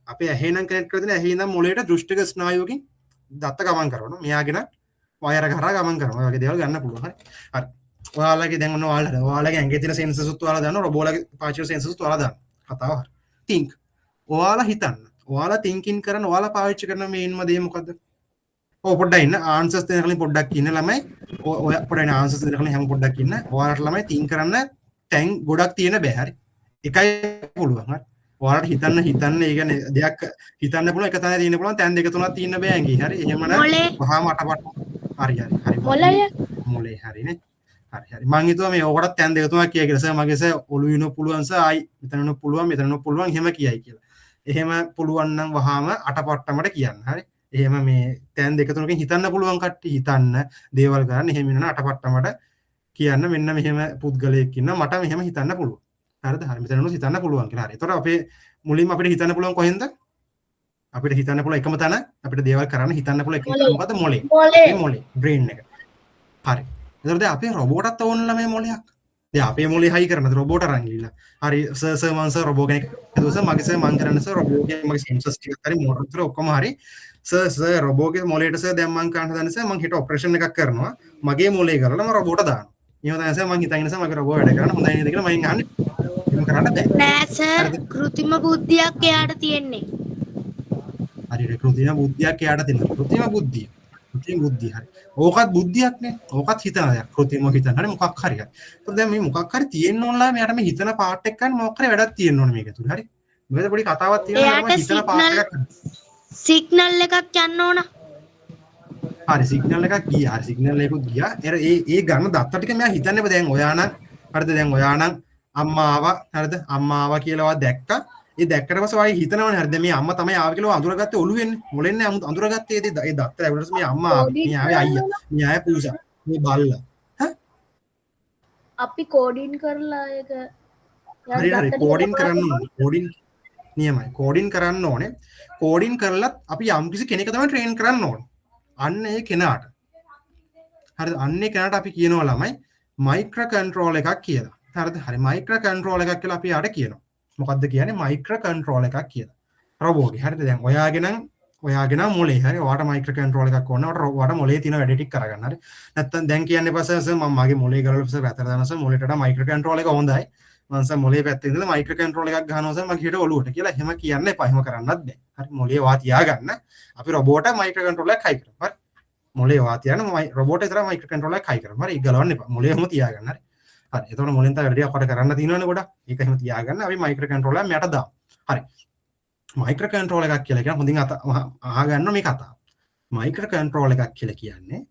අපේ ඇහි නම් කනෙක්ට් කරලා තියෙන ඇහි නම් මොලේට දෘෂ්ටික ස්නායුවකින් දත්ත ගමන් කරනවා මෙයාගෙන වයර් එක හරහා ගමන් කරනවා ඔය වගේ දේවල් ගන්න පුළුවන් හරි ඔයාලගේ දැන් ඔන්න ඔයාලගේ ඇඟේ තියෙන සෙන්සර්ස් උත් ඔයාලා දානවා රොබෝලගේ පාවිච්චි සෙන්සර්ස් උත් ඔයාලා දානවා කතාව හරි think ඔයාලා හිතන්න ඔයාලා thinking කරන ඔයාලා පාවිච්චි කරන මේන්ම දේ මොකද්ද ඔය පොඩ්ඩක් ඉන්න ආන්සර්ස් දෙන කලින් පොඩ්ඩක් ඉන්න ළමයි ඔය පොඩ්ඩක් ආන්සර්ස් දෙන කලින් හැම පොඩ්ඩක් ඉන්න ඔයාලට ළමයි think කරන්න තැන් ගොඩක් තියෙන බෑ හරි එකයි පුළුවන් හරි ඔයාලට හිතන්න ඒ කියන්නේ දෙයක් හිතන්න පුළුවන් එක තැන තියෙන්න පුළුවන් තැන් දෙක තුනක් තියෙන්න බෑ ඇඟේ හරි එහෙම නම් වහාම අටපට හරි මොලේ හරිනේ හරි මං හිතුවා මේ ඔකටත් තැන් දෙක තුනක් කියයි කියලා සර් මගේ සර් ඔළුව ඉන්න පුළුවන් සර් ආයි මෙතන පුළුවන් එහෙම කියයි කියලා එහෙම පුළුවන් නම් වහාම අටපට්ටමට කියන්න හරි එහෙම මේ තැන් දෙක තුනකින් හිතන්න පුළුවන් කට්ටිය හිතන්න දේවල් කරන්න එහෙම වෙන අටපට්ටමට කියන්න මෙන්න මෙහෙම පුද්ගලයෙක් ඉන්නවා මට මෙහෙම හිතන්න පුළුවන් හරිද හරි මෙතන උනොත් හිතන්න පුළුවන් කියලා හරි එතකොට අපේ මුලින්ම අපිට හිතන්න පුළුවන් කොහෙන්ද අපිට හිතන්න පුළුවන් එකම තැන අපිට දේවල් කරන්න හිතන්න පුළුවන් එකම තැන මොකද්ද මොලේ බ්‍රේන් එක හරි එතකොට දැන් අපේ රොබෝටත් ඕනලා මේ මොලයක් දැන් අපේ මොලේ හයි කරනද රොබෝට අරන් ගිහිල්ලා හරි සර් මං සර් රොබෝ කෙනෙක් හදුවා මගේ සර් මං කරන්න සර් රොබෝගේ මගේ සෙන්සර්ස් ටිකක් හරි මෝටර් ටික ඔක්කොම හරි සර් රොබෝගේ මොලේට සර් දැන් මං කරන්න හදන්නේ සර් මං හිට ඔපරේෂන් එකක් කරනවා මගේ මොලේ කරලා මම රොබෝට දානවා එහෙම තමයි සර් මං හිතන්නේ සර් මගේ රොබෝ වැඩ කරන හොඳයි නේද කියලා මම අහන්නේ එහෙම කරන්න බෑ නෑ සර් කෘත්‍රිම බුද්ධියක් එයාට තියෙන්නේ හරි කෘත්‍රිම බුද්ධියක් එයාට තියෙනවා කෘත්‍රිම බුද්ධිය හරි ඕකත් බුද්ධියක් නේ ඕකත් හිතන දෙයක් කෘත්‍රිම හිතන හරි මොකක් හරි හරි එතකොට දැන් මේ මොකක් හරි තියෙන්න ඕනලා මෙයාට මේ හිතන පාර්ට් එක ගන්න මොකක් හරි වැඩක් තියෙන්න ඕනේ මේක තුල හරි මොකද පොඩි කතාවක් තියෙනවා මම හිතන පාර්ට් එකක් සිග්නල් එකක් යන්න ඕන හරි සිග්නල් එකක් ගියා හරි සිග්නල් එකකුත් ගියා ඒ ගන්න දත්ත ටික මෙයා හිතන්නේ දැන් ඔයා නම් හරිද දැන් ඔයා නම් අම්මා ආවා හරිද අම්මා ආවා කියලාවත් දැක්කා ඒ දැක්කට පස්සේ ඔයා හිතනවනේ හරිද මේ අම්මා තමයි ආව කියලා අඳුරගත්තේ ඔළුවෙන්නේ මොලෙන්නේ අඳුරගත්තේ ඒ දත්ත ලැබුණාට මේ අම්මා ආවේ මේ ආවේ අයියා මේ ආයේ පූජා මේ බල්ලා අපි කෝඩින් කරලා ඒක හරි කෝඩින් කරන්න ඕනේ නියමයි කෝඩින් කරන්න ඕනේ කෝඩින් කරලත් අපි යම්කිසි කෙනෙක් තමයි ට්‍රේන් කරන්න ඕනේ අන්න ඒ කෙනාට හරිද අන්න ඒ කෙනාට අපි කියනවා ළමයි මයික්‍රෝ කන්ට්‍රෝල් එකක් කියලා හරිද හරි මයික්‍රෝ කන්ට්‍රෝල් එකක් කියලා අපි යාට කියනවා මොකද්ද කියන්නේ මයික්‍රෝ කන්ට්‍රෝල් එකක් කියලා රොබෝගේ හරිද දැන් ඔයාගේ නම් ඔයාගෙන මොලේ හරි ඔයාට මයික්‍රෝ කන්ට්‍රෝල් එකක් ඕන. ඔයාට මොලේ තියෙන වැඩ ටික කරගන්න හරි. නැත්තම් දැන් කියන්නේ පස්සේ මම මගේ මොලේ කරලා පස්සේ පැතර දානස මොලේට වඩා මයික්‍රෝ කන්ට්‍රෝල් එක හොඳයි. මම සම මොලේ පැත්තේ ඉඳලා මයික්‍රෝ කන්ට්‍රෝල් එකක් ගහනවා සම මගේ හිත ඔලුවට කියලා එහෙම කියන්න එපා. එහෙම කරන්නත් බෑ. හරි මොලේ වා තියාගන්න. අපි රොබෝට මයික්‍රෝ කන්ට්‍රෝල් එකක් හයි කරමු. හරි. මොලේ වා තියාන රොබෝට විතර මයික්‍රෝ කන්ට්‍රෝල් එකක් හයි කරමු. හරි. ඒක ගලවන්න එපා. මොලේ එහෙම තියාගන්න. හරි. හරි. එතකොට මොලෙන් තව වැඩ ටිකක් කොට කරන්න තියෙනවනේ ගොඩක්. ඒක එහෙම තියාගන්න. අපි මයික්‍රෝ කන්ට්‍රෝල් එක මෙයට දාමු. හරි. මයික්‍රෝ කන්ට්‍රෝල් එකක් කියලා කියන හොඳින් අහගන්න මේ කතාව. මයික්‍රෝ කන්ට්‍රෝල් එකක් කියලා කියන්නේ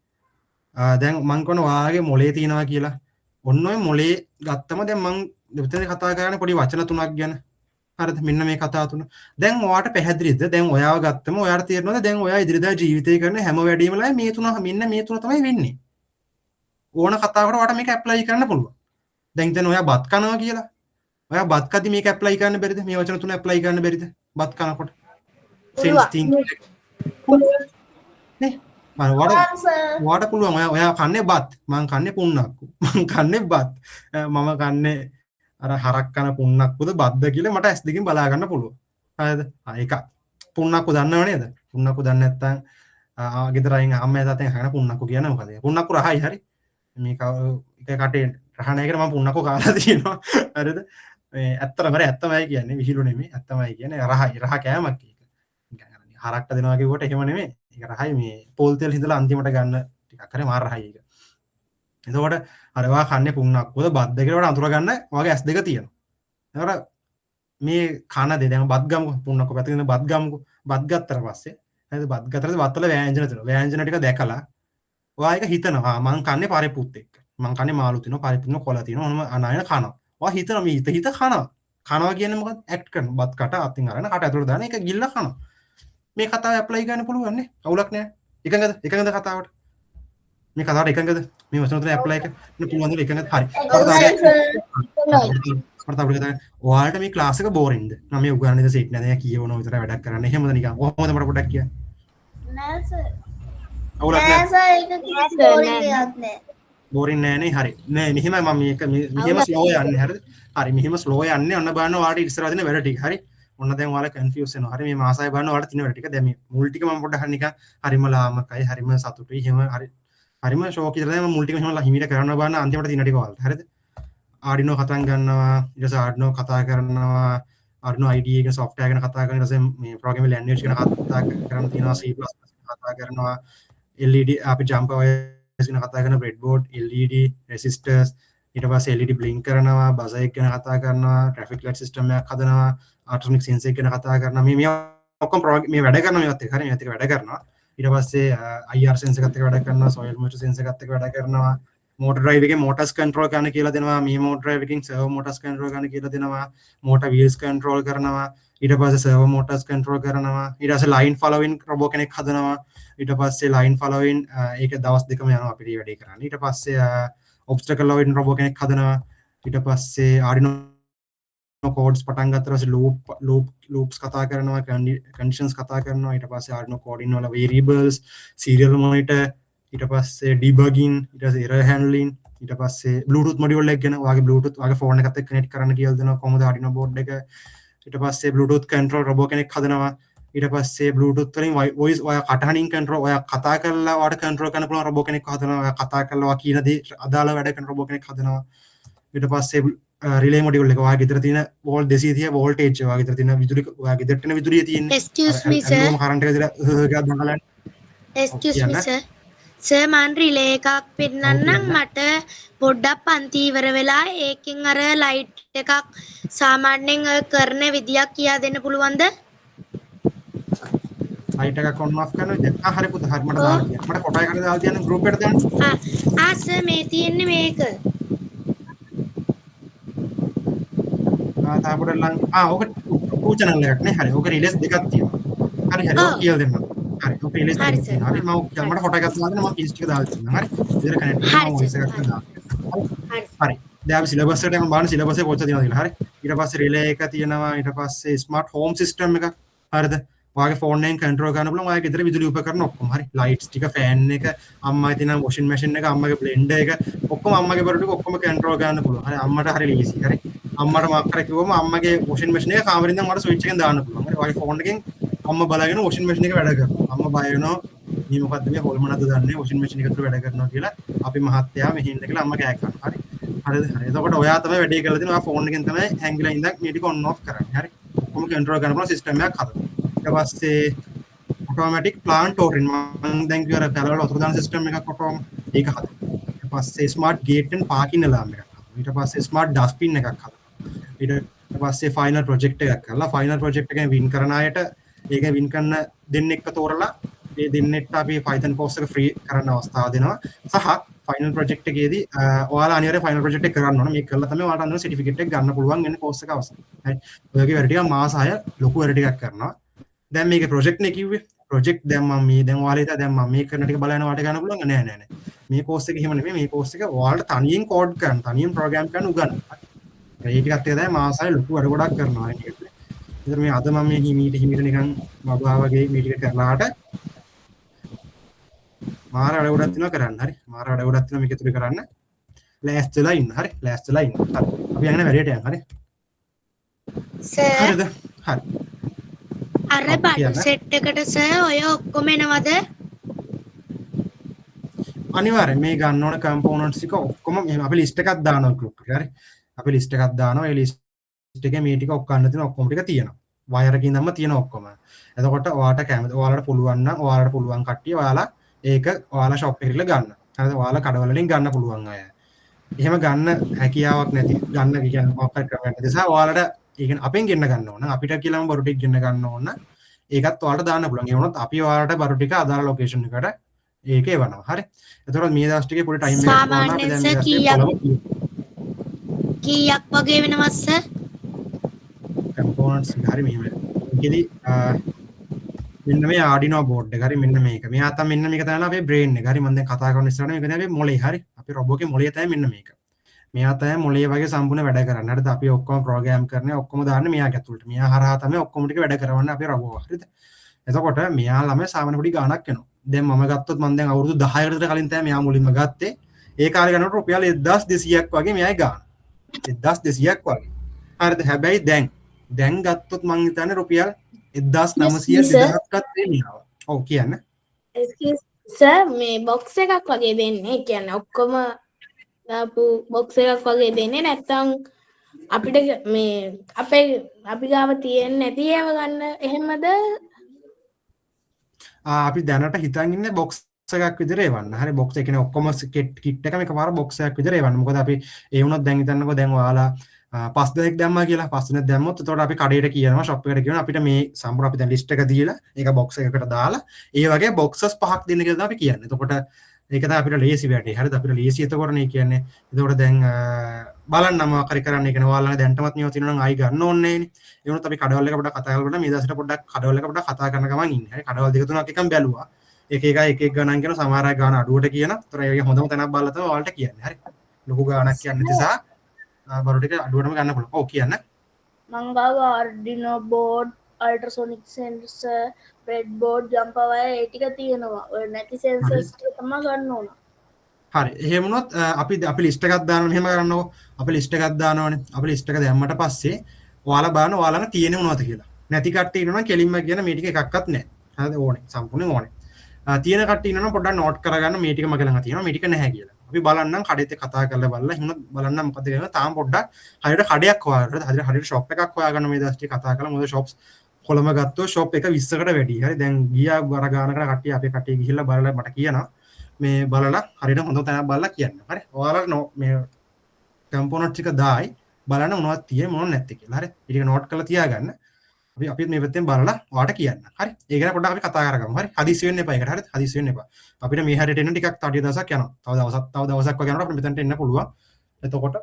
දැන් මං කොන වාගේ මොලේ තියෙනවා කියලා. ඔන්න ඔය මොලේ ගත්තම දැන් මං දෙවිතේ කතා කරන්නේ පොඩි වචන තුනක් ගැන. හරිද? මෙන්න මේ කතා තුන. දැන් ඔයාට පැහැදිලිද? දැන් ඔයාව ගත්තම ඔයාට තේරෙනවද දැන් ඔයා ඉදිරියදා ජීවිතේ කරන හැම වැඩේමලා මේ තුන මෙන්න මේ තුන තමයි වෙන්නේ. ඕන කතාවකට ඔයාට මේක ඇප්ලයි කරන්න පුළුවන්. දැන් ඉතින් ඔයා බත් කනවා කියලා. ඔයා බත් කද්දි මේක ඇප්ලයි කරන්න බැරිද? මේ වචන තුන ඇප්ලයි කරන්න බැරිද? බත් කනකොට. නේ? වාට පුළුවන් ඔයා කන්නේ බත් මං කන්නේ පුන්නක්කු මං කන්නේ බත් මම කන්නේ අර හරක් කන පුන්නක්කුද බද්ද කියලා මට ඇස් දෙකෙන් බලා ගන්න පුළුවන් හරිද ඒක පුන්නක්කු දන්නව නේද පුන්නක්කු දන්නේ නැත්නම් ගෙදර අයින් අම්මා තාත්තෙන් අහන පුන්නක්කු කියන්නේ මොකද පුන්නක්කු රහයි හරි මේක එක කටේ රහ නැහැ කියලා මම පුන්නක්කු කාලා තියෙනවා හරිද මේ ඇත්තටම ඇත්තමයි කියන්නේ විහිළු නෙමෙයි ඇත්තමයි කියන්නේ රහයි රහ කෑමක් ඒක හරක්ට දෙනවා කිව්වට එහෙම නෙමෙයි ඒක රහයි මේ පොල් තෙල් හිඳලා අන්තිමට ගන්න ටිකක් හරි මාර රහයි ඒක. එතකොට අර වා කන්නේ පුන්නක්කුද බත් දෙකට වඩා අඳුර ගන්න ඔයගේ ඇස් දෙක තියෙනවා. එතකොට මේ කන දෙ දැන් බත් ගමුකෝ පුන්නක්කු පැත්තකින් බත් ගමුකෝ බත් ගත්තට පස්සේ හරිද බත් ගත්තට බත් වල ව්‍යංජන තියෙනවා. ව්‍යංජන ටික දැකලා ඔයා ඒක හිතනවා මං කන්නේ පරිප්පුත් එක්ක. මං කන්නේ මාළු තියෙනවා පරිප්පු තියෙනවා කොළ තියෙනවා මොනම අනායන කනවා. ඔයා හිතනවා මේ හිත කනවා. කනවා කියන්නේ මොකක්ද? ඇක්ට් කරනවා. බත් කට අතින් අරගෙන කට ඇතුළට දාන එක ගිල්ල කනවා. මේ කතාව ඇප්ලයි කරන්න පුළුවන් නේ අවුලක් නෑ එකඟද කතාවට මේ කතාවට එකඟද මේ වචන තුන ඇප්ලයි කරන්න පුළුවන්ද එකඟද හරි ඔයාලට මේ ක්ලාස් එක බෝරින්ද මම මේ උගන්වන්නේ සීට් නෑ දැන් කියවනවා විතර වැඩක් කරන්න එහෙමද නිකන් කොහොමද මට පොඩ්ඩක් කියන්න නෑ සර් අවුලක් නෑ නෑ සර් ඒක කිසි බෝරින් එකක් නෑ බෝරින් නෑනේ හරි නෑ මෙහෙම මම මේක මෙහෙම ස්ලෝ යන්නේ හරිද හරි මෙහෙම ස්ලෝ යන්නේ ඔන්න බලන්න ඔයාලට ඉස්සරහ දෙන වැඩ ටික හරි ඔන්න දැන් ඔයාලා කන්ෆියුස් වෙනවා. හරි මේ මාසය බලන්න ඔයාලට තියෙන වැඩ ටික දැන් මේ මුල් ටික මම පොඩ්ඩක් හරි නිකන් හරිම ලාමකයි හරිම සතුටුයි එහෙම හරිම ෂෝක් විතර දැන් මම මුල් ටික මෙහෙම හිමිට කරනවා බලන්න අන්තිමට තියෙන ටික ඔයාලට. හරිද? Arduino කතන් ගන්නවා ඊට පස්සේ Arduino කතා කරනවා Arduino IDE එක software ගැන කතා කරනවා ඊට පස්සේ මේ programming language ගැන කතා කරනවා තියෙනවා C++ කතා කරනවා LED අපි jumper wires ගැන කතා කරනවා breadboard LED resistors ඊට පස්සේ LED blink කරනවා buzzer එක ගැන කතා කරනවා traffic light system එකක් හදනවා ආටොමික් සෙන්සර් එක ගැන කතා කරනවා මේ ඔක්කොම මේ වැඩ කරනවා මේවත් එක හරි මේවත් එක වැඩ කරනවා ඊට පස්සේ IR සෙන්සර් එකත් එක්ක වැඩ කරනවා soil moisture සෙන්සර් එකත් එක්ක වැඩ කරනවා motor drive එකේ motors control කරන්න කියලා දෙනවා මේ motor drive එකකින් servo motors control කරන්න කියලා දෙනවා motor wheels control කරනවා ඊට පස්සේ servo motors control කරනවා ඊට පස්සේ line following robot කෙනෙක් හදනවා ඊට පස්සේ line following ඒක දවස් දෙකම යනවා අපිට වැඩේ කරන්න ඊට පස්සේ obstacle avoiding robot කෙනෙක් හදනවා ඊට පස්සේ Arduino codes පටන් ගත්තා ඊට පස්සේ loops කතා කරනවා conditions කතා කරනවා ඊට පස්සේ Arduino coding වල variables serial monitor ඊට පස්සේ debugging ඊට පස්සේ error handling ඊට පස්සේ bluetooth module එක ගැන ඔයාගේ bluetooth ඔයාගේ phone එකත් එක්ක connect කරන්න කියලා දෙනවා කොහොමද Arduino board එක ඊට පස්සේ bluetooth control robot කෙනෙක් හදනවා ඊට පස්සේ bluetooth වලින් voice ඔයා කටහඬින් control ඔයා කතා කරලා ඔයාට control කරන්න පුළුවන් robot කෙනෙක් හදනවා ඔයා කතා කරලා ඔයා කියන දේ අදාළ වැඩ කරන robot කෙනෙක් හදනවා ඊට පස්සේ relay module එක ඔයාගේ ගෙදර තියෙන volt 230 voltage ඔයාගේ ගෙදර තියෙන විදුලි ඔයාගේ ගෙදරට එන විදුලිය තියෙන්නේ excuse me sir current එක දාලා දඟලන්න excuse me sir සර් මන් රිලේ එකක් පෙන්නන්නම් මට පොඩ්ඩක් පන්ති ඉවර වෙලා ඒකෙන් අර ලයිට් එකක් සාමාන්‍යයෙන් කරන විදියක් කියා දෙන්න පුළුවන්ද? ලයිට් එකක් on off කරන විදිය. හරි පුතා හරි මට දාන්න කියන්න. මට ෆොටෝ එකකට දාලා තියන්න group එකට දාන්න. සර් මේ තියෙන්නේ මේක. තාපොට ලං ඕක ටූ channel එකක් නේ. හරි. ඕක රිලේස් දෙකක් තියෙනවා. හරි ඔක කියලා දෙන්න. හරි ඕක රිලේස් දෙකක් තියෙනවා. හරි මම මට ෆොටෝ එකක් දාලා මම කීස් ටික දාලා තියෙනවා. හරි. ඉතින් කනෙක්ට් කරනවා voice එකක් දාන්න. හරි. දැන් අපි සිලබස් එකට යමු බලන්න සිලබස් එක කොච්චර තියෙනවද කියලා. හරි. ඊට පස්සේ රිලේ එක තියෙනවා. ඊට පස්සේ ස්මාර්ට් හෝම් සිස්ටම් එකක්. හරිද? ඔයාගේ ෆෝන් එකෙන් කන්ට්‍රෝල් කරන්න පුළුවන් ඔයාගේ ගෙදර විදුලි උපකරණ ඔක්කොම හරි ලයිට්ස් ටික ෆෑන් එක අම්මාගේ තියෙන වොෂින් මැෂින් එක අම්මගේ බ්ලෙන්ඩර් එක ඔක්කොම අම්මගේ බඩු ටික ඔක්කොම කන්ට්‍රෝල් කරන්න පුළුවන් හරි අම්මට හරි ලීසි හරි අම්මට මාක් කර කිව්වම අම්මගේ වොෂින් මැෂින් එක කාමරෙන් ඉඳන් ඔයාලට ස්විච් එකෙන් දාන්න පුළුවන් හරි ඔයාගේ ෆෝන් එකෙන් අම්මා බලාගෙන වොෂින් මැෂින් එක වැඩ කරනවා. අම්මා බය වෙනවා මේ මොකද්ද මේ හොල්මනද දන්නේ වොෂින් මැෂින් එක ඇතුළේ වැඩ කරනවා කියලා. අපි මහත්තයා මෙහි ඉන්න කියලා අම්මා කෑ ගන්නවා. හරි. හරිද? හරි. එතකොට ඔයා තමයි වැඩේ කරලා තියෙන්නේ. ඔයා ෆෝන් එකෙන් තමයි හැංගිලා ඉඳන් මේ ටික ඔන් ඔෆ් කරන්නේ. හරි. ඔක්කොම කන්ට්‍රෝල් කරන්න පුළුවන් සිස්ටම් එකක් හදනවා. ඊට පස්සේ automatic plant ordering මම දැන් කියවර පැලවල වතුර දාන සිස්ටම් එකක් ඔටෝම ඒක හදනවා. ඊට පස්සේ smart gate and parking alarm එකක් හදනවා. ඊට පස්සේ smart dustbin එකක් හදනවා. ඊට පස්සේ final project එකක් කරලා final project එකෙන් win කරන අයට ඒක win කරන දෙන්නෙක්ව තෝරලා ඒ දෙන්නෙක්ට අපි Python course එක free කරන්න අවස්ථාව දෙනවා. සහ final project එකේදී ඔයාලා අනිවාර්යයෙන් final project එක කරන්න ඕන. මේක කරලා තමයි ඔයාලට අන්න certificate එක ගන්න පුළුවන් වෙන course එක අවශ්‍යයි. හරි. ඔයගේ වැඩ ටික මාස 6 ලොකු වැඩ ටිකක් කරනවා. දැන් මේකේ project නේ කිව්වේ. project දැන් මම මේ දැන් ඔයාලා හිතා දැන් මම මේ කරන ටික බලන්න ඔයාලට ගන්න පුළුවන් නෑ නෑ නෑ. මේ course එක එහෙම නෙමෙයි. මේ course එක ඔයාලට තනියෙන් code කරන්න, තනියෙන් program කරන්න උගන්වනවා. ඒ ටිකත් එක තමයි මාස 6 ලොකු වැඩ ගොඩක් කරනවා මේ ටිකට. ඉතින් මේ අද මම මේ හිමීට නිකන් බබා වගේ මේ ටික කරලාට මාර වැඩ ගොඩක් තියෙනවා කරන්න. හරි. මාර වැඩ ගොඩක් තියෙනවා මේක තුල කරන්න. ලෑස්තිලා ඉන්න. හරි. ලෑස්තිලා ඉන්න. හරි. අපි යන්නේ වැඩේට යන්න. හරි. සර් හරිද? හරි. අර බටු සෙට් එකට සර් ඔය ඔක්කොම එනවද? අනිවාර්යෙන් මේ ගන්න ඕන කම්පෝනන්ට්ස් ටික ඔක්කොම මෙහෙම අපි ලිස්ට් එකක් දානවා ගෲප් එකේ. හරි. අපි ලිස්ට් එකක් දානවා. ඒ ලිස්ට් එකේ මේ ටික ඔක්කොම තියෙන ඔක්කොම ටික තියෙනවා. වයර් එකකින් දැම්ම තියෙන ඔක්කොම. එතකොට ඔයාලට කැමති ඔයාලට පුළුවන් නම් ඔයාලට පුළුවන් කට්ටිය ඔයාලා ඒක ඔයාලා ෂොප් එකේ ගිහලා ගන්න. හරිද? ඔයාලා කඩවල වලින් ගන්න පුළුවන් අය. එහෙම ගන්න හැකියාවක් නැති ගන්න කියන්නේ මොකක් හරි ක්‍රමයක් නැති නිසා ඔයාලට ඒ කියන්නේ අපෙන් ගෙන්න ගන්න ඕන. අපිට කියලාම බරු ටික ගෙන්න ගන්න ඕන. ඒකත් ඔයාලට දාන්න පුළුවන්. ඒ වුණොත් අපි ඔයාලට බරු ටික අදාළ ලොකේෂන් එකට ඒක එවනවා. හරි. එතකොට මේ දවස් ටිකේ පොඩි ටයිම් එකක් ගන්නවා. අපි දැන් මේ කීයක් වගේ වෙනවද සර්? කම්පෝනන්ට්ස් හරි මෙහෙම. ඒකෙදි මෙන්න මේ Arduino board එක. හරි මෙන්න මේක. මෙයා තමයි මෙන්න මේක තමයි අපේ brain එක. හරි මම දැන් කතා කරන ඉස්සරහට මේක තමයි අපේ මොළේ. හරි. අපේ රොබෝ එකේ මොළේ තමයි මෙන්න මේක. මෙයා තමයි මොළේ වගේ සම්පූර්ණ වැඩ කරන්නේ. හරිද? අපි ඔක්කොම ප්‍රෝග්‍රෑම් කරන්නේ ඔක්කොම දාන්නේ මෙයාගේ ඇතුළට. මෙයා හරහා තමයි ඔක්කොම ටික වැඩ කරවන්නේ අපේ රොබෝ. හරිද? එතකොට මෙයා ළමයි සාමාන්‍ය පොඩි ගාණක් එනවා. දැන් මම ගත්තොත් මම දැන් අවුරුදු 10කට විතර කලින් තමයි මෙයා මුලින්ම ගත්තේ. ඒ කාලේ ගන්නකොට රුපියල් 1200ක් වගේ මෙයායි ගාන. 1200ක් වගේ. හරිද? හැබැයි දැන් ගත්තොත් මං හිතන්නේ රුපියල් 1900ක්වත් දෙනවා. ඔව් කියන්න. සර් මේ බොක්ස් එකක් වගේ දෙන්නේ. ඒ කියන්නේ ඔක්කොම දාපු බොක්ස් එකක් වගේ දෙන්නේ නැත්නම් අපිට මේ අපි ගාව තියෙන්නේ නැති ඒවා ගන්න එහෙමද? අපි දැනට හිතන් ඉන්නේ බොක්ස් එකක් විතර එවන්න. හරි බොක්ස් එක කියන්නේ ඔක්කොම කිට් එකම එකපාර බොක්ස් එකක් විතර එවන්න. මොකද අපි ඒ වුණොත් දැන් හිතන්නකෝ දැන් ඔයාලා 5 දෙනෙක් දැම්මා කියලා 5 දෙනෙක් දැම්මොත් එතකොට අපි කඩේට කියනවා ෂොප් එකට කියනවා අපිට මේ සම්පූර්ණ අපි දැන් ලිස්ට් එක දීලා ඒක බොක්ස් එකකට දාලා ඒ වගේ බොක්සස් 5ක් දෙන්න කියලා තමයි අපි කියන්නේ. එතකොට ඒක තමයි අපිට ලේසි වැඩේ. හරිද? අපිට ලේසි එතකොට නේ කියන්නේ. එතකොට දැන් බලන්න මොකක් හරි කරන්න කියන ඔයාලා දැන්ටමත් නියම තියෙනවා නම් ආයි ගන්න ඕනේ නෑනේ. ඒ වුණත් අපි කඩවල එක පොඩ්ඩක් කතා කරලා මේ දවස්වල පොඩ්ඩක් කඩවල එක පොඩ්ඩක් කතා කරන ගමන් ඉන්නේ. හරි කඩවල දෙක තුනක් එකම බැලුවා. එක ගණන් කියන සමහර අය ගාන අඩුවට කියන. ඒතර ඒක හොඳම තැනක් බලලා තමයි ඔයාලට කියන්නේ. හරි. ලොකු ගාණක් කියන්නේ නිසා බරු ටික අඩුවටම ගන්න පුළුවන්. ඔව් කියන්න. මං ගාව Arduino board, ultrasonic sensor, breadboard, jumper wire ඒ ටික තියෙනවා. ඔය නැති sensors ටික තමයි ගන්න ඕන. හරි. එහෙම වුණොත් අපි ලිස්ට් එකක් දානවා මෙහෙම කරන්නකෝ. අපි ලිස්ට් එකක් දානවනේ. අපි ලිස්ට් එක දැම්මට පස්සේ ඔයාලා බලන්න ඔයාලම තියෙන්නේ මොනවද කියලා. නැති කට්ටිය ඉන්නවා නම් කෙලින්ම කියන මේ ටික එකක්වත් නැහැ. හරිද? ඕනේ. සම්පූර්ණයෙන් ඕනේ. තියෙන කට්ටිය ඉන්නවා නම් පොඩ්ඩක් නෝට් කරගන්න මේ ටික මගේ ළඟ තියෙනවා මේ ටික නැහැ කියලා. අපි බලන්නම් කඩේත් කතා කරලා බලලා එහෙනම් බලන්න මොකද කියලා තාම පොඩ්ඩක් හරියට කඩයක් හොයාගන්න. හරියට ෂොප් එකක් හොයාගන්න මේ දවස් ටික කතා කරලා මොකද ෂොප්ස් කොළඹ ගත්තොත් ෂොප් එක 20කට වැඩි. හරි දැන් ගියා වර ගානකට කට්ටිය අපේ කට්ටිය ගිහිල්ලා බලලා මට කියනවා මේ බලලා හරියට හොඳ තැනක් බලලා කියන්න. හරි. ඔයාලා මේ කම්පෝනන්ට් ටික දායි බලන්න මොනවද තියෙන්නේ මොනවද නැත්තේ කියලා. හරි. ඊට නෝට් කරලා තියාගන්න. අපි මේ පැත්තෙන් බලලා ඔයාලට කියන්න. හරි. ඒ ගැන පොඩ්ඩක් අපි කතා කරගමු. හරි. හදිසි වෙන්න එපා ඒකට. හරි. හදිසි වෙන්න එපා. අපිට මේ හැරෙට එන්න ටිකක් තව දවසක් යනවා. තව දවසක් වගේ යනකොට අපිට මෙතනට එන්න පුළුවන්. එතකොට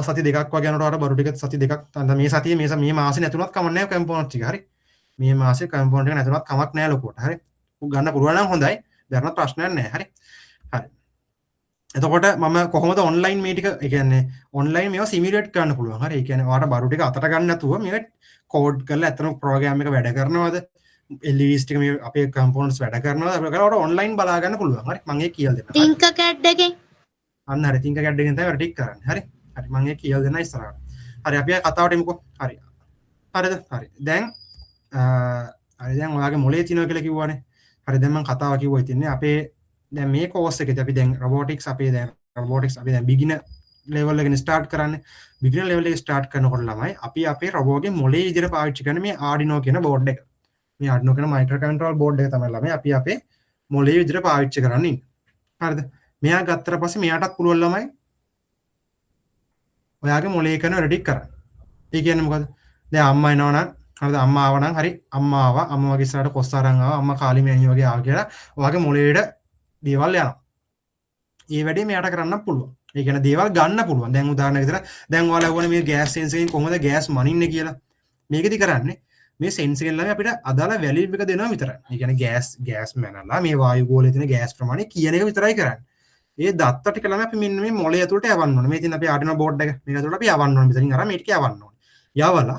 සති දෙකක් වගේ යනකොට අර බරු ටික සති දෙකක් මේ සතියේ මේ මාසෙ නැතුණත් කමක් නැහැ කම්පෝනන්ට් ටික. හරි. මේ මාසේ කම්පෝනන්ට් එක නැතුණත් කමක් නැහැ ලොකුවට. හරි. ගන්න පුළුවන් නම් හොඳයි. දැනනත් ප්‍රශ්නයක් නැහැ. හරි. හරි. එතකොට මම කොහොමද ඔන්ලයින් මේ ටික ඒ කියන්නේ ඔන්ලයින් මේවා සිමියුලේට් කරන්න පුළුවන්. හරි. ඒ කියන්නේ ඔයාලට බරු ටික අතට ගන්න නැතුව මේක කෝඩ් කරලා ඇත්තම ප්‍රෝග්‍රෑම් එක වැඩ කරනවද? LEDs ටික මේ අපේ කම්පෝනන්ට්ස් වැඩ කරනවද? ඒක ඔයාලට ඔන්ලයින් බලා ගන්න පුළුවන්. හරි. මම ඒක කියලා දෙන්නම්. Tinkercad එකෙන් අන්න හරි. Tinkercad එකෙන් තමයි ටික කරන්නේ. හරි. හරි. මම ඒක කියලා දෙන්න ඉස්සරහට. හරි. අපි කතාවට එමුකෝ. හරි. හරිද? හරි. දැන් හරි දැන් ඔයාගේ මොලේ තියෙනවා කියලා කිව්වනේ. හරි දැන් මම කතාව කිව්වා ඉතින්නේ අපේ දැන් මේ කෝස් එකේදී අපි දැන් රොබොටික්ස් අපි දැන් බිගිනර් ලෙවල් එකකින් ස්ටාර්ට් කරන්නේ. බිගිනර් ලෙවල් එකේ ස්ටාර්ට් කරනකොට ළමයි අපි අපේ රොබෝගේ මොලේ විදිහට පාවිච්චි කරන මේ Arduino කියන බෝඩ් එක. මේ Arduino කියන මයික්‍රෝ කන්ට්‍රෝල් බෝඩ් එක තමයි ළමයි අපි අපේ මොලේ විදිහට පාවිච්චි කරන්නේ. හරිද? මෙයා ගත්තට පස්සේ මෙයාටත් පුළුවන් ළමයි ඔයාගේ මොලේ කරන රෙඩි කරන්න. ඒ කියන්නේ මොකද? දැන් අම්මා එනවනම් හරිද අම්මා ආවනම් හරි අම්මා ආවා අම්මා වගේ ඉස්සරහට කොස්සාරන් ආවා අම්මා කාලි මෑණියෝ වගේ ආවා කියලා ඔයාගේ මොලේට දේවල් යනවා. ඒ වැඩේ මෙයාට කරන්න පුළුවන්. ඒ කියන්නේ දේවල් ගන්න පුළුවන්. දැන් උදාහරණයක් විතර දැන් ඔයාලා ඕනේ මේ ගෑස් සෙන්සර් එකෙන් කොහොමද ගෑස් මනින්නේ කියලා. මේකෙදි කරන්නේ මේ සෙන්සර් එකෙන් ළමයි අපිට අදාළ වැලියු එක දෙනවා විතරයි. ඒ කියන්නේ ගෑස් මැනලා මේ වායු ගෝලයේ තියෙන ගෑස් ප්‍රමාණය කියන එක විතරයි කරන්නේ. ඒ දත්ත ටික ළමයි අපි මෙන්න මේ මොලේ ඇතුළට යවන්න ඕනේ. මේ තියෙන අපේ Arduino board එක. මේක ඇතුළට අපි යවන්න ඕනේ. මෙතනින් අරන් මේ ටික යවන්න ඕනේ. යවලා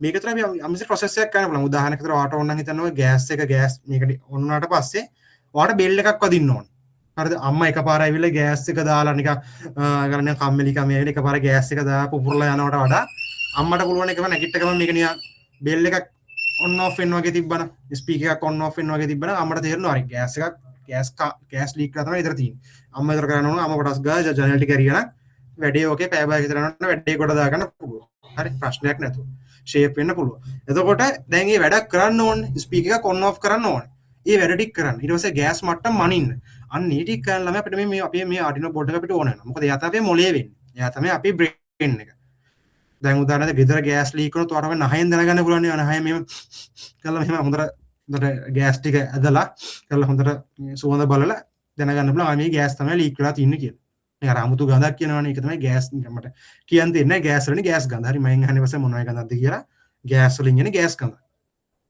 මේක ඇතුළට අපි අමිස් ප්‍රොසෙස් එකක් කරන්න පුළුවන්. උදාහරණයක් විතර ඔයාට ඕන නම් හිතන්න ඔය ගෑස් මේකට ඔන් වුණාට පස්සේ ඔයාට බෙල් එකක් වදින්න ඕනේ. හරිද අම්මා එකපාර ඇවිල්ලා ගෑස් එක දාලා නිකන් කරන්නේ කම්මැලිකම ඇවිල්ලා එකපාර ගෑස් එක දාලා පුපුරලා යනවට වඩා අම්මට පුළුවන් එකම නැගිට ගමන් මේක නිකන් බෙල් එකක් ඔන් ඔෆ් වෙන වගේ තිබ්බනම් ස්පීකර් එකක් ඔන් ඔෆ් වෙන වගේ තිබ්බනම් අම්මට තේරෙනවා හරි ගෑස් ලීක් කරලා තමයි ඉතර තියෙන්නේ අම්මා ඉතර කරන්න ඕන අම්මා කොටස් ගා ජනරල් ටික ඇරියනම් වැඩේ ඕකේ පැය භාගයක් විතර යනකොට වැඩේ කොට දාගන්න පුළුවන් හරි ප්‍රශ්නයක් නැතුව ෂේප් වෙන්න පුළුවන් එතකොට දැන් මේ වැඩක් කරන්න ඕනේ ස්පීකර් එකක් ඔන් ඔෆ් කරන්න ඕනේ ඒ වැඩ ටික කරන්න ඊට පස්සේ ගෑස් මට්ටම මනින්න අන්න ඒ ටික කරලා ළමයි අපිට මේ අපේ මේ Arduino board එක අපිට ඕන වෙනවා මොකද එයා තමයි අපේ මොලේ වෙන්නේ එයා තමයි අපේ බ්‍රේන් එක දැන් උදාහරණයක් ගෙදර ගෑස් ලීක් වුණොත් ඔයාලට නහයෙන් දැනගන්න පුළුවන් නේ නහය මෙහෙම කරලා මෙහෙම හොඳට ගෑස් ටික ඇදලා කරලා හොඳට සුවඳ බලලා දැනගන්න පුළුවන් මේ ගෑස් තමයි ලීක් වෙලා තින්නේ කියලා මේ අර අමුතු ගඳක් කියනවනේ ඒක තමයි ගෑස් මට කියන්න දෙන්නේ ගෑස් වලින් ගෑස් ගඳ හරි මම අහන්නේ පස්සේ මොනවයි ගඳක්ද කියලා ගෑස් වලින් එන ගෑස් ගඳ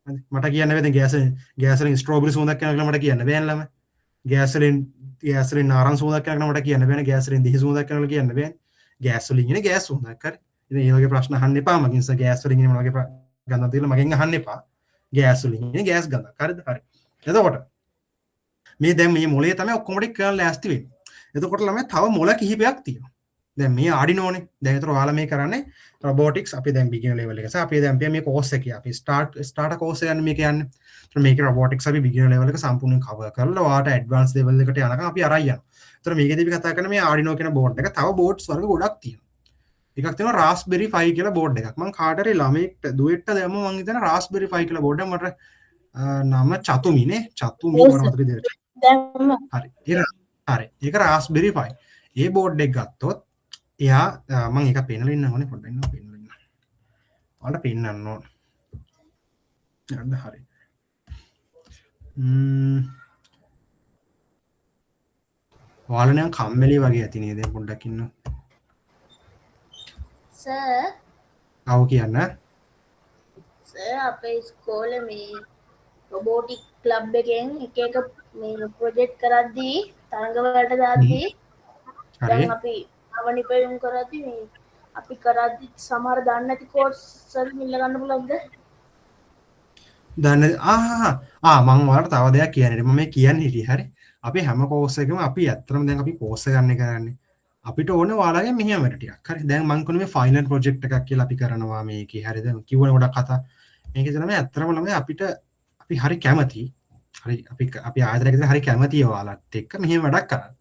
මට කියන්න බෑ දැන් ගෑස් වලින් ස්ට්‍රෝබෙරි සුවඳක් යනවා කියලා මට කියන්න බෑ ළම ගෑස් වලින් නාරං සුවඳක් යනවා මට කියන්න බෑනේ ගෑස් වලින් දිහි සුවඳක් යනවා කියන්න බෑනේ ගෑස් වලින් එන ගෑස් සුවඳක් හරි ඉතින් මේ වගේ ප්‍රශ්න අහන්න එපා මගෙන් ගෑස් වලින් එන මොන වගේ ගඳක් තියෙලා මගෙන් අහන්න එපා ගෑස් වලින් එන ගෑස් ගඳක් හරිද හරි එතකොට මේ දැන් මේ මොලේ තමයි ඔක්කොම ටික කරලා ලෑස්ති වෙන්නේ එතකොට ළමයි තව මොල කිහිපයක් තියෙනවා දැන් මේ Arduinoනේ දැන් ඒතර ඔයාලා මේ කරන්නේ robotics අපි දැන් beginner level එක අපි දැන් මේ course එකේ අපි start course එක යන්නේ මේක යන්නේ ඒතර මේකේ robotics අපි beginner level එක සම්පූර්ණයෙන් cover කරලා ඔයාලට advanced level එකට යනකම් අපි අරන් යනවා ඒතර මේකේදී අපි කතා කරන මේ Arduino කියන board එක තව boards වර්ග ගොඩක් තියෙනවා එකක් තියෙනවා Raspberry Pi කියලා board එකක් මම කාට හරි ළමෙක්ට දුවෙට්ට දැම්ම මම හිතන Raspberry Pi කියලා board එක මට නම චතුමිනේ චතුමි මොනවද විදිහට හරි ඒක Raspberry Pi ඒ board එක ගත්තොත් එයා මම ඒක පෙන්නලා ඉන්න ඕනේ පොඩ්ඩක් ඉන්න පෙන්නලා ඉන්න. ඔයාලට පෙන්නන්න ඕන. හරි. ඔයාලා නම් කම්මැලි වගේ ඇති නේද පොඩ්ඩක් ඉන්න. සර් ආව කියන්න. සර් අපේ ඉස්කෝලේ මේ රොබෝටික් ක්ලබ් එකෙන් එක මේ ප්‍රොජෙක්ට් කරද්දී තරඟ වලට දාද්දී දැන් අපි අවනිපයුම් කරද්දී මේ අපි කරද්දී සමහර දන්නේ නැති කෝඩ්ස් වලින් ඉල්ල ගන්න පුළුවන්ද? දන්නේ මම ඔයාලට තව දෙයක් කියන්න මම මේ කියන්නේ හිටියේ හරි. අපි හැම කෝස් එකකම අපි ඇත්තටම දැන් අපි කෝස් එක ගන්න කරන්නේ. අපිට ඕනේ ඔයාලගේ මෙහෙම වැඩ ටිකක්. හරි. දැන් මම කියන්නේ මේ ෆයිනල් ප්‍රොජෙක්ට් එකක් කියලා අපි කරනවා මේකේ. හරිද? කිව්වනේ ගොඩක් කතා. මේකේ තමයි ඇත්තටම ළමයි අපිට අපි හරි කැමති. හරි අපි ආයතනයකට හරි කැමතියි ඔයාලත් එක්ක මෙහෙම වැඩක් කරන්න.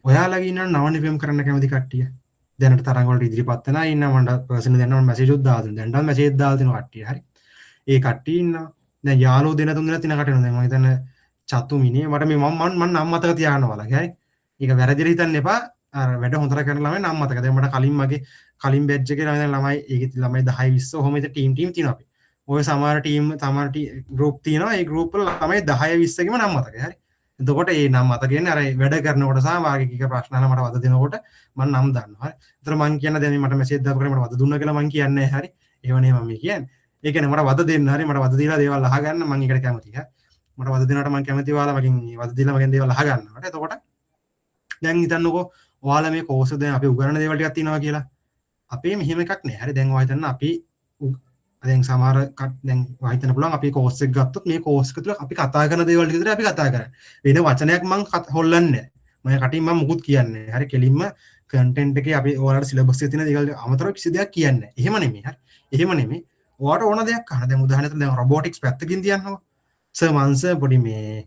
ඔයාලගේ ඉන්න නව නිපැයුම් කරන්න කැමති කට්ටිය දැනට තරඟ වලට ඉදිරිපත් වෙනා ඉන්න මට පර්සනලි දැන් මම මැසේජ් උත් දාලා දුන්නා දැන් මැසේජ් දාලා දෙනවා කට්ටිය හරි ඒ කට්ටිය ඉන්නවා දැන් යාළුවෝ දෙන තුන් දෙනා තින කටේනවා දැන් මම හිතන්නේ චතුමිනේ මට මේ මම නම් මතක තියාගන්න වලගේ හරි ඒක වැරදිලා හිතන්න එපා අර වැඩ හොඳට කරන ළමයි නම් මතක දැන් මට කලින් බැච් එකේ දැන් ළමයි ඒකේ ළමයි 10 20 ඔහොම ඉතින් ටීම් තියෙනවා අපි ඔය සමහර ගෲප් තියෙනවා ඒ ගෲප් වල ළමයි 10 20 ගෙම නම් මතකයි හරි එතකොට ඒ නම් මත කියන්නේ අර වැඩ කරනකොට සහ වාගේකික ප්‍රශ්න අහලා මට වද දෙනකොට මම නම් දන්නවා. හරි. ඒතර මම කියන දැන් මට මැසේජ් දාපු කරේ මට වද දුන්නා කියලා මම කියන්නේ නැහැ. හරි. ඒවනේ මම කියන්නේ. ඒ කියන්නේ මට වද දෙන්න හරි මට වද දීලා දේවල් අහගන්න මම ඒකට කැමතියි. හරි. මට වද දෙනකොට මම කැමතියි ඔයාලා මගෙන් වද දීලා මගෙන් දේවල් අහගන්න. හරි. එතකොට දැන් හිතන්නකෝ ඔයාලා මේ කෝස් එක දැන් අපි උගන්වන දේවල් ටිකක් තියෙනවා කියලා. අපේ මෙහෙම එකක් නෑ. හරි. දැන් ඔයා හිතන්න අපි දැන් සමහර දැන් වහිතන්න පුළුවන් අපි කෝස් එක ගත්තොත් මේ කෝස් එක තුල අපි කතා කරන දේවල් ටික විතර අපි කතා කරන්නේ. වෙන වචනයක් මම හොල්ලන්නේ නැහැ. මම කටින් මම මුකුත් කියන්නේ නැහැ. හරි කෙලින්ම කන්ටෙන්ට් එකේ අපි ඔයාලට සිලබස් එකේ තියෙන දේවල් අමතරව කිසි දෙයක් කියන්නේ නැහැ. එහෙම නෙමෙයි. හරි. එහෙම නෙමෙයි. ඔයාට ඕන දෙයක් අහන්න. දැන් උදාහරණයක් දැන් රොබොටික්ස් පැත්තකින් තියන්නකො. සර් මං සර් පොඩි මේ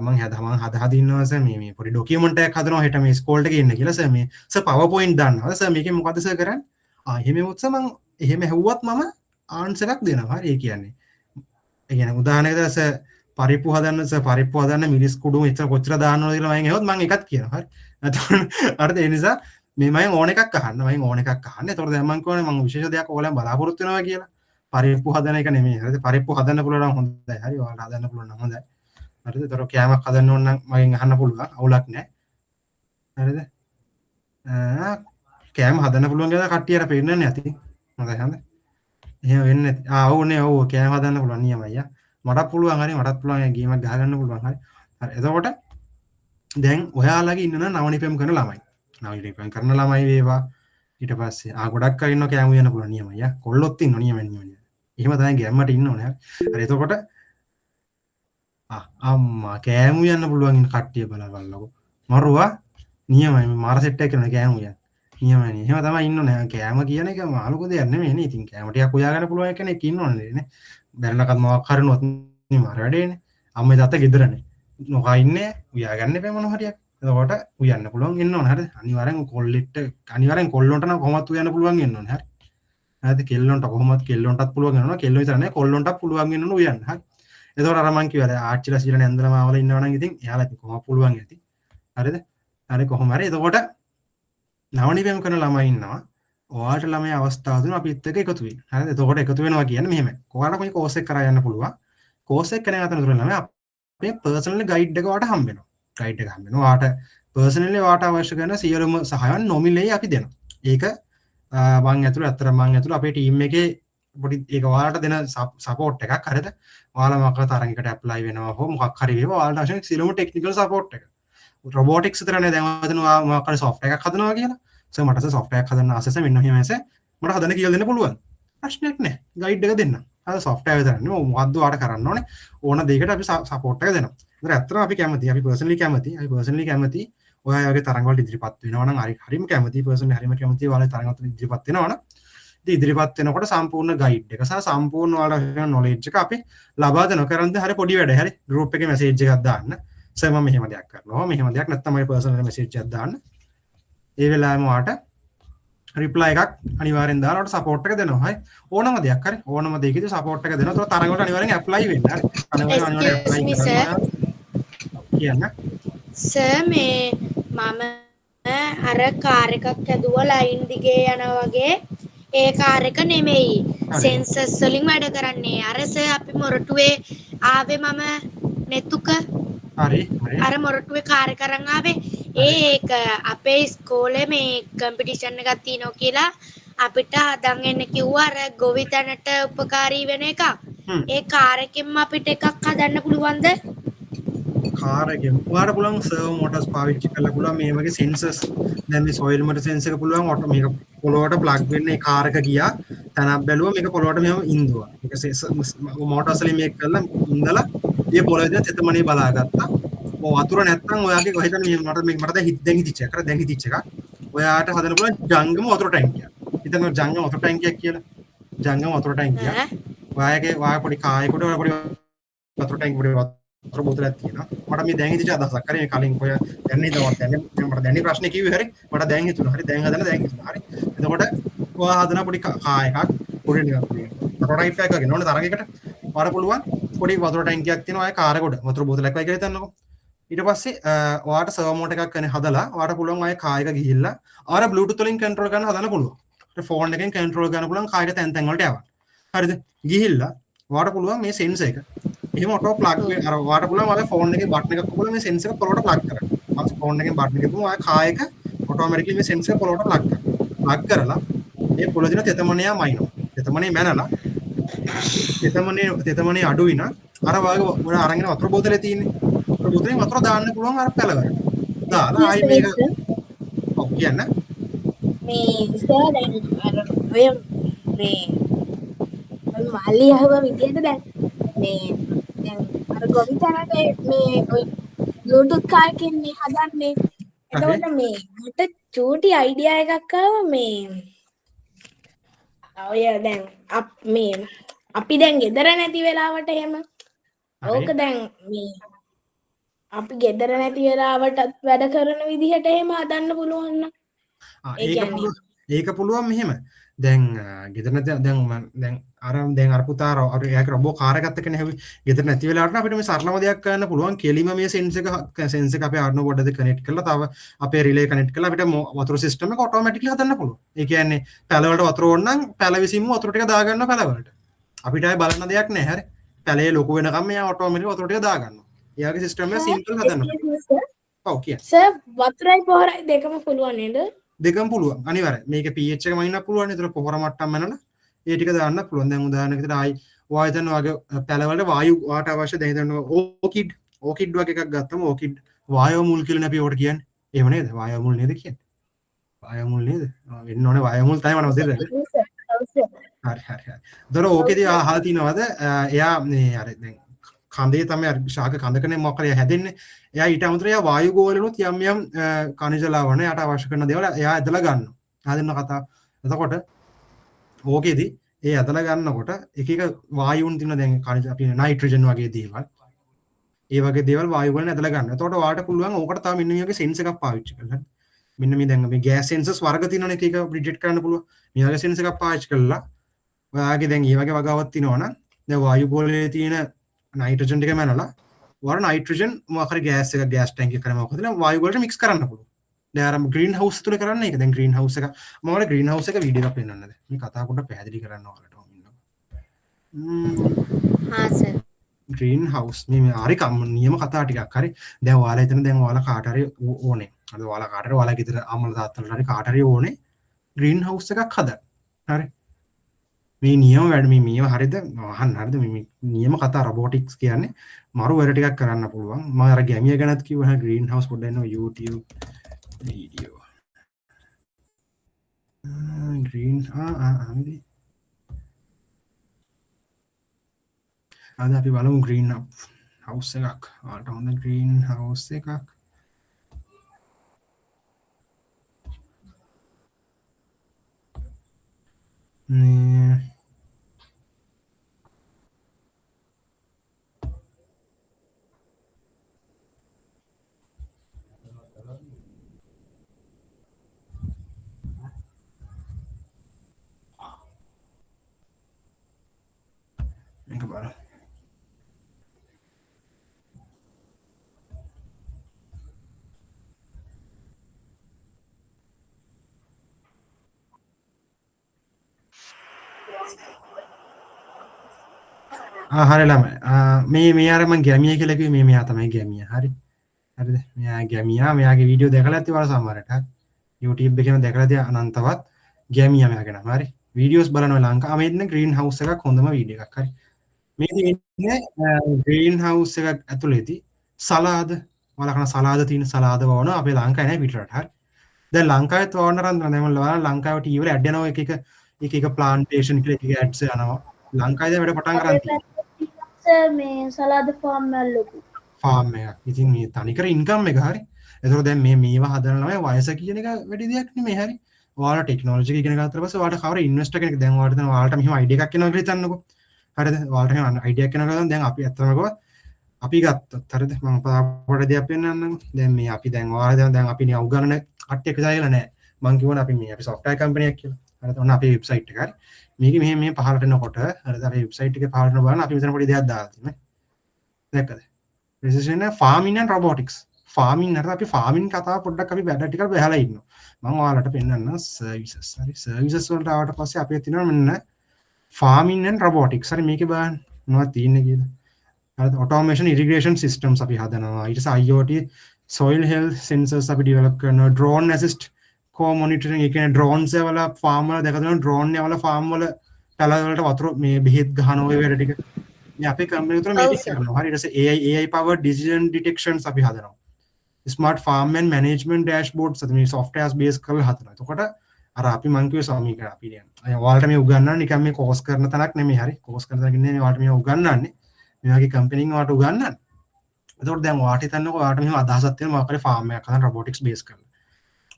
මං හදා ඉන්නවා සර් මේ පොඩි ඩොකියුමන්ට් එකක් හදනවා හෙට මේ ස්කෝල්ට එක එන්න කියලා සර් මේ සර් PowerPoint දාන්නවා සර් මේකෙන් මොකද සර් කරන්නේ එහෙම උත්සර මං එහෙම ඇහුවත් මම ආන්සර් එකක් දෙනවා හරි ඒ කියන්නේ ඒ කියන්නේ උදාහරණයකට සර් පරිප්පු හදන්න සර් පරිප්පු හදන්න මිරිස් කුඩු එච්චර කොච්චර දාන්නවද කියලා මම ඇහුවොත් මං එකක් කියනවා හරි එතකොට අර ඒ නිසා මේ මම ඕන එකක් අහන්න මම ඕන එකක් අහන්න එතකොට දැන් මං කියන්නේ මං විශේෂ දෙයක් ඕලෙන් බලාපොරොත්තු වෙනවා කියලා පරිප්පු හදන එක නෙමෙයි හරිද පරිප්පු හදන්න පුළුවන් නම් හොඳයි හරි ඔයාලට හදන්න පුළුවන් නම් හොඳයි හරිද ඒතර කෑමක් හදන්න ඕන නම් මගෙන් අහන්න පුළුවන් අවුලක් නැහැ හරිද කෑම හදන්න පුළුවන් කියලා කට්ටියට පේන්නේ නැති හොඳයි හොඳයි එහෙම වෙන්නේ නැති ඕනේ ඔව් කෑම හදන්න පුළුවන් නියමයි අයියා මටත් පුළුවන් හරි මටත් පුළුවන් ගේමක් ගහගන්න පුළුවන් හරි හරි එතකොට දැන් ඔයාලගේ ඉන්න නව නිපැම් කරන ළමයි නව නිපැම් කරන ළමයි වේවා ඊට පස්සේ ගොඩක් අය ඉන්නවා කෑම උයන්න පුළුවන් නියමයි අයියා කොල්ලොත් ඉන්නවා නියමයි එහෙම තමයි ගැම්මට ඉන්න ඕනේ හරි එතකොට අම්මා කෑම උයන්න පුළුවන් ඉන්න කට්ටිය බලවල්ලකෝ මරුවා නියමයි මාර සෙට් එකක් කරන කෑම උයන්න නියමයි එහෙම තමයි ඉන්න ඕනේ කෑම කියන එක මාළුකෝ දෙයක් නෙමෙයි නේ ඉතින් කෑම ටිකක් උයා ගන්න පුළුවන් කෙනෙක් ඉන්න ඕනේ නේ බැලනකත් මොකක් හරිනොත් නේ මාර වැඩේනේ අම්මේ තාත්තා ගෙදරනේ නොකා ඉන්නේ උයා ගන්න එපා මොන හරියක් එතකොට උයන්න පුළුවන් ඉන්න ඕනේ හරිද අනිවාර්යෙන් කොල්ලොන්ට නම් කොහොමත් උයන්න පුළුවන් ඉන්න ඕනේ හරි හරිද කෙල්ලොන්ට කොහොමත් කෙල්ලොන්ටත් පුළුවන් වෙනවා කෙල්ලෝ විතර නේ කොල්ලොන්ටත් පුළුවන් වෙන්න ඕන උයන්න හරි එතකොට අර මං කිව්වා දැන් ආච්චිලා සීලා නැන්දලා මාවලා ඉන්නවා නම් ඉතින් එයාලා ඉතින් කොහොම පුළුවන් ඇති හරිද හරි කොහොම හරි එතකොට නවනිපැම් කරන ළමයි ඉන්නවා ඔයාලට ළමයි අවස්ථාව දුන්නා අපිත් එක්ක එකතු වෙන්න හරිද එතකොට එකතු වෙනවා කියන්නේ මෙහෙමයි ඔයාලා કોઈ කෝස් එක කරා යන්න පුළුවන් කෝස් එක කරන අතරතුර ළමයි අපේ පර්සනල් ගයිඩ් එක ඔයාලට හම්බ වෙනවා ගයිඩ් එක හම්බ වෙනවා ඔයාලට පර්සනලි ඔයාලට අවශ්‍ය කරන සියලුම සහායන් නොමිලේ අපි දෙනවා ඒක මං ඇතුළේ අපේ ටීම් එකේ පොඩි ඒක ඔයාලට දෙන සපෝට් එකක් හරිද ඔයාලා මොකක් තරඟයකට ඇප්ලයි වෙනවා හෝ මොකක් හරි වේවා ඔයාලට අවශ්‍ය සියලුම ටෙක්නිකල් සපෝට් එක රොබොටික්ස් විතරනේ දැන් හදනවා මොකක් හරි සොෆ්ට්වෙයාර් එකක් හදනවා කියලා සර් මට සොෆ්ට්වෙයාර් එකක් හදන්න ආසෙස මෙන්න මෙහෙම ඇස මට හදන්න කියලා දෙන්න පුළුවන් ප්‍රශ්නයක් නැහැ ගයිඩ් එක දෙන්න අර සොෆ්ට්වෙයාර් විතරනේ මොකද්ද ඔයාලට කරන්න ඕනේ ඕන දෙයකට අපි සපෝට් එක දෙනවා ඒතර ඇත්තටම අපි කැමතියි අපි පර්සනලි කැමතියි ඔයාගේ තරඟ වලට ඉදිරිපත් වෙනවා නම් හරිම කැමතියි පර්සනලි හරිම කැමතියි ඔයාලගේ තරඟ වලට ඉදිරිපත් වෙනවා නම් ඉදිරිපත් වෙනකොට සම්පූර්ණ ගයිඩ් එක සහ සම්පූර්ණ ඔයාලගේ නොලෙජ් එක අපි ලබා දෙනවා කරන්නේ හරි පොඩි වැඩ හරි ගෲප් එකේ මැසේජ් එකක් දාන්න සර් මම මෙහෙම දෙයක් කරනවා මෙහෙම දෙයක් නැත්නම් මගේ පර්සනල් මැසේජ් එකක් දාන්න ඒ වෙලාවෙම ඔයාලට රිප්ලයි එකක් අනිවාර්යෙන් දාලා ඔයාලට සපෝට් එක දෙනවා හරි ඕනම දෙයක් හරි ඕනම දෙයකදී සපෝට් එක දෙනවා ඒතකොට තරඟ වලට අනිවාර්යෙන් ඇප්ලයි වෙන්න හරි අනිවාර්යෙන් ඇප්ලයි කරන්න සර් මේ මම අර කාර් එකක් ඇදුවා ලයින් දිගේ යනවා වගේ ඒ කාර් එක නෙමෙයි සෙන්සර්ස් වලින් වැඩ කරන්නේ අර සර් අපි මොරටුවේ ආවේ මම නෙතුක හරි අර මොරටුවේ කාර් එක අරන් ආවේ ඒක අපේ ඉස්කෝලේ මේ කම්පිටිෂන් එකක් තියෙනවා කියලා අපිට හදන් එන්න කිව්වා අර ගොවිතැනට උපකාරී වෙන එක ඒ කාර් එකෙන්ම අපිට එකක් හදන්න පුළුවන්ද කාර් එකෙන් ඔයාලට පුළුවන් සර්වෝ මෝටර්ස් පාවිච්චි කරලා පුළුවන් මේ වගේ සෙන්සර්ස් දැන් මේ සොයිල් මට සෙන්සර් එක පුළුවන් ඔටෝ මේක පොළොවට ප්ලග් වෙන්නේ කාර් එක ගියා තනක් බැලුවා මේක පොළොවට මෙහෙම ඉන්දුවා මේක මෝටර්ස් වලින් මේක කරලා ඉඳලා මේ පොළොවේ තෙතමනේ බලාගත්තා වතුර නැත්තම් ඔයාගේ කොහෙද මට දැන් හිතිච්ච එකක් ඔයාට හදන්න පුළුවන් ජංගම වතුර ටැංකියක් හිතන්න ජංගම වතුර ටැංකියක් කියලා ජංගම වතුර ටැංකියක් ඔයා පොඩි කායකට පොඩි වතුර ටැංකියක් පොඩි වතුර බෝතලයක් තියෙනවා මට මේ දැන් හිතිච්ච අදහසක් හරි මේ කලින් ඔය දැන් හිතවත් දැන් මට දැන් ප්‍රශ්නේ කිව්වේ හරි මට දැන් හිතුණා හරි දැන් හිතුණා හරි එතකොට ඔයා හදන පොඩි කායකක් පොඩි නිකන් ප්‍රොටෝටයිප් එකක් වගේ නෝනේ තරගයකට ඔයාට පුළුවන් පොඩි වතුර ටැංකියක් තියෙනවා ඔය කාර් එකට වතුර බෝතලයක් වගේ කියලා හිතන්නකෝ ඊට පස්සේ ඔයාට සර්වෝ මෝටර් එකක් කරන හදලා ඔයාට පුළුවන් ඔය කායක ගිහිල්ලා අර බ්ලූටූත් වලින් කන්ට්‍රෝල් කරන්න හදන්න පුළුවන් ඒ ෆෝන් එකෙන් කන්ට්‍රෝල් කරන්න පුළුවන් කායක තැන් තැන් වලට යවන්න හරිද ගිහිල්ලා ඔයාට පුළුවන් මේ සෙන්සර් එක එහෙම ඔටෝ ප්ලග් වෙන අර ඔයාට පුළුවන් ඔයාගේ ෆෝන් එකේ බටන් එකක් පුළුවන් මේ සෙන්සර් එක පොළොවට ප්ලග් කරන්න ෆෝන් එකෙන් බටන් එකක් පුළුවන් ඔයා කායක ඔටෝමැටිකලි මේ සෙන්සර් එක පොළොවට ප්ලග් කරලා මේ පොළොව දින තෙතමනයා මයින්නවා තෙතමනේ මැනලා තෙතමනේ අඩු විනා අර වාගේ ඔය අරගෙන වතුර බෝතලේ තියෙන්නේ වතුර බෝතලෙන් වතුර දාන්න පුළුවන් අර පැලවලට දාලා ආයි මේක ඔව් කියන්න මේ සර් දැන් අර ඔය මේ මල්ලි අහුව විදියට දැන් මේ දැන් අර ගොවිතැනට මේ ඔය බ්ලූටූත් කාරකින් මේ හදන්නේ එතකොට මේ මට චූටි අයිඩියා එකක් ආවා මේ ඔය දැන් මේ අපි දැන් ගෙදර නැති වෙලාවට එහෙම ඕක දැන් මේ අපි ගෙදර නැති වෙලාවටත් වැඩ කරන විදිහට එහෙම හදන්න පුළුවන් නම් ඒ කියන්නේ ඒක පුළුවන් මෙහෙම දැන් ගෙදර නැති දැන් අර පුතා අර එයාගේ රොබෝ කාර් එකත් එක්ක නේ ගෙදර නැති වෙලාවට අපිට මේ සරලම දෙයක් කරන්න පුළුවන් කෙලිම මේ සෙන්ස් එක අපේ Arduino board එකද කනෙක්ට් කරලා තව අපේ රිලේ කනෙක්ට් කරලා අපිට වතුර සිස්ටම් එක ඔටෝමැටිකලි හදන්න පුළුවන්. ඒ කියන්නේ පැල වලට වතුර ඕන නම් පැල විසින්ම වතුර ටික දා ගන්නවා පැල වලට. අපිට ආයේ බලන්න දෙයක් නැහැ. හරි. පැලේ ලොකු වෙනකම් මෙයා ඔටෝමැටිකලි වතුර ටික දා ගන්නවා. එයාගේ සිස්ටම් එක සිම්පල් හදන්න පුළුවන්. ඔව් කියන්නේ. සර් වතුරයි පොහොරයි දෙකම පුළුවන් නේද? දෙකම පුළුවන්. අනිවාර්යයෙන්. මේක pH එක මනින්න පුළුවන්. ඒතර පොහොර මට්ටම් මනලා ඒ ටික දාන්න පුළුවන්. දැන් උදාහරණයකට ආයි ඔයා හිතන්න වගේ පැලවලට වායු වාට අවශ්‍ය දැන් හිතන්න ඕකිඩ් වගේ එකක් ගත්තම ඕකිඩ් වායෝ මුල් කියලා අපි ඔකට කියන්නේ. එහෙම නේද? වායෝ මුල් නේද කියන්නේ? වායෝ මුල් නේද? වෙන්න ඕනේ වායෝ මුල් තමයි මම දෙන්නේ. හරි. දොර ඕකේදී අහලා තිනවද? එයා මේ අර දැන් කඳේ තමයි අර ශාක කඳකනේ මොකක්ද හැදෙන්නේ. එයා ඊට අමතරව එයා වායු ගෝලනුත් යම් කනිජ ලවණ යාට අවශ්‍ය කරන දේවල් එයා ඇදලා ගන්නවා. හදන්න කතා. එතකොට ඕකේදී ඒ ඇදලා ගන්නකොට එක එක වායුන් තියෙන දැන් කනිජ අපි නයිට්‍රජන් වගේ දේවල් ඒ වගේ දේවල් වායු වලින් ඇදලා ගන්න. එතකොට ඔයාලට පුළුවන් ඕකට තව මෙන්න මේ වගේ සෙන්ස් එකක් පාවිච්චි කරන්න. මෙන්න මේ දැන් මේ ගෑස් සෙන්සර්ස් වර්ග තියෙනවනේ එක එක ඩිටෙක්ට් කරන්න පුළුවන්. මේ වගේ සෙන්ස් එකක් පාවිච්චි කරලා ඔයාගේ දැන් මේ වගේ වගාවක් තියෙනවනම් දැන් වායු ගෝලයේ තියෙන නයිට්‍රජන් ටික මැනලා වර නයිට්‍රජන් මොකක් හරි ගෑස් එක ගෑස් ටැංකිය කරන මොකද දැන් වායු ගෝලයට මික්ස් කරන්න පුළුවන්. දැන් අර ග්‍රීන් හවුස් තුල කරන්නේ ඒක. දැන් ග්‍රීන් හවුස් එක මම ඔයාලට ග්‍රීන් හවුස් එක වීඩියෝ එකක් පෙන්නන්නද? මේ කතාව පොඩ්ඩක් පැහැදිලි කරන්න ඔයාලට හා සර්. ග්‍රීන් හවුස් මේ හරි නියම කතා ටිකක් හරි. දැන් ඔයාලා හිතන දැන් ඔයාලා කාට හරි ඕනේ. අර ඔයාලා කාට හරි ඔයාලා ගෙදර අම්මලා තාත්තලා හරි කාට හරි ඕනේ ග්‍රීන් හවුස් එකක් හදන්න. හරි. මේ නියම වැඩ මේ හරිද අහන්න හරිද මේ නියම කතා රොබොටික්ස් කියන්නේ මරු වැඩ ටිකක් කරන්න පුළුවන්. මම අර ගැමිය ගැනත් කිව්වා ග්‍රීන් හවුස් පොඩ්ඩක් එනවා YouTube වීඩියෝ. ග්‍රීන් අද අපි බලමු ග්‍රීන් හවුස් එකක්. ඔයාලට හොඳ ග්‍රීන් හවුස් එකක්. නේ මේක බලන්න. හරි ළමයි මේ අර මම ගැමියා කියලා කිව්වේ මේ මෙයා තමයි ගැමියා. හරි. හරිද? මෙයා ගැමියා මෙයාගේ වීඩියෝ දැකලා ඇති වල සමහරට. හරි. YouTube එකේම දැකලා තිය අනන්තවත් ගැමියා මෙයාගෙන. හරි. වීඩියෝස් බලනවා ලංකාව මේ ඉන්න ග්‍රීන් හවුස් එකක් හොඳම වීඩියෝ එකක්. හරි. මේ තියෙන්නේ ග්‍රීන් හවුස් එකක් ඇතුළේදී සලාද වලකන සලාද තියෙන සලාද වවන අපේ ලංකාවේ නැහැ පිටරට. හරි. දැන් ලංකාවෙත් වවන්න රන්දන දැන් මම ලංකාවේ ටීවී වල ඇඩ් යනවා එක එක ප්ලාන්ටේෂන් කියලා එක එක ඇඩ්ස් යනවා. ලංකාවේ වැඩ පටන් ගන්න තියෙනවා. මේ සලාද ෆාම් වල ලොකු ෆාම් එකක්. ඉතින් මේ තනිකර ඉන්කම් එක හරි. ඒතකොට දැන් මේවා හදන ළමයි වයස කියන එක වැඩි දෙයක් නෙමෙයි හරි. ඔයාලා ටෙක්නොලොජි එක ඉගෙන ගන්නතර පස්සේ ඔයාලට කවර ඉන්වෙස්ටර් කෙනෙක් දැන් ඔයාලට දැන් ඔයාලට මෙහෙම අයිඩියා එකක් එනවා කියලා හිතන්නකෝ. හරිද? ඔයාලට මෙහෙම අයිඩියා එකක් එනවා දැන් අපි ඇත්තම කිව්වොත් අපි ගත්තත් හරිද? මම පොඩ දෙයක් පෙන්නන්නම්. දැන් මේ අපි දැන් ඔයාලා දැන් අපි නේ උගන්නන කට්ටියක් විතර කියලා නෑ. මම කියවනේ අපි මේ අපි software company එකක් කියලා. හරිද? ඔන්න අපේ වෙබ්සයිට් එක හරි. මේක මෙහෙම පහලට එනකොට හරිද? අපේ වෙබ්සයිට් එකේ පහලට බලන්න අපි මෙතන පොඩි දෙයක් දාලා තියෙනවා. දැක්කද? precision farming and robotics. farming නේද අපි farming කතාව පොඩ්ඩක් අපි වැඩ ටිකක් බහලා ඉන්නවා. මම ඔයාලට පෙන්නන්න services. හරි services වලට ආවට පස්සේ අපේ තියෙනවා මෙන්න farming and robotics. හරි මේකේ බලන්න මොනවද තියෙන්නේ කියලා. හරිද? automation irrigation systems අපි හදනවා. ඊට පස්සේ IoT soil health sensors අපි develop කරනවා. drone assist co-monitoring ඒ කියන්නේ drones වල farm වල දැක දෙනවා drone වල farm වල පැල වලට වතුර මේ බෙහෙත් ගහන ඔය වැඩ ටික මේ අපේ කම්පැනි තුළ මේක කරනවා. හරි ඊට පස්සේ AI powered decision detections අපි හදනවා. ස්මාර්ට් ෆාර්ම් ඇන්ඩ් මැනේජ්මන්ට් ඩෑෂ්බෝඩ්ස් අද මේ සොෆ්ට්වෙයාර්ස් බේස් කරලා හදනවා. එතකොට අර අපි මං කිව්වේ සමීකරණ අපි කියන්නේ. ඔයාලට මේ උගන්වන්නේ නිකන් මේ කෝස් කරන තැනක් නෙමෙයි හරි. කෝස් කරන තැනක් නෙමෙයි ඔයාලට මේ උගන්වන්නේ. මේ වගේ කම්පැනි එකකින් ඔයාලට උගන්වන්නේ. එතකොට දැන් ඔයාලට හිතන්නකෝ ඔයාලට මෙහෙම අදහසක් තියෙනවා මොකක් හරි ෆාර්ම් එකක් හදන්න රොබොටික්ස් බේස් කරලා.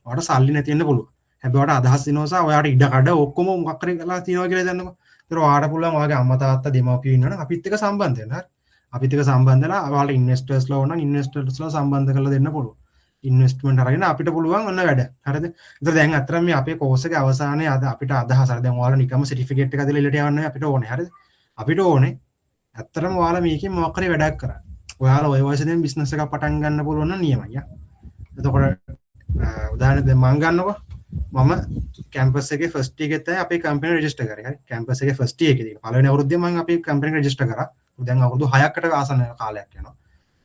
ඔයාලට සල්ලි නැති වෙන්න පුළුවන්. හැබැයි ඔයාලට අදහස් දෙනවා සහ ඔයාලට ඉඩ කඩ ඔක්කොම මොකක් හරි කරලා තියනවා කියලා හිතන්නකෝ. ඒතර ඔයාලට පුළුවන් ඔයාගේ අම්මා තාත්තා දෙමව්පියෝ ඉන්නවනම් අපිත් එක්ක සම්බන්ධ වෙන්න. හරි. අපිත් එක්ක සම්බන්ධ වෙලා ඔයාලට ඉන්වෙස්ටර්ස්ලා ඕන නම් ඉන්වෙස්ටර්ස්ලා සම්බන්ධ කරලා දෙන්න පුළුවන්. ඉන්වෙස්ට්මන්ට් අරගෙන අපිට පුළුවන් ඔන්න වැඩ. හරිද? ඒතර දැන් අතරම මේ අපේ කෝස් එකේ අවසානයේ අද අපිට අදහස් අර දැන් ඔයාලා නිකම්ම සර්ටිෆිකේට් එක දීලා ඉලට යවන්න අපිට ඕනේ. හරිද? අපිට ඕනේ ඇත්තටම ඔයාලා මේකෙන් මොකක් හරි වැඩක් කරන්න. ඔයාලා ඔය වයසේදී බිස්නස් එකක් පටන් ගන්න පුළුවන් නම් නියමයි. එතකොට උදාහරණයක් දැන් මම ගන්නකො මම කැම්පස් එකේ ෆස්ට් ඉයර් එකේ තමයි අපේ කම්පැනි රෙජිස්ටර් කරේ. හරි. කැම්පස් එකේ ෆස්ට් ඉයර් එකේදී පළවෙනි අවුරුද්දේ මම අපේ කම්පැනි රෙජිස්ටර් කරා. දැන් අවුරුදු 6කට ආසන්න කාලයක් යනවා.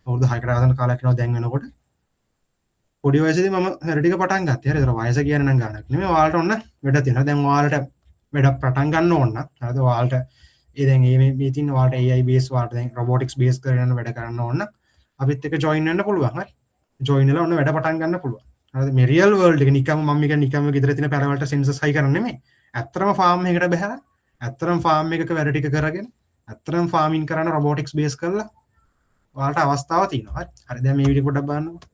අවුරුදු 6කට ආසන්න කාලයක් යනවා දැන් වෙනකොට. පොඩි වයසේදී මම හැර ටික පටන් ගත්තා. හරි. ඒතර වයස කියන්නේ නම් ගානක් නෙමෙයි. ඔයාලට ඔන්න වැඩ තියෙනවා. දැන් ඔයාලට වැඩ පටන් ගන්න ඕන නම් හරිද? ඔයාලට ඒ දැන් මේ තියෙන ඔයාලට AI බේස් ඔයාලට දැන් robotics බේස් කරගෙන වැඩ කරන්න ඕන නම් අපිත් එක්ක join වෙන්න පුළුවන්. හරි. join වෙලා ඔන්න වැඩ පටන් ගන්න පුළුවන්. හරිද? මේ real world එක නිකම්ම මම මේක නිකම්ම ගෙදර තියෙන පැරවලට sensors හයි කරන්නේ නෙමෙයි. ඇත්තටම farm එකකට බහැලා ඇත්තටම farm එකක වැඩ ටික කරගෙන ඇත්තටම farming කරන robotics බේස් කරලා ඔයාලට අවස්ථාව තියෙනවා. හරි. හරි. දැන් මේ වීඩියෝ පොඩ්ඩක් බලන්නකෝ.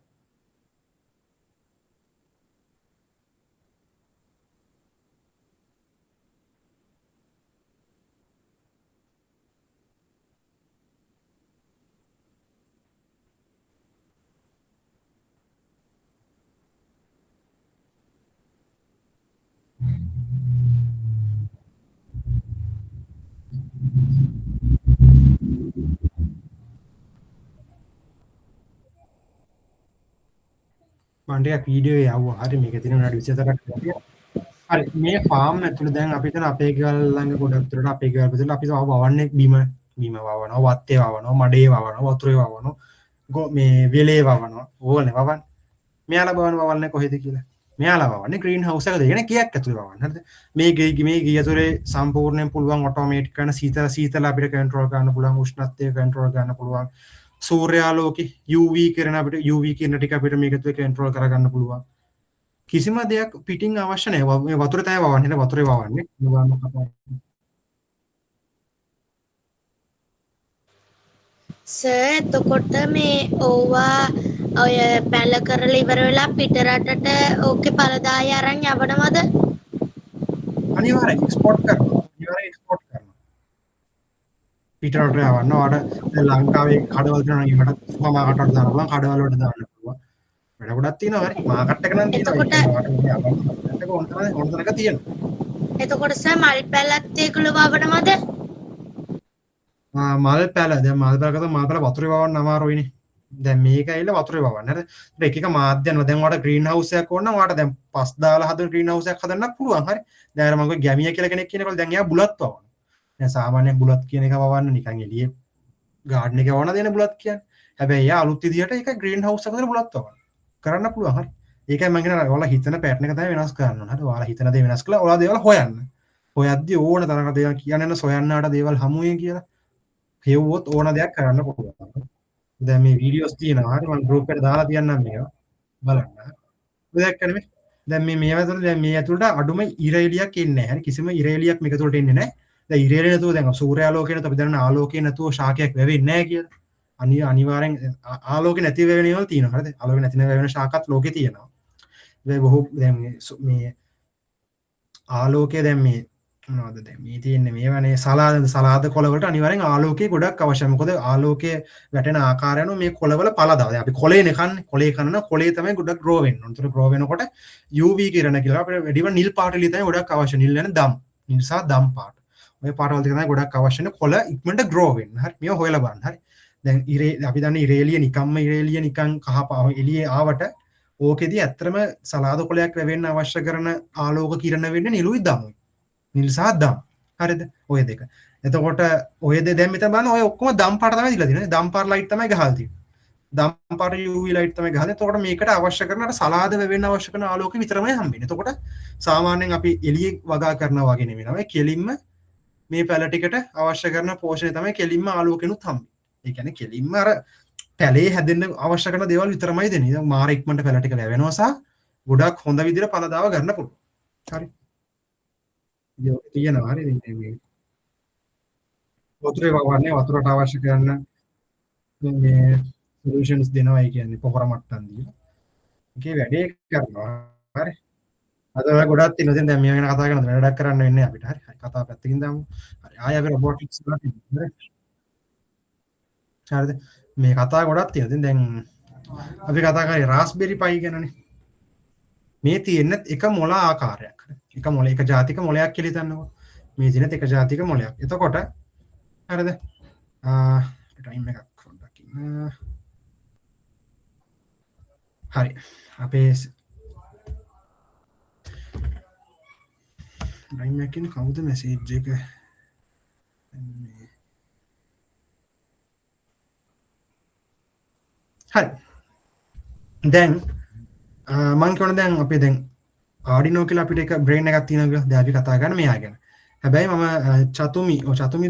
මම ටිකක් වීඩියෝ යවුවා. හරි මේක තියෙන විනාඩි 24ක් විතර. හරි මේ ෆාම් ඇතුළේ දැන් අපි හිතන අපේ ගෙවල් ළඟ ගොඩක් දුරට අපේ ගෙවල් ඇතුළේ අපි වවන්නේ බීම වවනවා, වත්තේ වවනවා, මඩේ වවනවා, වතුරේ වවනවා, මේ වෙලේ වවනවා. ඕනේ වවන්න. මෙයාලා වවන්නේ කොහෙද කියලා. මෙයාලා වවන්නේ ග්‍රීන් හවුස් එකක දෙගෙන කීයක් ඇතුළේ වවන්න. හරිද? මේ ගේ ඇතුළේ සම්පූර්ණයෙන් පුළුවන් ඔටෝමේට් කරන සීතල අපිට කන්ට්‍රෝල් කරන්න පුළුවන්, උෂ්ණත්වය කන්ට්‍රෝල් කරන්න පුළුවන්. සූර්යාලෝකේ UV කිරණ අපිට UV කිරණ ටික අපිට මේක ඇතුළේ කන්ට්‍රෝල් කරගන්න පුළුවන්. කිසිම දෙයක් පිටින් අවශ්‍ය නැහැ. මේ වතුර තමයි වවන්නේ. නේ වතුරේ වවන්නේ. සර් එතකොට මේ ඕවා ඔය පැල කරලා ඉවර වෙලා පිට රටට ඕකේ පළදායි අරන් යවනවද? අනිවාර්යෙන් එක්ස්පෝර්ට් කරනවා. අනිවාර්යෙන් එක්ස්පෝර්ට් කරනවා. පිට රටට යවන්න. ඔයාලට ලංකාවේ කඩවල තියෙනවා නම් ඒකට සුපර් මාකට් වලට දාන්න පුළුවන්. කඩවල වලට දාන්න පුළුවන්. වැඩ ගොඩක් තියෙනවා. හරි. මාකට් එක නම් තියෙනවා. ඕන තරක තියෙනවා. එතකොට සර් මල් පැලත් ඒගොල්ලෝ වවනවද? මල් පැල දැන් මල් පැල කරා මල් පැල වතුරේ වවන්න අමාරුයිනේ. දැන් මේක ඇවිල්ලා වතුරේ වවන්න. හරිද? ඒක එක මාධ්‍යනවා. දැන් ඔයාලට ග්‍රීන් හවුස් එකක් ඕන නම් ඔයාලට දැන් පස් දාලා හදන ග්‍රීන් හවුස් එකක් හදන්නත් පුළුවන්. හරි. දැන් අර මම කිව්වා ගැමියා කියලා කෙනෙක් කියනකොට දැන් එයා බුලත් වවනවා. දැන් සාමාන්‍යයෙන් බුලත් කියන එක වවන්න නිකන් එළියේ ගාඩන් එකේ වවන දෙන බුලත් කියන්නේ. හැබැයි එයා අලුත් විදියට ඒක ග්‍රීන් හවුස් එකකට බුලත් වවනවා. කරන්න පුළුවන්. හරි. ඒකයි මම කියනවා ඔයාලා හිතන පැටර්න් එක තමයි වෙනස් කරන්න ඕන. හරි. ඔයාලා හිතන දේ වෙනස් කළා ඔයාලා දේවල් හොයන්න. හොයද්දී ඕන තරම් දේවල් කියන්නේ නැන සොයන්නාට දේවල් හමුවේ කියලා. හෙව්වොත් ඕන දෙයක් කරන්න පුළුවන්. දැන් මේ වීඩියෝස් තියෙනවා. හරි මම ගෲප් එකට දාලා තියන්නම් මේවා. බලන්න. ඔය දැක්කනේ මේ. දැන් මේවා ඇතුළේ දැන් මේ ඇතුළට අඩුම ඉර එළියක් එන්නේ නැහැ. හරි කිසිම ඉර එළියක් මේක ඇතුළට එන්නේ නැහැ. දැන් ඉර එළිය නැතුව දැන් සූර්යාලෝකය නැතුව අපි දන්න ආලෝකය නැතුව ශාකයක් වැවෙන්නේ නැහැ කියලා. අනිවාර්යෙන් ආලෝකය නැති වෙන ඒවා තියෙනවා. හරිද? ආලෝකය නැති වෙන ශාකත් ලෝකේ තියෙනවා. ඒ බොහෝ දැන් මේ ආලෝකය දැන් මේ මොනවද දැන් මේ තියෙන්නේ මේවනේ සලාද කොළ වලට අනිවාර්යෙන් ආලෝකය ගොඩක් අවශ්‍යයි. මොකද ආලෝකය වැටෙන ආකාරය අනුව මේ කොළවල පළදාව. දැන් අපි කොළේනේ කන්නේ. කොළේ කනන කොළේ තමයි ගොඩක් ග්‍රෝ වෙන්නේ. උන්තර ග්‍රෝ වෙනකොට UV කිරණ කියලා අපිට වැඩිම නිල් පාට එළිය තමයි ගොඩක් අවශ්‍ය. නිල් යන දම්. නිල් සහ දම් පාට. ඔය පාටවල තමයි ගොඩක් අවශ්‍යනේ කොළ ඉක්මනට ග්‍රෝ වෙන්න. හරි. මේව හොයලා බලන්න. හරි. දැන් අපි දන්නේ ඉරේලිය නිකම්ම ඉරේලිය නිකන් කහ එළියේ ආවට ඕකෙදී ඇත්තටම සලාද කොළයක් වැවෙන්න අවශ්‍ය කරන ආලෝක කිරණ වෙන්නේ නිලුයි දමුයි. නිල් සහ දම්. හරිද? ඔය දෙක. එතකොට ඔය දෙක දැන් මෙතන බලන්න ඔය ඔක්කොම දම් පාට තමයි දීලා තියෙන්නේ. දම් පාට ලයිට් තමයි ගහලා තියෙන්නේ. දම් පාට UV ලයිට් තමයි ගහලා. එතකොට මේකට අවශ්‍ය කරන අර සලාද වැවෙන්න අවශ්‍ය කරන ආලෝකෙ විතරමයි හම්බෙන්නේ. එතකොට සාමාන්‍යයෙන් අපි එළියේ වගා කරනවා වගේ නෙමෙයි. නම කෙලින්ම මේ පැල ටිකට අවශ්‍ය කරන පෝෂණය තමයි කෙලින්ම ආලෝකෙනුත් හම්බෙන්නේ. ඒ කියන්නේ කෙලින්ම අර පැලේ හැදෙන්න අවශ්‍ය කරන දේවල් විතරමයි දෙන්නේ. දැන් මාර ඉක්මනට පැල ටික වැවෙනවා සහ ගොඩක් හොඳ විදිහට පළදාව ගන්න පුළුවන්. හරි. තියෙනවා හරි මේ වතුරේ වවන්නේ වතුරට අවශ්‍ය කරන මේ සොලියුෂන්ස් දෙනවා. ඒ කියන්නේ පොහොර මට්ටම් දීලා ඒකේ වැඩේ කරනවා. හරි. අද ඔය ගොඩක් තියෙනවා. ඉතින් දැන් මේ ගැන කතා කරනද වැඩක් කරන්න වෙන්නේ අපිට. හරි. හරි කතාව පැත්තකින් දාමු. හරි. ආයෙ අපි රොබොටික්ස් වලට එමු. හරිද? මේ කතා ගොඩක් තියෙනවා. ඉතින් දැන් අපි කතා කරේ රාස්බෙරි පයි ගැනනේ. මේ තියෙන එක මොළ ආකාරයක්. එක මොළ එක ජාතික මොළයක් කියලා හිතන්නකෝ. මේ තියෙන එක ජාතික මොළයක්. එතකොට හරිද? ටයිම් එකක් පොඩ්ඩක් ඉන්න. හරි. අපේ ටයිම් එකකින් කවුද මැසේජ් එක හරි. දැන් මං කියවන දැන් අපි දැන් ආඩිනෝ කියලා අපිට එක බ්‍රේන් එකක් තියෙනවා කියලා දැන් අපි කතා කරන මෙයා ගැන. හැබැයි මම චතුමි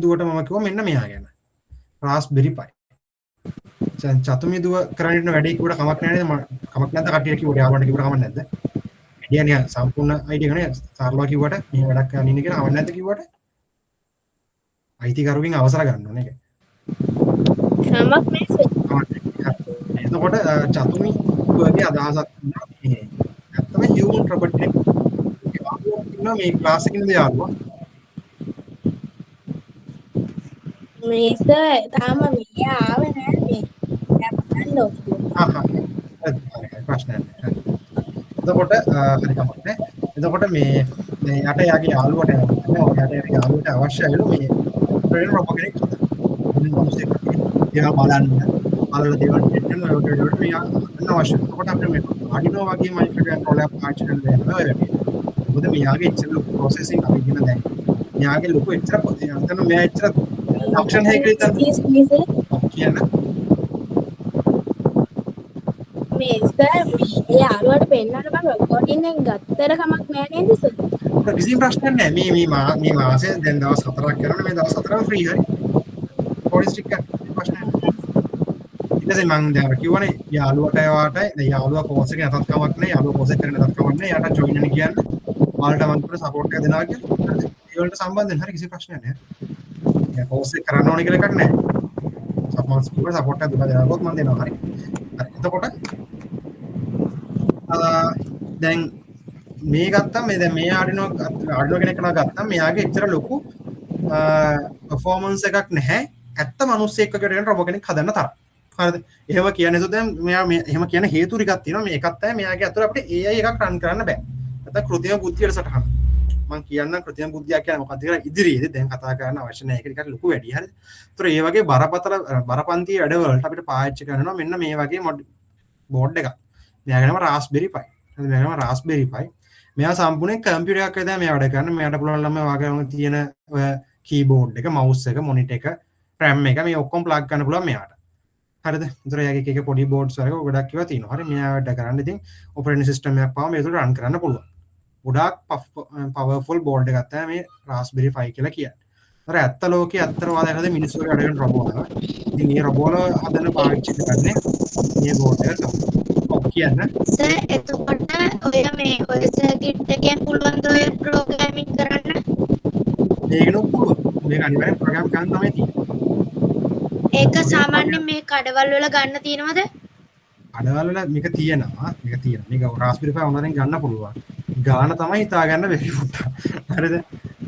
දුවට මම කිව්වා මෙන්න මෙයා ගැන. රාස්බෙරි පයි. චතුමි දුව කරන්න ඉන්න වැඩේ කිව්වට කමක් නැහැ නේද? කමක් නැද්ද කට්ටියට කිව්වට යාළුවන්ට කිව්වට කමක් නැද්ද? අයිඩියා නිය සම්පූර්ණ අයිඩියා ගන්නේ සාර්ලවා කිව්වට මේ වැඩක් කරන්න ඉන්න කියලා කමක් නැද්ද කිව්වට? අයිතිකරුගෙන් අවසර ගන්න ඕනේ ඒක. කමක් නැහැ. එතකොට චතුමි දුවගේ අදහසක් තියෙනවා ඇත්තම හියුමන් රොබොට් කෙනෙක්. මේ ක්ලාස් එකේ ඉන්න යාළුවා මේක තාම මෙයා ආවේ නැහැ මේ. දැන් බලන්න ඕනේ. ප්‍රශ්නයක් නැහැ. එතකොට හරි කමක් නැහැ. එතකොට මේ යට යාගේ යාළුවට යනවා. යට යාගේ යාළුවට අවශ්‍යයිලු මේ ට්‍රේන් රොබොට් කෙනෙක්. එයා බලන්න බලලා දේවල් දෙන්න ඔයගොල්ලෝ මේ අවශ්‍යයි. එතකොට අපිට මේ ආඩිනෝ වගේ මයික්‍රෝ කන්ට්‍රෝලර් පාවිච්චි කරන්න වෙනවා ඔය වැඩේ. මොකද මෙයාගේ ඉච්චර ලොකු ප්‍රොසෙසින් අපි කියන දැන් මෙයාගේ ලොකු ඉච්චර යන්තන මෙයා ඉච්චර ඔප්ෂන් එකේ කියන මේ සර් මේ යාළුවට පෙන්නන්න බං රෙකෝඩින් එක ගත්තර කමක් නැහැ නේද සර්? කිසිම ප්‍රශ්නයක් නැහැ. මේ මාසේ දැන් දවස් 4ක් කරනවා. මේ දවස් 4ම ෆ්‍රී හරි. පොලිස් ටික ප්‍රශ්නයක් නැහැ. ඊට පස්සේ මම දැන් කිව්වනේ යාළුවට යාටයි දැන් යාළුවා කෝස් එකේ නැතත් කමක් නැහැ. යාළුවා කෝස් එක කරන්න නැතත් කමක් නැහැ. යාට ජොයින් වෙන්න කියන්නේ. ඔයාලට මම පුර සපෝට් එක දෙනවා කියලා. ඒ වලට සම්බන්ධ නැහැ. කිසි ප්‍රශ්නයක් නැහැ. යා කෝස් එක කරන්න ඕනේ කියලා එකක් නැහැ. සපෝට් ස්කූල් සපෝට් එක දුන්නා මම දෙනවා. හරි. හරි. එතකොට දැන් මේ ගත්තම මේ දැන් මේ ආඩිනෝ කෙනෙක් කරනවා ගත්තම මෙයාගේ එච්චර ලොකු පර්ෆෝමන්ස් එකක් නැහැ. ඇත්ත මිනිස්සෙක් එක්ක කරගෙන රොබෝ කෙනෙක් හදන්න තරම්. හරිද? එහෙම කියන්නේ සෝ දැන් මෙයා මේ එහෙම කියන හේතු ටිකක් තියෙනවා. මේ එකක් තමයි මෙයාගේ අතට අපිට AI එකක් රන් කරන්න බෑ. නැත්නම් කෘත්‍රිම බුද්ධියට සටහන. මම කියන්නම් කෘත්‍රිම බුද්ධිය කියන්නේ මොකක්ද කියලා ඉදිරියේදී දැන් කතා කරන්න අවශ්‍ය නැහැ. ඒක ටිකක් ලොකු වැඩි. හරිද? ඒතර මේ වගේ බරපන්ති වැඩවලට අපිට පාවිච්චි කරනවා මෙන්න මේ වගේ බෝඩ් එකක්. මෙයාගේ නම රාස්බෙරි පයි. හරිද? මෙයාගේ නම රාස්බෙරි පයි. මෙයා සම්පූර්ණයෙන් කම්පියුටර් එකක් වගේ තමයි මෙයා වැඩ කරන්නේ. මෙයාට පුළුවන් ළමයි වාගේ තියෙන ඔය කීබෝඩ් එක, මවුස් එක, මොනිටර් එක, RAM එක මේ ඔක්කොම ප්ලග් කරන්න පුළුවන් මෙයාට. හරිද? ඒතර එයාගේ එක පොඩි බෝඩ්ස් වල ගොඩක් ඒවා තියෙනවා. හරි මෙයා වැඩ කරන්නේ ඉතින් ඔපරේටින් සිස්ටම් එකක් පාව මේක රන් කරන්න පුළුවන්. ගොඩාක් පවර්ෆුල් බෝඩ් එකක් තමයි මේ රාස්බෙරි පයි කියලා කියන්නේ. ඒතර ඇත්ත ලෝකයේ ඇත්තම වාදයකද මිනිස්සු වැඩ කරන රොබෝ එක. ඉතින් මේ රොබෝල හදන පාවිච්චි කරන්නේ මේ බෝඩ් එක තමයි. කියන්න සර් එතකොට ඔය සර්කිට් එකෙන් පුළුවන් ද ඔය ප්‍රෝග්‍රෑමින් කරන්න? මේක නෝ පුළුවන්. මේක අනිවාර්යෙන් ප්‍රෝග්‍රෑම් කරන්න තමයි තියෙන්නේ. ඒක සාමාන්‍යයෙන් මේ කඩවල් වල ගන්න තියෙනවද? කඩවල් වල මේක තියෙනවා. මේක රාස්බෙරි පයි ඔන්ලයින් ගන්න පුළුවන්. ගාන තමයි හිතා ගන්න බැරි පුතා. හරිද?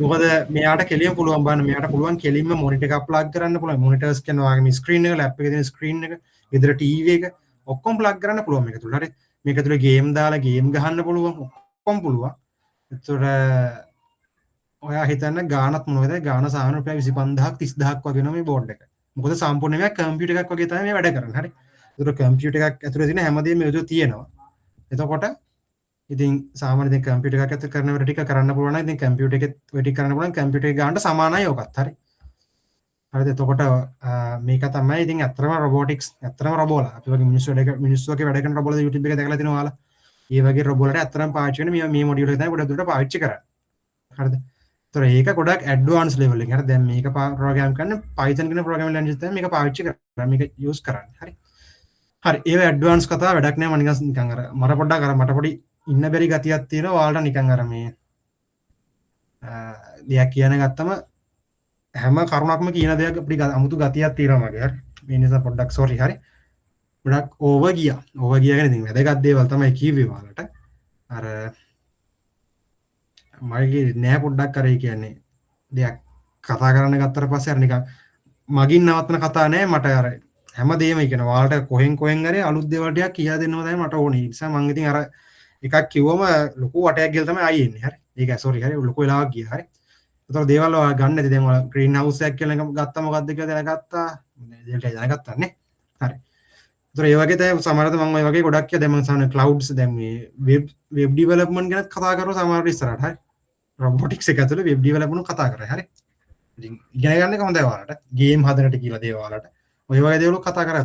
මොකද මෙයාට කෙලින්ම පුළුවන් බලන්න. මෙයාට පුළුවන් කෙලින්ම මොනිටර් එකක් ප්ලග් කරන්න පුළුවන්. මොනිටර්ස් කියන වගේ මේ ස්ක්‍රීන් එක, ලැප් එකේ තියෙන ස්ක්‍රීන් එක, ගෙදර ටීවී එක ඔක්කොම ප්ලග් කරන්න පුළුවන් මේක තුල. හරි. මේක තුල ගේම් දාලා ගේම් ගහන්න පුළුවන්. ඔක්කොම පුළුවන්. ඒතර ඔයා හිතන්න ගානත් මොනවද? ගාන සාමාන්‍ය රුපියල් 25000ක් 30000ක් වගේ වෙනවා මේ බෝඩ් එක. මොකද සම්පූර්ණයෙන්ම කම්පියුටර් එකක් වගේ තමයි මේ වැඩ කරන්නේ. හරි. ඒතර කම්පියුටර් එකක් ඇතුලේ තියෙන හැමදේම මේ විදිහට තියෙනවා. එතකොට ඉතින් සාමාන්‍ය දැන් කම්පියුටර් එකක් ඇතුලේ කරන වැඩ ටික කරන්න පුළුවන් නම් ඉතින් කම්පියුටර් එකේ වැඩ ටික කරන්න පුළුවන් කම්පියුටර් එක ගානට සමානයි ඔකත්. හරි. හරිද? එතකොට මේක තමයි ඉතින් ඇත්තම රොබොටික්ස් ඇත්තම රොබෝලා. අපි වගේ මිනිස්සු වගේ වැඩ කරන රොබෝලා YouTube එකේ දැකලා තිනවා ඔයාලා. ඒ වගේ රොබෝලට ඇත්තටම පාවිච්චි කරන මේ මොඩියුල් එක තමයි ගොඩක් දුරට පාවිච්චි කරන්නේ. හරිද? ඒතර ඒක ගොඩක් ඇඩ්වාන්ස් ලෙවල් එකකින්. හරි දැන් මේක ප්‍රෝග්‍රෑම් කරන්න Python කියන ප්‍රෝග්‍රෑමින් ලැන්ග්වේජ් තමයි මේක පාවිච්චි කරන්නේ. මේක යූස් කරන්නේ. හරි. හරි ඒව ඇඩ්වාන්ස් කතා වැඩක් නෑ. මම නිකන් අර මට පොඩ්ඩක් අර මට පොඩි ඉන්න බැරි ගතියක් තියෙනවා. ඔයාලට නිකන් අර මේ දෙයක් කියන ගත්තම හැම කරුණක්ම කියන දෙයක් අපිට අමුතු ගතියක් තියෙනවා මගේ. හරි. මේ නිසා පොඩ්ඩක් සෝරි. හරි. ගොඩක් ඕවර් ගියා. ඕවර් ගියා කියන්නේ ඉතින් වැදගත් දේවල් තමයි කිව්වේ ඔයාලට. අර මගේ නෑ පොඩ්ඩක් කරේ කියන්නේ දෙයක් කතා කරන්න ගත්තට පස්සේ අර නිකන් මගින් නවත්තන කතා නෑ මට අර හැමදේම කියන ඔයාලට කොහෙන් හරි අලුත් දේවල් ටිකක් කියා දෙන්නවා තමයි මට ඕනේ. ඒ නිසා මම ඉතින් අර එකක් කිව්වම ලොකු වටයක් ගිහලා තමයි ආයෙ එන්නේ. හරි. ඒක සෝරි හරි ලොකු වෙලාවක් ගියා. හරි. ඒතර දේවල් ඔයා ගන්න නැති දැන් ඔයා ග්‍රීන් හවුස් එකක් කියලා එකක් ගත්තා මොකද්ද කියලා දැනගත්තා. දේවල් දැනගත්තා නේ. හරි. ඒතර ඒ වගේ තමයි සමහරවිට මම ඔය වගේ ගොඩක් කිය දැන් මම සාමාන්‍ය ක්ලවුඩ්ස් දැන් මේ වෙබ් ඩෙවලොප්මන්ට් ගැන කතා කරනවා සමහරවිට ඉස්සරහට. හරි. රොබොටික්ස් එක ඇතුලේ වෙබ් ඩෙවලොප්මන්ට් කතා කරා. හරි. ඉතින් ඉගෙන ගන්න එක හොඳයි ඔයාලට. ගේම් හදන්නට කියලා දේ ඔයාලට. ඔය වගේ දේවල් කතා කරා.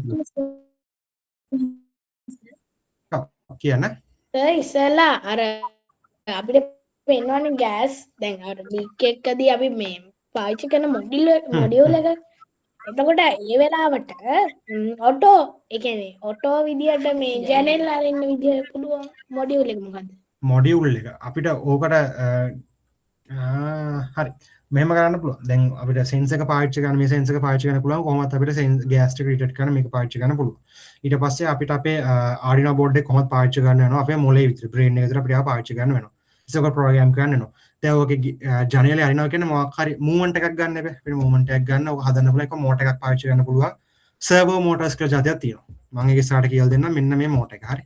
කියන්න. ඉස්සෙල්ලා අර අපිට පෙන්වන්නේ ගෑස් දැන් අර ලීක් එකකදී අපි මේ පාවිච්චි කරන මොඩියුල් එක එතකොට ඒ වෙලාවට ඔටෝ ඒ කියන්නේ ඔටෝ විදියට මේ ජනෙල් අරින්න විදිය පුළුවන් මොඩියුල් එක මොකද්ද? මොඩියුල් එක අපිට ඕකට හරි මෙහෙම කරන්න පුළුවන්. දැන් අපිට සෙන්ස් එක පාවිච්චි කරන මේ සෙන්ස් එක පාවිච්චි කරන්න පුළුවන් කොහොමද අපිට ගෑස් ටික රිටර්න් කරන මේක පාවිච්චි කරන්න පුළුවන්. ඊට පස්සේ අපිට අපේ Arduino board එක කොහොමද පාවිච්චි කරන්න වෙනවා අපේ මොලේ විතර බ්‍රේන් එක විතර අපිට ආ පාවිච්චි කරන්න වෙනවා. ඒක ප්‍රෝග්‍රෑම් කරන්න වෙනවා. දැන් ඔකේ ජනේලේ අරිනවා කියන්නේ මොකක් හරි මූව්මන්ට් එකක් ගන්න එපා. අපිට මූව්මන්ට් එකක් ගන්න ඔක හදන්න පුළුවන් එක මෝටර් එකක් පාවිච්චි කරන්න පුළුවන්. සර්වෝ මෝටර්ස් කියලා જાතියක් තියෙනවා. මම ඒක ඉස්සරහට කියලා දෙන්නම් මෙන්න මේ මෝටර් එක. හරි.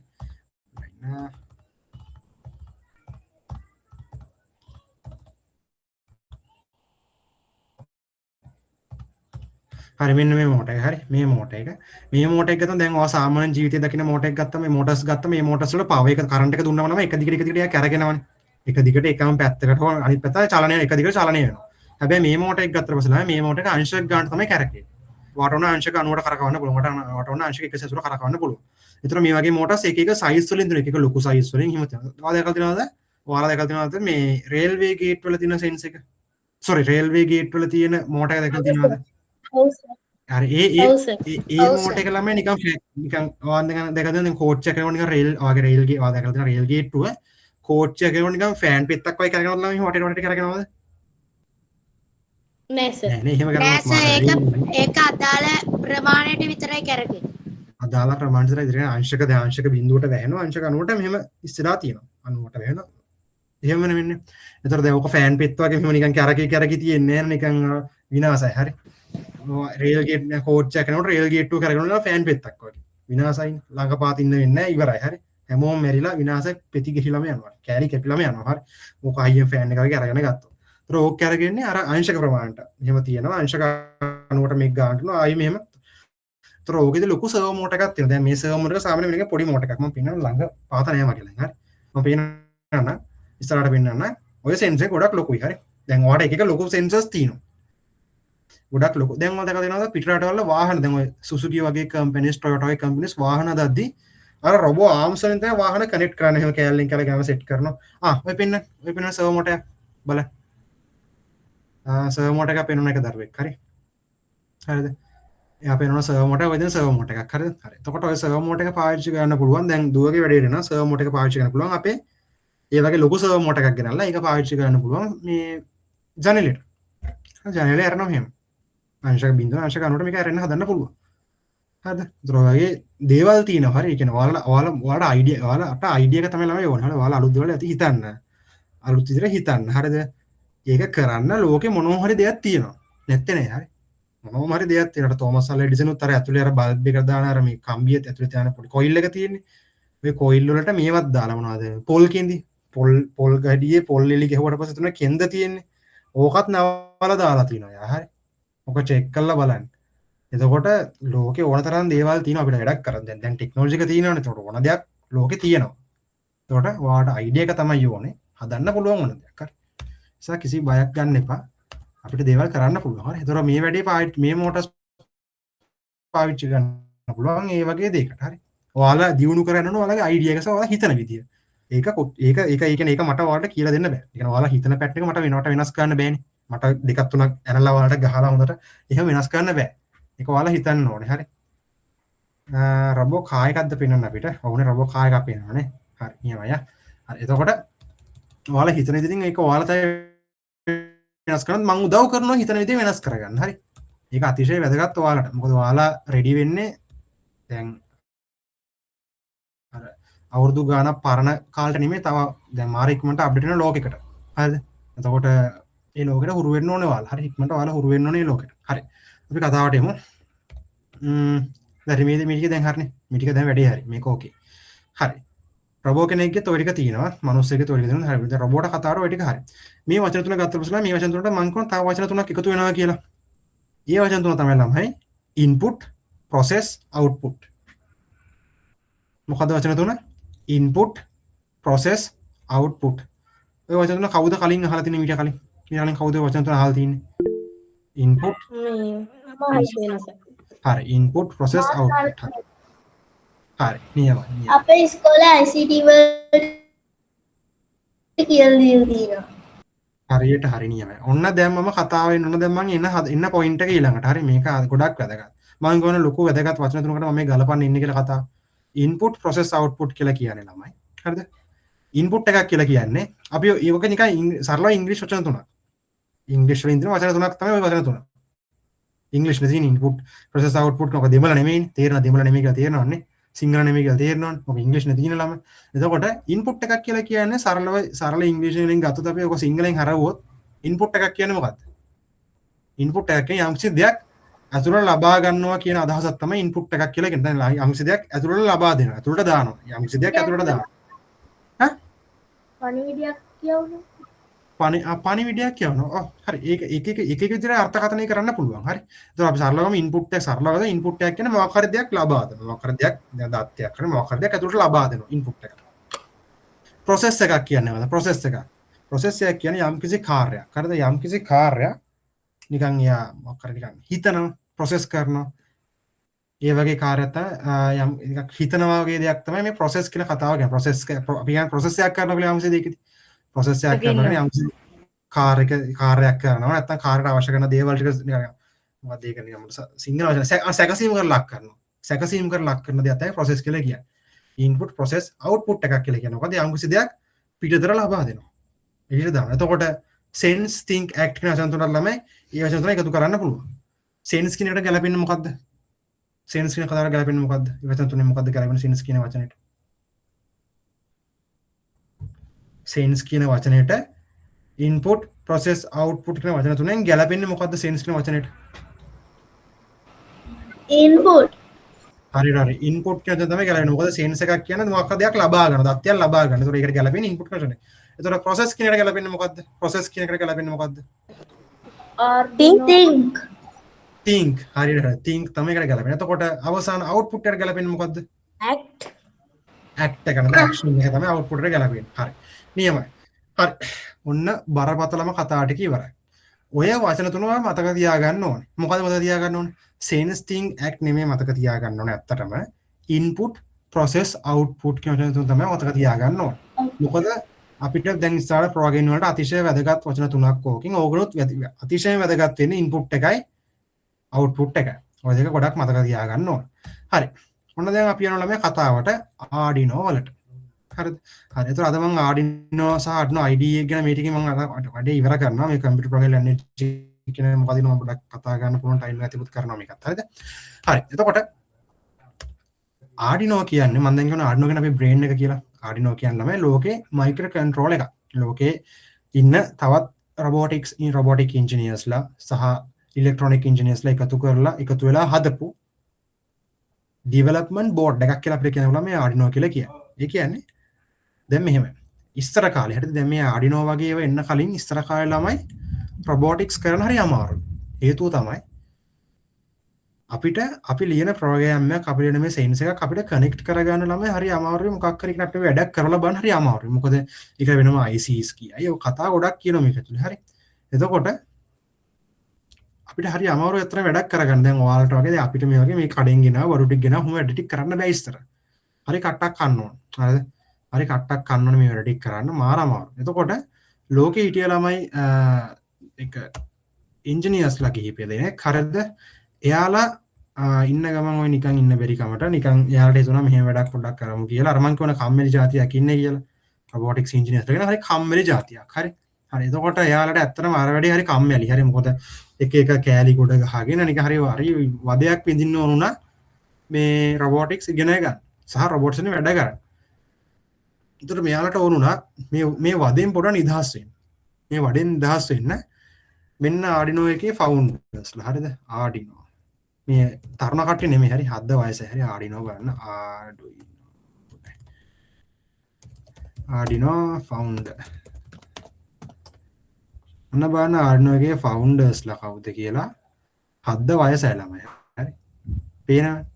හරි මෙන්න මේ මෝටර් එක. හරි මේ මෝටර් එක. මේ මෝටර් එක තමයි දැන් ඔයා සාමාන්‍ය ජීවිතයේ දකින මෝටර් එකක් ගත්තම මේ මෝටර්ස් ගත්තම මේ මෝටර්ස් වල පවර් එක කරන්ට් එක දුන්නම නම් එක දිගට යක් අරගෙනවනේ. එක දිගට එකම පැත්තකට හෝ අනිත් පැත්තට චලනය එක දිගට චලනය වෙනවා. හැබැයි මේ මෝටර් එක ගත්තට පස්සේ මේ මෝටර් එක අංශයක් ගන්න තමයි කැරකෙන්නේ. වාට උන අංශක 90ට කරකවන්න පුළුවන්. වාට උන අංශක 180ට කරකවන්න පුළුවන්. ඒතර මේ වගේ මෝටර්ස් එක එක සයිස් වලින් දෙන එක ලොකු සයිස් වලින් හිම තියෙනවා. ඔයාලා දැකලා තියෙනවද? ඔයාලා දැකලා තියෙනවද මේ රේල්වේ ගේට් වල තියෙන සෙන්ස් එක? සෝරි රේල්වේ ගේට් වල තියෙන මෝටර් එක දැකලා තියෙනවද? ඔව් සර්. හරි ඒ මෝටර් එක ළමයි නිකන් ඔයාලා දැකලා තියෙන කෝච් එකේ නිකන් රේල් වගේ රේල් ගේ ඔයාලා දැකලා තියෙන රේල් ගේට්ටුව කෝච් එකේ නිකන් ෆෑන් පෙත්තක් වගේ කරගෙනවද ළමයි වටේට කරගෙනවද? නෑ සර්. නෑ එහෙම කරන්නේ ඒක අදාළ ප්‍රමාණයට විතරයි කරකෙන්නේ. අදාළ ප්‍රමාණයට විතරයි අංශක අංශක බිඳුවට වැහෙනවා අංශක 90ට මෙහෙම ඉස්සරහා තියෙනවා 90ට වැහෙනවා එහෙම නෙවෙන්නේ. ඒතර දැන් ඔක ෆෑන් පෙත්ත වගේ මෙහෙම නිකන් කරකි තියෙන්නේ නෑ නිකන් විනාසයි. හරි රේල් ගේට් කෝච් එක කරනකොට රේල් ගේට් එක කරගෙන යනවා ෆෑන් පෙත්තක් වගේ විනාසයි ළඟපාත ඉන්න වෙන්නේ නැහැ ඉවරයි. හරි හැමෝම මෙරිලා විනාසයි පෙති ගිහිලාම යනවා කෑලි කැපිලාම යනවා. හරි ඕක අයියෙන් ෆෑන් එක වගේ අරගෙන ගත්තා. ඒතර ඕක කරගෙන්නේ අර අංශක ප්‍රමාණයට මෙහෙම තියෙනවා අංශක 90ට මේක ගන්නවා ආයි මෙහෙම. ඒතර ඕකේද ලොකු සර්වෝ මෝටර් එකක් තියෙනවා. දැන් මේ සර්වෝ මෝටර් එක සාමාන්‍ය වෙන එක පොඩි මෝටර් එකක්. මම පෙන්නන ළඟ පාත නෑ මගේ ළඟ. හරි මම පෙන්නන්න ඉස්සරහට පෙන්නන්න ඔය සෙන්සර් එක ගොඩක් ලොකුයි. හරි දැන් ඔයාලට එක එක ලොකු සෙන්සර්ස් තියෙනවා. ගොඩක් ලොකු දැන් ඔයාලා දැකලා තියෙනවද පිට රටවල වාහන දැන් ඔය සුසුකි වගේ කම්පැනිස් ටොයෝටා වගේ කම්පැනිස් වාහන හදද්දී අර රොබෝ ආම්ස් වලින් තමයි වාහන කනෙක්ට් කරන්නේ. එහෙම කෑල්ලෙන් කැලේ ගාම සෙට් කරනවා. ඔය පෙන්න සර්වෝ මෝටර් එක බලන්න. සර්වෝ මෝටර් එක පෙන්වන එක දරුවෙක්. හරි හරිද? එයා පෙන්වන සර්වෝ මෝටර් එක වෙන සර්වෝ මෝටර් එකක්. හරිද? හරි. එතකොට ඔය සර්වෝ මෝටර් එක පාවිච්චි කරන්න පුළුවන්. දැන් දුවගේ වැඩේ වෙනවා සර්වෝ මෝටර් එක පාවිච්චි කරන්න පුළුවන්. අපේ ඒ වගේ ලොකු සර්වෝ මෝටර් එකක් ගෙනල්ලා ඒක පාවිච්චි කරන්න පුළුවන් මේ ජනේලෙට. ජනේලේ අරනවා මෙහෙම. අංශක බිඳුව අංශක 90ට මේක අරගෙන හදන්න පුළුවන්. හරිද? ඒතර වගේ දේවල් තියෙනවා. හරි. ඒ කියන්නේ ඔයාලට අයිඩියා ඔයාලට අයිඩියා එක තමයි ළමයි ඕන. හරි. ඔයාලා අලුත් දේවල් ඇති හිතන්න. අලුත් විදිහට හිතන්න. හරිද? ඒක කරන්න ලෝකේ මොනවා හරි දෙයක් තියෙනවා. නැත්තේ නෑ. හරි. මොනවා හරි දෙයක් තියෙනවා. තෝමස් අල්වා එඩිසන් උත් අර ඇතුලේ අර බල්බ් එක දාන අර මේ කම්බියත් ඇතුලේ තියන පොඩි කොයිල් එක තියෙන්නේ. මේ කොයිල් වලට මේවත් දාලා මොනවද? පොල් කෙන්දි. පොල් ගඩියේ පොල් එලි ගහුවට පස්සේ තුන කෙන්ද තියෙන්නේ. ඕකත් නවලා දාලා තියෙනවා. යා හරි. ඔක චෙක් කරලා බලන්න. එතකොට ලෝකේ ඕන තරම් දේවල් තියෙනවා අපිට වැඩක් කරන්න. දැන් ටෙක්නොලොජි එක තියෙනවනේ. එතකොට ඕන දෙයක් ලෝකේ තියෙනවා. එතකොට ඔයාලට අයිඩියා එක තමයි ඕනේ. හදන්න පුළුවන් ඕන දෙයක්. හරි. නිසා කිසි බයක් ගන්න එපා. අපිට දේවල් කරන්න පුළුවන්. හරි. එතකොට මේ වැඩේ මේ මෝටර්ස් පාවිච්චි ගන්න පුළුවන් ඒ වගේ දෙයකට. හරි. ඔයාලා දියුණු කරන්න ඕන ඔයාලගේ අයිඩියා එක සහ ඔයාලා හිතන විදිය. ඒක කියන්නේ ඒක මට ඔයාලට කියලා දෙන්න බෑ. ඒ කියන්නේ ඔයාලා හිතන පැටර්න් එක මට වෙනස් කරන්න බෑනේ. මට දෙකක් තුනක් ඇනලා ඔයාලට ගහලා හොඳට එහෙම වෙනස් කරන්න බෑ. ඒක ඔයාලා හිතන්න ඕනේ. හරි. රොබෝ කාර් එකක්ද පෙන්වන්න අපිට. ඔවුනේ රොබෝ කාර් එකක් පෙන්වන්නේ. හරි. නියමයි. හරි. එතකොට ඔයාලා හිතන විදිහින් ඒක ඔයාලා තමයි වෙනස් කරන්න මම උදව් කරනවා හිතන විදිහ වෙනස් කරගන්න. හරි. ඒක අතිශය වැදගත් ඔයාලට. මොකද ඔයාලා රෙඩි වෙන්නේ දැන් අර අවුරුදු ගානක් පරණ කාලට නෙමෙයි තව දැන් මාර ඉක්මනට අප්ඩේට් වෙන ලෝකයකට. හරිද? එතකොට ඒ ලෝකෙට හුරු වෙන්න ඕනේ ඔයාලා. හරි ඉක්මනට ඔයාලා හුරු වෙන්න ඕනේ ඒ ලෝකෙට. හරි. අපි කතාවට එමු. දැන් මේ ටික දැන් හරිනේ. මේ ටික දැන් වැඩේ හරි. මේක ඕකේ. හරි. රොබෝ කෙනෙක්ගේ ඔය ටික තියෙනවා. මනුස්සයෙක්ගේ ඔය ටික තියෙනවා. හරි. දැන් රොබෝට කතාවට ඔය ටික හරි. මේ වචන තුන ගත්ත පස්සේ මේ වචන තුනට මම කියනවා තව වචන තුනක් එකතු වෙනවා කියලා. ඒ වචන තුන තමයි ළමයි input, process, output. මොකද වචන තුන? input, process, output. ඔය වචන තුන කවුද කලින් අහලා තියෙන්නේ මීට කලින්? මීට කලින් කවුද වචන තුන අහලා තියෙන්නේ? input, හරි input, process, output. හරි නියමයි. අපේ ඉස්කෝලේ ICT වලට කියලා දීලා තියෙනවා. හරියට හරි නියමයි. ඔන්න දැන් මම කතාවෙන් ඔන්න දැන් මම එන්න පොයින්ට් එක ඊළඟට. හරි මේක ගොඩක් වැදගත්. මම කියන ලොකු වැදගත් වචන තුනකට මම මේ ගලපන්න ඉන්නේ කියලා කතාව. input, process, output කියලා කියන්නේ ළමයි. හරිද? input එකක් කියලා කියන්නේ අපි ඒක නිකන් සරලව ඉංග්‍රීසි වචන තුනක්. ඉංග්‍රීසි වලින් තියෙන වචන තුනක් තමයි ওই වචන තුන. ඉංග්‍රීසි වලින් input, process, output නෝක දෙමළ නෙමෙයිනේ. තේරෙනවා දෙමළ නෙමෙයි කියලා තේරෙනවන්නේ. සිංහල නෙමෙයි කියලා තේරෙනවනේ. ඔක ඉංග්‍රීසි නේ තියෙන ළමයි. එතකොට input එකක් කියලා කියන්නේ සරල ඉංග්‍රීසි වලින් ගත්තොත් අපි ඔක සිංහලෙන් හරවුවොත් input එකක් කියන්නේ මොකක්ද? input එකක් කියන්නේ යම්කිසි දෙයක් ඇතුළට ලබා ගන්නවා කියන අදහසක් තමයි input එකක් කියලා කියන්නේ. දැන් යම්කිසි දෙයක් ඇතුළට ලබා දෙනවා. ඇතුළට දානවා. යම්කිසි දෙයක් ඇතුළට දානවා. පණිවිඩයක් කියවුනේ. පණිවිඩයක් කියවනවා. ඔව් හරි. ඒක එක විදිහට අර්ථකථනය කරන්න පුළුවන්. හරි. ඒතකොට අපි සරලවම input එක සරලවද input එකක් කියන්නේ මොකක් හරි දෙයක් ලබා දෙනවා. මොකක් හරි දෙයක් දැන් දත්තයක් කරන මොකක් හරි දෙයක් ඇතුළට ලබා දෙනවා input එක. process එකක් කියන්නේ මොකද? process එකක්. process එකක් කියන්නේ යම්කිසි කාර්යයක්. හරිද? යම්කිසි කාර්යයක් නිකන් යා මොකක් හරි නිකන් හිතනවා, process කරනවා. ඒ වගේ කාර්යයක් තමයි යම් එකක් හිතනවා වගේ දෙයක් තමයි මේ process කියන කතාව කියන්නේ. process අපි කියන්නේ process එකක් කරනවා කියලා යම්කිසි දෙයකදී. process එකක් කරනවා යම්කිසි කාර්යයක් කරනවා. නැත්නම් කාර්යයට අවශ්‍ය කරන දේවල් ටික නිකන් මොකක්ද ඒක නිකන් සිංහල වචන සැකසීම කරලා ලක් කරනවා. සැකසීම කරලා ලක් කරන දේ තමයි process කියලා කියන්නේ. input, process, output එකක් කියලා කියනවා. මොකද යම්කිසි දෙයක් පිටතට ලබා දෙනවා. එළියට දානවා. එතකොට sense, think, act කියන වචන තුනක් ළමයි ඒ වචන තුන එකතු කරන්න පුළුවන්. sense කියන එකට ගැලපෙන්නේ මොකද්ද? sense කියන කතාවට ගැලපෙන්නේ මොකද්ද? ඒ වචන තුනේ මොකද්ද ගැලපෙන්නේ sense කියන වචනෙට? sense කියන වචනෙට input, process, output කියන වචන තුනෙන් ගැලපෙන්නේ මොකද්ද sense කියන වචනෙට? input. හරි input කියන දේ තමයි ගැලපෙන්නේ. මොකද sense එකක් කියන්නේ මොකක්ද දෙයක් ලබා ගන්න, දත්තයක් ලබා ගන්න. ඒතකොට ඒකට ගැලපෙන්නේ input කියන වචනේ. එතකොට process කියන එකට ගැලපෙන්නේ මොකද්ද? process කියන එකට ගැලපෙන්නේ මොකද්ද? think. හරියට think තමයි එකට ගැලපෙන්නේ. එතකොට අවසාන output එකට ගැලපෙන්නේ මොකද්ද? act එක නේද? action එක තමයි output එකට ගැලපෙන්නේ. හරි. නියමයි. හරි. ඔන්න බරපතලම කතා ටික ඉවරයි. ඔය වචන තුනම මතක තියාගන්න ඕනේ. මොකද මතක තියාගන්න ඕනේ? sense, think, act නෙමෙයි මතක තියාගන්න ඕනේ ඇත්තටම. input, process, output කියන වචන තුන තමයි මතක තියාගන්න ඕනේ. මොකද අපිට දැන් ඉස්සරහ ප්‍රෝග්‍රෑමින් වලට අතිශය වැදගත් වචන තුනක් ඕකෙන් ඕගොල්ලොත් අතිශය වැදගත් වෙන්නේ input එකයි output එකයි. ඔය දෙක ගොඩක් මතක තියාගන්න ඕනේ. හරි. ඔන්න දැන් අපි යනවා ළමයා කතාවට Arduino වලට. හරිද? හරි. ඒතර අද මම Arduino සහ Arduino IDE ගැන මේ ටිකෙන් මම වැඩේ ඉවර කරනවා. මේ කම්පියුටර් ප්‍රෝග්‍රෑමින් ලැන්ග්වේජ් කියන මොකද මම පොඩ්ඩක් කතා ගන්න පුළුවන් ටයිල් එකක් තිබුත් කරනවා මේකත්. හරිද? හරි. එතකොට Arduino කියන්නේ මම දැන් කියන Arduino ගැන අපි brain එක කියලා. Arduino කියන්නේ ළමයි ලෝකේ මයික්‍රෝ කන්ට්‍රෝල් එකක්. ලෝකේ ඉන්න තවත් robotic engineersලා සහ electronic engineersලා එකතු වෙලා හදපු development board එකක් කියලා අපිට කියනවා මේ Arduino කියලා කියන්නේ. ඒ කියන්නේ දැන් මෙහෙම ඉස්සර කාලේ හරිද දැන් මේ Arduino වගේ ඒවා එන්න කලින් ඉස්සර කාලේ ළමයි robotics කරන හරි අමාරුයි. හේතුව තමයි අපි ලියන ප්‍රෝග්‍රෑම් එකක් අපි ලියන මේ සෙන්ස් එකක් අපිට කනෙක්ට් කරගන්න ළමයි හරි අමාරුයි. මොකක් හරි කෙනෙක්ට වැඩක් කරලා බලන්න හරි අමාරුයි. මොකද ඒක වෙනම ICs කියයි. ඔය කතා ගොඩක් කියනවා මේක ඇතුලේ. හරි. එතකොට අපිට හරි අමාරුයි අතර වැඩක් කරගන්න. දැන් ඔයාලට වගේ දැන් අපිට මේ වගේ මේ කඩෙන් ගෙනාව වරු ටික ගෙනාව හැම වැඩ ටික කරන්න බෑ ඉස්සර. හරි කට්ටක් කන්න ඕන. හරිද? හරි කට්ටක් කන්න ඕන මේ වැඩ ටික කරන්න මාර අමාරුයි. එතකොට ලෝකේ හිටිය ළමයි එක ඉන්ජිනියර්ස්ලා කිහිපය දෙනෙක් හරිද? එයාලා ඉන්න ගමන් ඔය නිකන් ඉන්න බැරි කමට නිකන් එයාලට හිතුණා මෙහෙම වැඩක් පොඩ්ඩක් කරමු කියලා. අර මං කියන කම්මැලි జాතියක් ඉන්නේ කියලා. robotics engineers ලා කියන හරි කම්මැලි జాතියක්. හරි. හරි. එතකොට එයාලට ඇත්තටම අර වැඩේ හරි කම්මැලි. හරි. මොකද එක කෑලි ගොඩ ගහගෙන නිකන් හරි වදයක් විඳින්න ඕන උනා මේ robotics ඉගෙන ගන්න. සහ robots වලින් වැඩ කරන්න. ඒතර මෙයාලට ඕන උනා මේ වදෙන් පොඩ නිදහස් වෙන්න. මේ වඩෙන් දහස් වෙන්න මෙන්න ආඩිනෝ එකේ ෆවුන්ඩර්ස්ලා හරිද ආඩිනෝ මේ තරුණ කට්ටිය නෙමෙයි හරි හද්ද වයස හරි ආඩිනෝ ගන්න ආඩිනෝ ෆවුන්ඩර් අන්න බලන්න ආඩිනෝ එකේ ෆවුන්ඩර්ස්ලා කවුද කියලා හද්ද වයසයි ළමයි හරි පේනවද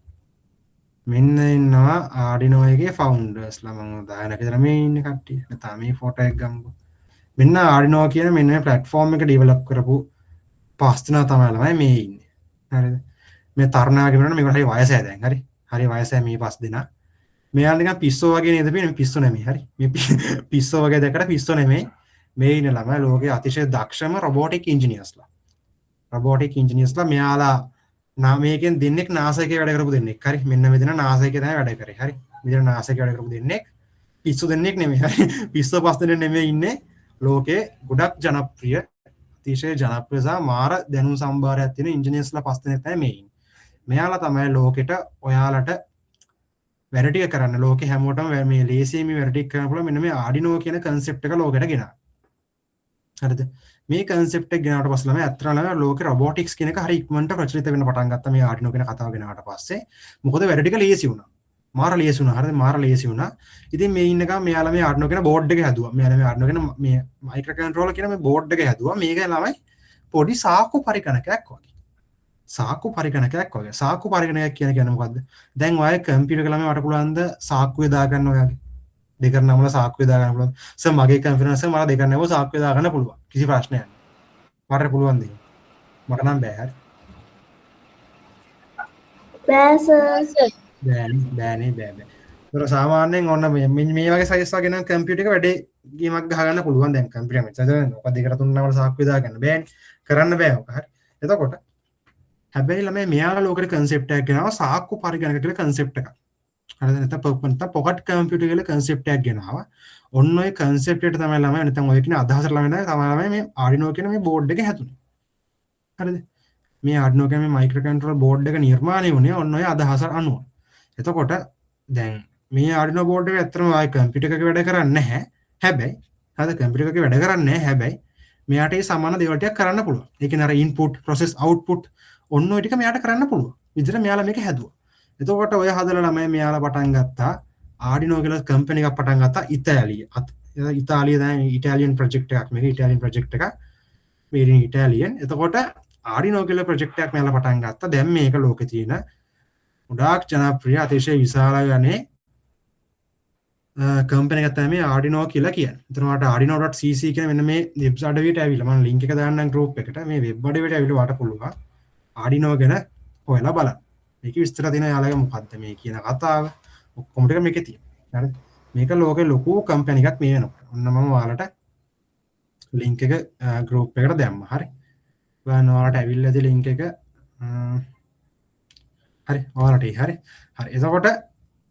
මෙන්න ඉන්නවා ආඩිනෝ එකේ ෆවුන්ඩර්ස්ලා මම උදාහරණයක් විතර මේ ඉන්නේ කට්ටිය නැත්නම් මේ ෆොටෝ එක ගමුකෝ මෙන්න ආඩිනෝ කියන මෙන්න මේ ප්ලැට්ෆෝම් එක ඩෙවලොප් කරපු පස් දෙනා තමයි ළමයි මේ ඉන්නේ හරිද මේ තරුණයා කියනවනේ මේකට හරි වයසයි දැන් හරි වයසයි මේ පස් දෙනා මෙයා නිකන් පිස්සෝ වගේ නේද පේන්නේ පිස්සෝ නෙමෙයි හරි මේ පිස්සෝ වගේ දැක්කට පිස්සෝ නෙමෙයි මේ ඉන්න ළමයි ලෝකයේ අතිශය දක්ෂම රොබෝටික් ඉන්ජිනියර්ස්ලා මෙයාලා මේකෙන් දෙන්නෙක් NASA එකේ වැඩ කරපු දෙන්නෙක් හරි මෙන්න මෙතන NASA එකේ තමයි වැඩ කරේ හරි මෙතන NASA එකේ වැඩ කරපු දෙන්නෙක් පිස්සු දෙන්නෙක් නෙමෙයි හරි පිස්සෝ පස් දෙනෙක් නෙමෙයි ඉන්නේ ලෝකේ ගොඩක් ජනප්‍රිය අතිශය ජනප්‍රිය සහ මාර දැනුම් සම්භාරයක් තියෙන ඉන්ජිනියර්ස්ලා පස් දෙනෙක් තමයි මේ ඉන්නේ මෙයාලා තමයි ලෝකෙට ඔයාලට වැඩ ටික කරන්න ලෝකේ හැමෝටම මේ ලේසියෙන් මේ වැඩ ටික කරන්න පුළුවන් මෙන්න මේ ආඩිනෝ කියන concept එක ලෝකෙට ගෙනා හරිද මේ concept එක ගෙනාවට පස්සේ ළමයි අත්‍තරම ලෝකේ robotics කියන එක හරි ඉක්මනට ප්‍රචලිත වෙන්න පටන් ගත්තා මේ ආඩිනෝ කියන කතාව ගෙනාවට පස්සේ මොකද වැඩ ටික ලේසි වුණා මාර ලේසි වුණා ඉතින් මේ ඉන්නකම් මෙයාලා මේ ආඩිනෝ කියන බෝඩ් එක හැදුවා මෙයාලා මේ ආඩිනෝ කියන මේ මයික්‍රෝ කන්ට්‍රෝලර් කියන මේ බෝඩ් එක හැදුවා මේක ළමයි පොඩි සාක්කු පරිගණකයක් වගේ සාක්කු පරිගණකයක් කියන්නේ මොකද්ද දැන් ඔය කම්පියුටර් එක ළමයි මට පුළුවන් ද සාක්කුවේ දාගන්න ඔයාගේ දෙක නමල සාක්කුවේ දාගන්න පුළුවන් සර් මගේ කම්පියුටර් එක මට දෙක නමල සාක්කුවේ දාගන්න පුළුවන් කිසි ප්‍රශ්නයක් නැහැ මට පුළුවන් දෙයක් මට නම් බෑ හරි බෑ සර් බෑ ඒක සාමාන්‍යයෙන් ඔන්න මේ වගේ සයිස් වගේ නම් කම්පියුටර් එක වැඩේ ගේමක් ගහගන්න පුළුවන් දැන් කම්පියුටර් එක මෙතන ඔක දෙකට තුන නමල සාක්කුවේ දාගන්න බෑනේ කරන්න බෑ ඔක හරි එතකොට හැබැයි ළමයි මෙයාලා ලෝකෙට concept එකක් ගෙනාවා සාක්කු පරිගණක කියලා concept එකක්. හරිද? නැත්නම් pocket computer කියලා concept එකක් ගෙනාවා. ඔන්න ඔය concept එකට තමයි ළමයි නැත්නම් ඔය කියන අදහස ළමයි තමයි මේ Arduino කියන මේ board එක හැදුනේ. හරිද? මේ Arduino කියන මේ microcontroller board එක නිර්මාණය වුණේ ඔන්න ඔය අදහස අනුව. එතකොට දැන් මේ Arduino board එක ඇත්තටම ආයි computer එකක වැඩ කරන්නේ නැහැ. හැබැයි හරිද? computer එකක වැඩ කරන්නේ නැහැ. හැබැයි මෙයාට ඒ සමාන දේවල් ටිකක් කරන්න පුළුවන්. ඒ කියන්නේ අර input process output ඔන්න ඔය ටික මෙයාට කරන්න පුළුවන්. විදිහට මෙයාලා මේක හැදුවා. එතකොට ඔය හදලා ළමයි මෙයාලා පටන් ගත්තා Arduino කියලා කම්පැනි එකක් පටන් ගත්තා ඉතාලිය දැන් ඉතාලියන් ප්‍රොජෙක්ට් එකක් මේක ඉතාලියන් ප්‍රොජෙක්ට් එකක් made in Italian. එතකොට Arduino කියලා ප්‍රොජෙක්ට් එකක් මෙයාලා පටන් ගත්තා. දැන් මේක ලෝකේ තියෙන ගොඩාක් ජනප්‍රිය අතිශය විශාල ගණේ කම්පැනි එකක් තමයි මේ Arduino කියලා කියන්නේ. එතන වාට arduino.cc කියන මෙන්න මේ වෙබ් අඩවියට ඇවිල්ලා මම ලින්ක් එක දාන්නම් group එකට. මේ වෙබ් අඩවියට ඇවිල්ලා වාට පුළුවන් Arduino ගැන හොයලා බලන්න. මේක විස්තර දෙන යාළුවගේ මොකද්ද මේ කියන කතාව ඔක්කොම ටික මේකේ තියෙනවා. හරිද? මේක ලෝකේ ලොකු කම්පැනි එකක් මේ වෙනකොට. ඔන්න මම ඔයාලට ලින්ක් එක group එකට දැම්මා. හරි. බලන්න ඔයාලට ඇවිල්ලා ඇති ලින්ක් එක. හරි. ඔයාලට හරි. එතකොට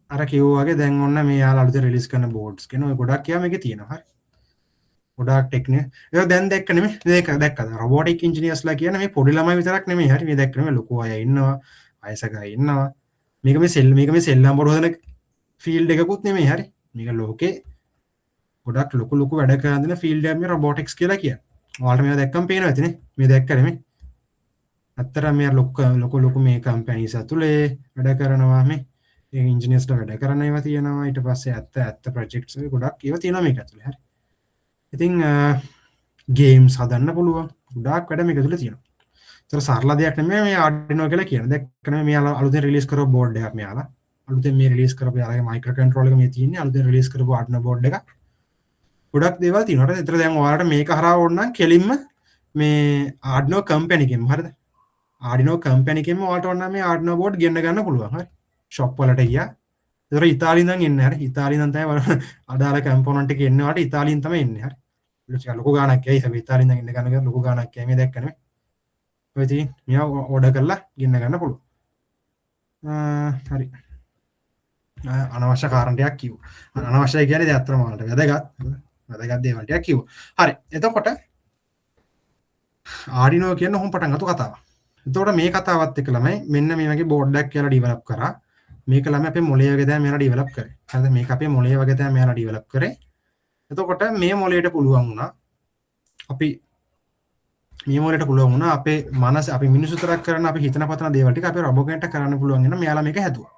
අර කිව්වා වගේ දැන් ඔන්න මේ යාළුවා අලුතෙන් රිලීස් කරන බෝඩ්ස් කියන ඔය ගොඩක් ඒවා මේකේ තියෙනවා. හරි. ගොඩක් ටෙක්නික් ඒක දැන් දැක්ක නෙමෙයි මේක දැක්කද රොබෝටික් ඉන්ජිනියර්ස්ලා කියන මේ පොඩි ළමයි විතරක් නෙමෙයි හරි මේ දැක්ක නෙමෙයි ලොකු අය ඉන්නවා වයසක අය ඉන්නවා මේක මේ සෙල්ලම් බොරු හදන ෆීල්ඩ් එකකුත් නෙමෙයි හරි මේක ලෝකේ ගොඩක් ලොකු වැඩ කරන දෙන ෆීල්ඩ් එකක් මේ රොබෝටික්ස් කියලා කියන්නේ ඔයාලට මේවා දැක්කම පේනවා ඇතිනේ මේ දැක්ක නෙමෙයි අත්‍තරම මේ ලොකු මේ කම්පැනිස් ඇතුලේ වැඩ කරනවා මේ ඒ ඉන්ජිනියර්ස්ලා වැඩ කරන ඒවා තියෙනවා ඊට පස්සේ ඇත්ත ප්‍රොජෙක්ට්ස් ගොඩක් ඒවා තියෙනවා මේක ඇතුලේ හරි ඉතින් ගේම්ස් හදන්න පුළුවන් ගොඩාක් වැඩ මේක ඇතුලේ තියෙනවා. ඒතර සරල දෙයක් නෙමෙයි මේ Arduino කියලා කියන්නේ. දැක්කම මෙයාලා අලුතෙන් රිලීස් කරපු බෝඩ් එකක් මෙයාලා. අලුතෙන් මේ රිලීස් කරපු යාලගේ මයික්‍රෝ කන්ට්‍රෝලර් එක මේ තියෙන්නේ අලුතෙන් රිලීස් කරපු Arduino බෝඩ් එකක්. ගොඩක් දේවල් තියෙනවා. ඒතර දැන් ඔයාලට මේක හරහා ඕන නම් කෙලින්ම මේ Arduino කම්පැනි එකෙන් හරිද? Arduino කම්පැනි එකෙන් ඔයාලට ඕන නම් මේ Arduino බෝඩ් ගෙන්න ගන්න පුළුවන්. හරි. ෂොප් වලට ගියා. ඒතර ඉතාලියෙන් නම් එන්නේ හරි. ඉතාලියෙන් තමයි අදාළ කම්පොනන්ට් එක එන්නේ. ඔයාලට ඉතාලියෙන් තමයි එන්නේ. හරි. ලොකු ගානක් ඇයි හැබැයි ඉතාලියෙන් ඉන්න ගන්න ලොකු ගානක් ඇයි මේ දැක්ක නෙමෙයි. ඔය ඉතින් මෙයා ඕඩර් කරලා ගෙන්න ගන්න පුළුවන්. හරි. අනවශ්‍ය කාරණා ටිකක් කිව්වා. අනවශ්‍යයි කියන්නේ ඒ අත්‍තරම වලට වැදගත් දේවල් ටිකක් කිව්වා. හරි. එතකොට Arduino කියන හොම් පටන් ගත්ත කතාව. එතකොට මේ කතාවත් එක්ක ළමයි මෙන්න මේ වගේ බෝඩ් එකක් කියලා ඩෙවලොප් කරා. මේක ළමයි අපේ මොලේ වගේ තමයි මෙයාලා ඩෙවලොප් කරේ. හරිද? මේක අපේ මොලේ වගේ තමයි මෙයාලා ඩෙවලොප් කරේ. එතකොට මේ මොලේට පුළුවන් වුණා අපි නියමවලට පුළුවන් වුණා අපේ මනස අපි මිනිස්සු තරක් කරන අපි හිතන පතන දේවල් ටික අපේ රොබෝ කෙනෙක්ට කරන්න පුළුවන් වෙන මෙයාලා මේක හැදුවා.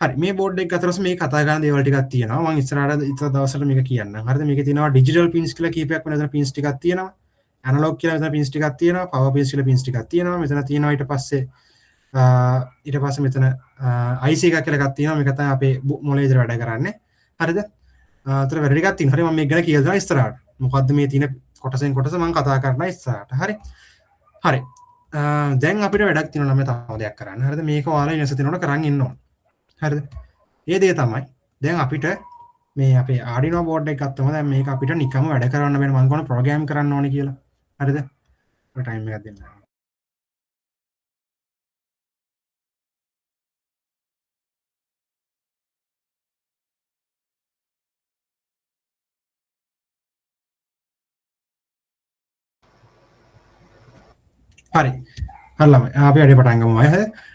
හරි මේ බෝඩ් එක අතරස් මේ කතා කරන දේවල් ටිකක් තියෙනවා. මම ඉස්සරහට ඉතල දවසට මේක කියන්නම්. හරිද? මේකේ තියෙනවා ඩිජිටල් පින්ස් කියලා කීපයක් වෙන පින්ස් ටිකක් තියෙනවා. ඇනලොග් කියලා මෙතන පින්ස් ටිකක් තියෙනවා. පවර් පින්ස් කියලා පින්ස් ටිකක් තියෙනවා. මෙතන තියෙනවා ඊට පස්සේ මෙතන IC එකක් කියලා එකක් තියෙනවා. මේක තමයි අපේ මොලේ ඉදර වැඩ කරන්නේ. හරිද? අතර වැඩ ටිකක් තියෙනවා. හරි මම මේක ගැන කියලා දෙනවා ඉස්සරහට. මොකද්ද මේ තියෙන කොටසෙන් කොටස මම කතා කරනවා ඉස්සරහට. හරි. දැන් අපිට වැඩක් තියෙනවා නම් තව දෙයක් කරන්න. හරිද? මේක ඔයාලා ඉනස තිනනකොට කරන් ඉන්න ඕන. හරිද? ඒ දේ තමයි දැන් අපිට මේ අපේ Arduino board එක ගත්තම දැන් මේක අපිට නිකම්ම වැඩ කරන්න බෑ මම කොහොම ප්‍රෝග්‍රෑම් කරන්න ඕනේ කියලා. හරිද? ටයිම් එකක් දෙන්න. හරි. හරිලම අපි වැඩේ පටන් ගමු අය.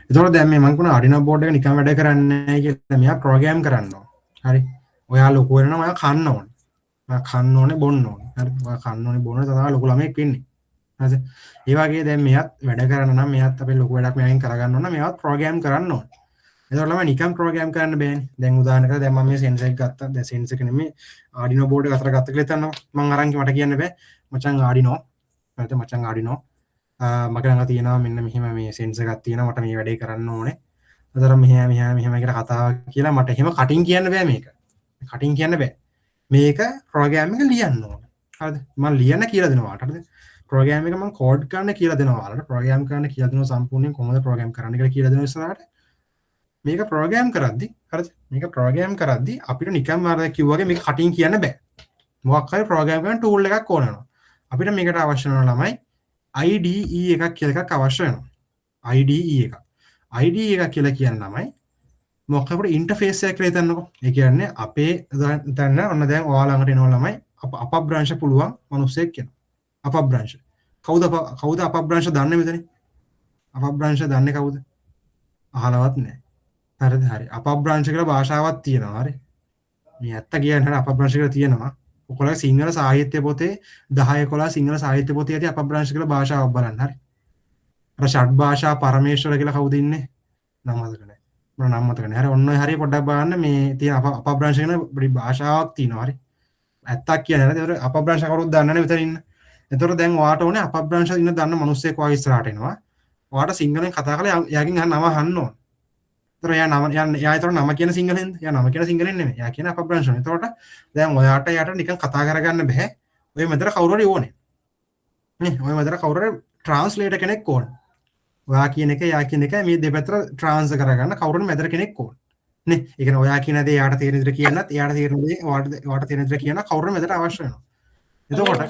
එතකොට දැන් මේ මම කියන Arduino board එක නිකන් වැඩ කරන්නේ නැහැ කියලා මෙයා ප්‍රෝග්‍රෑම් කරන්න ඕන. හරි. ඔයා ලොකු වෙනවා ඔයා කන්න ඕනේ. ඔයා කන්න ඕනේ බොන්න ඕනේ. හරි. ඔයා කන්න ඕනේ බොන්න තමයි ලොකු ළමෙක් වෙන්නේ. හරිද? ඒ වගේ දැන් මෙයාත් වැඩ කරන්න නම් මෙයාත් අපේ ලොකු වැඩක් මෙයාගෙන් කරගන්න ඕන නම් මෙයාත් ප්‍රෝග්‍රෑම් කරන්න ඕනේ. එතකොට ළමයි නිකන් ප්‍රෝග්‍රෑම් කරන්න බෑනේ. දැන් උදාහරණයකට දැන් මම මේ සෙන්සර් එක ගත්තා. දැන් සෙන්සර් එක නෙමෙයි Arduino board එක අතර ගත්ත කියලා හිතන්න. මම අරන් මට කියන්න බෑ. මචං Arduino. හරිද? මචං Arduino. මගේ ළඟ තියෙනවා මෙන්න මෙහෙම මේ සෙන්සර් එකක් තියෙනවා මට මේ වැඩේ කරන්න ඕනේ. අතර මෙහෙම කියලා කතාවක් කියලා මට එහෙම කටින් කියන්න බෑ මේක. කටින් කියන්න බෑ. මේක ප්‍රෝග්‍රෑම් එක ලියන්න ඕනේ. හරිද? මම ලියන්න කියලා දෙනවා. හරිද? ප්‍රෝග්‍රෑම් එක මම කෝඩ් කරන්න කියලා දෙනවා. ඔයාලට ප්‍රෝග්‍රෑම් කරන්න කියලා දෙනවා සම්පූර්ණයෙන් කොහොමද ප්‍රෝග්‍රෑම් කරන්න කියලා කියලා දෙනවා ඉස්සරහට. මේක ප්‍රෝග්‍රෑම් කරද්දි හරිද? මේක ප්‍රෝග්‍රෑම් කරද්දි අපිට නිකම්ම අර කිව්වාගේ මේක කටින් කියන්න බෑ. මොකක් හරි ප්‍රෝග්‍රෑම් කරන ටූල් එකක් ඕන වෙනවා. අපිට මේකට අවශ්‍ය වෙන ළමයි IDE එකක් කියලා එකක් අවශ්‍ය වෙනවා. IDE එකක්. IDE එකක් කියලා කියන්නේ තමයි මොකක් අපේ ඉන්ටර්ෆේස් එකක් කියලා හිතන්නකෝ. ඒ කියන්නේ අපේ දැන් ඔන්න දැන් ඔයාලා ළඟට එනවා ළමයි අප බ්‍රාන්ච් පුළුවන් මිනිස්සෙක් කියනවා. අප බ්‍රාන්ච්. කවුද අප බ්‍රාන්ච් දන්නේ මෙතන? අප බ්‍රාන්ච් දන්නේ කවුද? අහලවත් නැහැ. හරිද? හරි. අප බ්‍රාන්ච් කියලා භාෂාවක් තියෙනවා. හරි. මේ ඇත්ත කියන්නේ හරි අප බ්‍රාන්ච් කියලා තියෙනවා. ඔකොලා සිංහල සාහිත්‍ය පොතේ 10 11 සිංහල සාහිත්‍ය පොතේ ඇති අපබ්‍රංශ කියලා භාෂාවක් බලන්න හරි. අර ෂඩ් භාෂා පරමේශ්වර කියලා කවුද ඉන්නේ? නම් මතක නැහැ. මම නම් මතක නැහැ. හරි ඔන්න ඔය හරිය පොඩ්ඩක් බලන්න මේ තියෙන අපබ්‍රංශ කියන පොඩි භාෂාවක් තියෙනවා හරි. ඇත්තක් කියන්නේ හරි. ඒතර අපබ්‍රංශ කවුරුත් දන්නේ නැහැ මෙතන ඉන්න. ඒතර දැන් ඔයාට ඕනේ අපබ්‍රංශ ඉන්න දන්න මිනිස්සෙක් වගේ ඉස්සරහට එනවා. ඔයාට සිංහලෙන් කතා කරලා එයාගෙන් නම අහන්න ඕන. එයා නම කියන සිංහලෙන්ද? එයා නම කියන සිංහලෙන් නෙමෙයි. එයා කියන අපබ්‍රංශ. එතකොට දැන් ඔයාට යට නිකන් කතා කරගන්න බෑ. ඔය මෙතන කවුරු හරි ඕනේ. නේ? ඔය මෙතන කවුරු හරි ට්‍රාන්ස්ලේටර් කෙනෙක් ඕනේ. ඔයා කියන එක එයා කියන එක මේ දෙපැත්තට ට්‍රාන්ස් කරගන්න කවුරු හරි මෙතන කෙනෙක් ඕනේ. නේ? ඒ කියන්නේ ඔයා කියන දේ එයාට තේරෙන විදිහට කියන්නත් එයාට තේරෙන දේ ඔයාට තේරෙන විදිහට කියන්න කවුරු හරි මෙතන අවශ්‍ය වෙනවා. එතකොට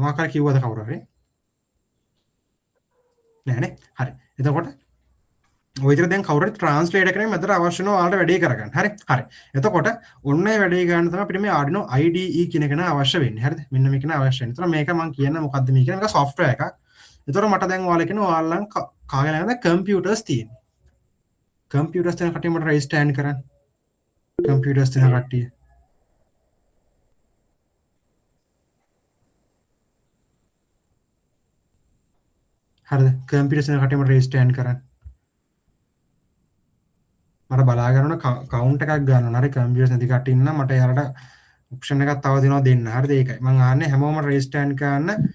මොකක්ද කිව්වද කවුරු හරි? නෑනේ. හරි. එතකොට ඔය විතර දැන් කවුරුත් ට්‍රාන්ස්ලේටර් කෙනෙක් මෙතන අවශ්‍ය වෙනවා ඔයාලට වැඩේ කරගන්න. හරි. එතකොට ඔන්න ඒ වැඩේ ගන්න තමයි අපිට මේ Arduino IDE කියන එක අවශ්‍ය වෙන්නේ. හරිද? මෙන්න මේක අවශ්‍ය වෙන්නේ. එතකොට මේක මම කියන්න මොකද්ද මේ කියන එක software එකක්. එතකොට මට දැන් ඔයාලා කියන ඔයාලන් කාගේ ළඟද කම්පියුටර්ස් තියෙන්නේ. කම්පියුටර්ස් තියෙන කට්ටිය මට රෙජිස්ටර් හෑන්ඩ් කරන්න. කම්පියුටර්ස් තියෙන කට්ටිය. හරිද? කම්පියුටර්ස් තියෙන කට්ටිය මට රෙජිස්ටර් හෑන්ඩ් කරන්න. මට බලා ගන්න කවුන්ට් එකක් ගන්න ඕන. හරි කම්පියුටර්ස් නැති කට්ටිය ඉන්න මට යාලට ඔප්ෂන් එකක් තව දෙනවා දෙන්න. හරිද? ඒකයි. මම ආන්නේ හැමෝම රෙජිස්ටර් හෑන්ඩ් කරන්න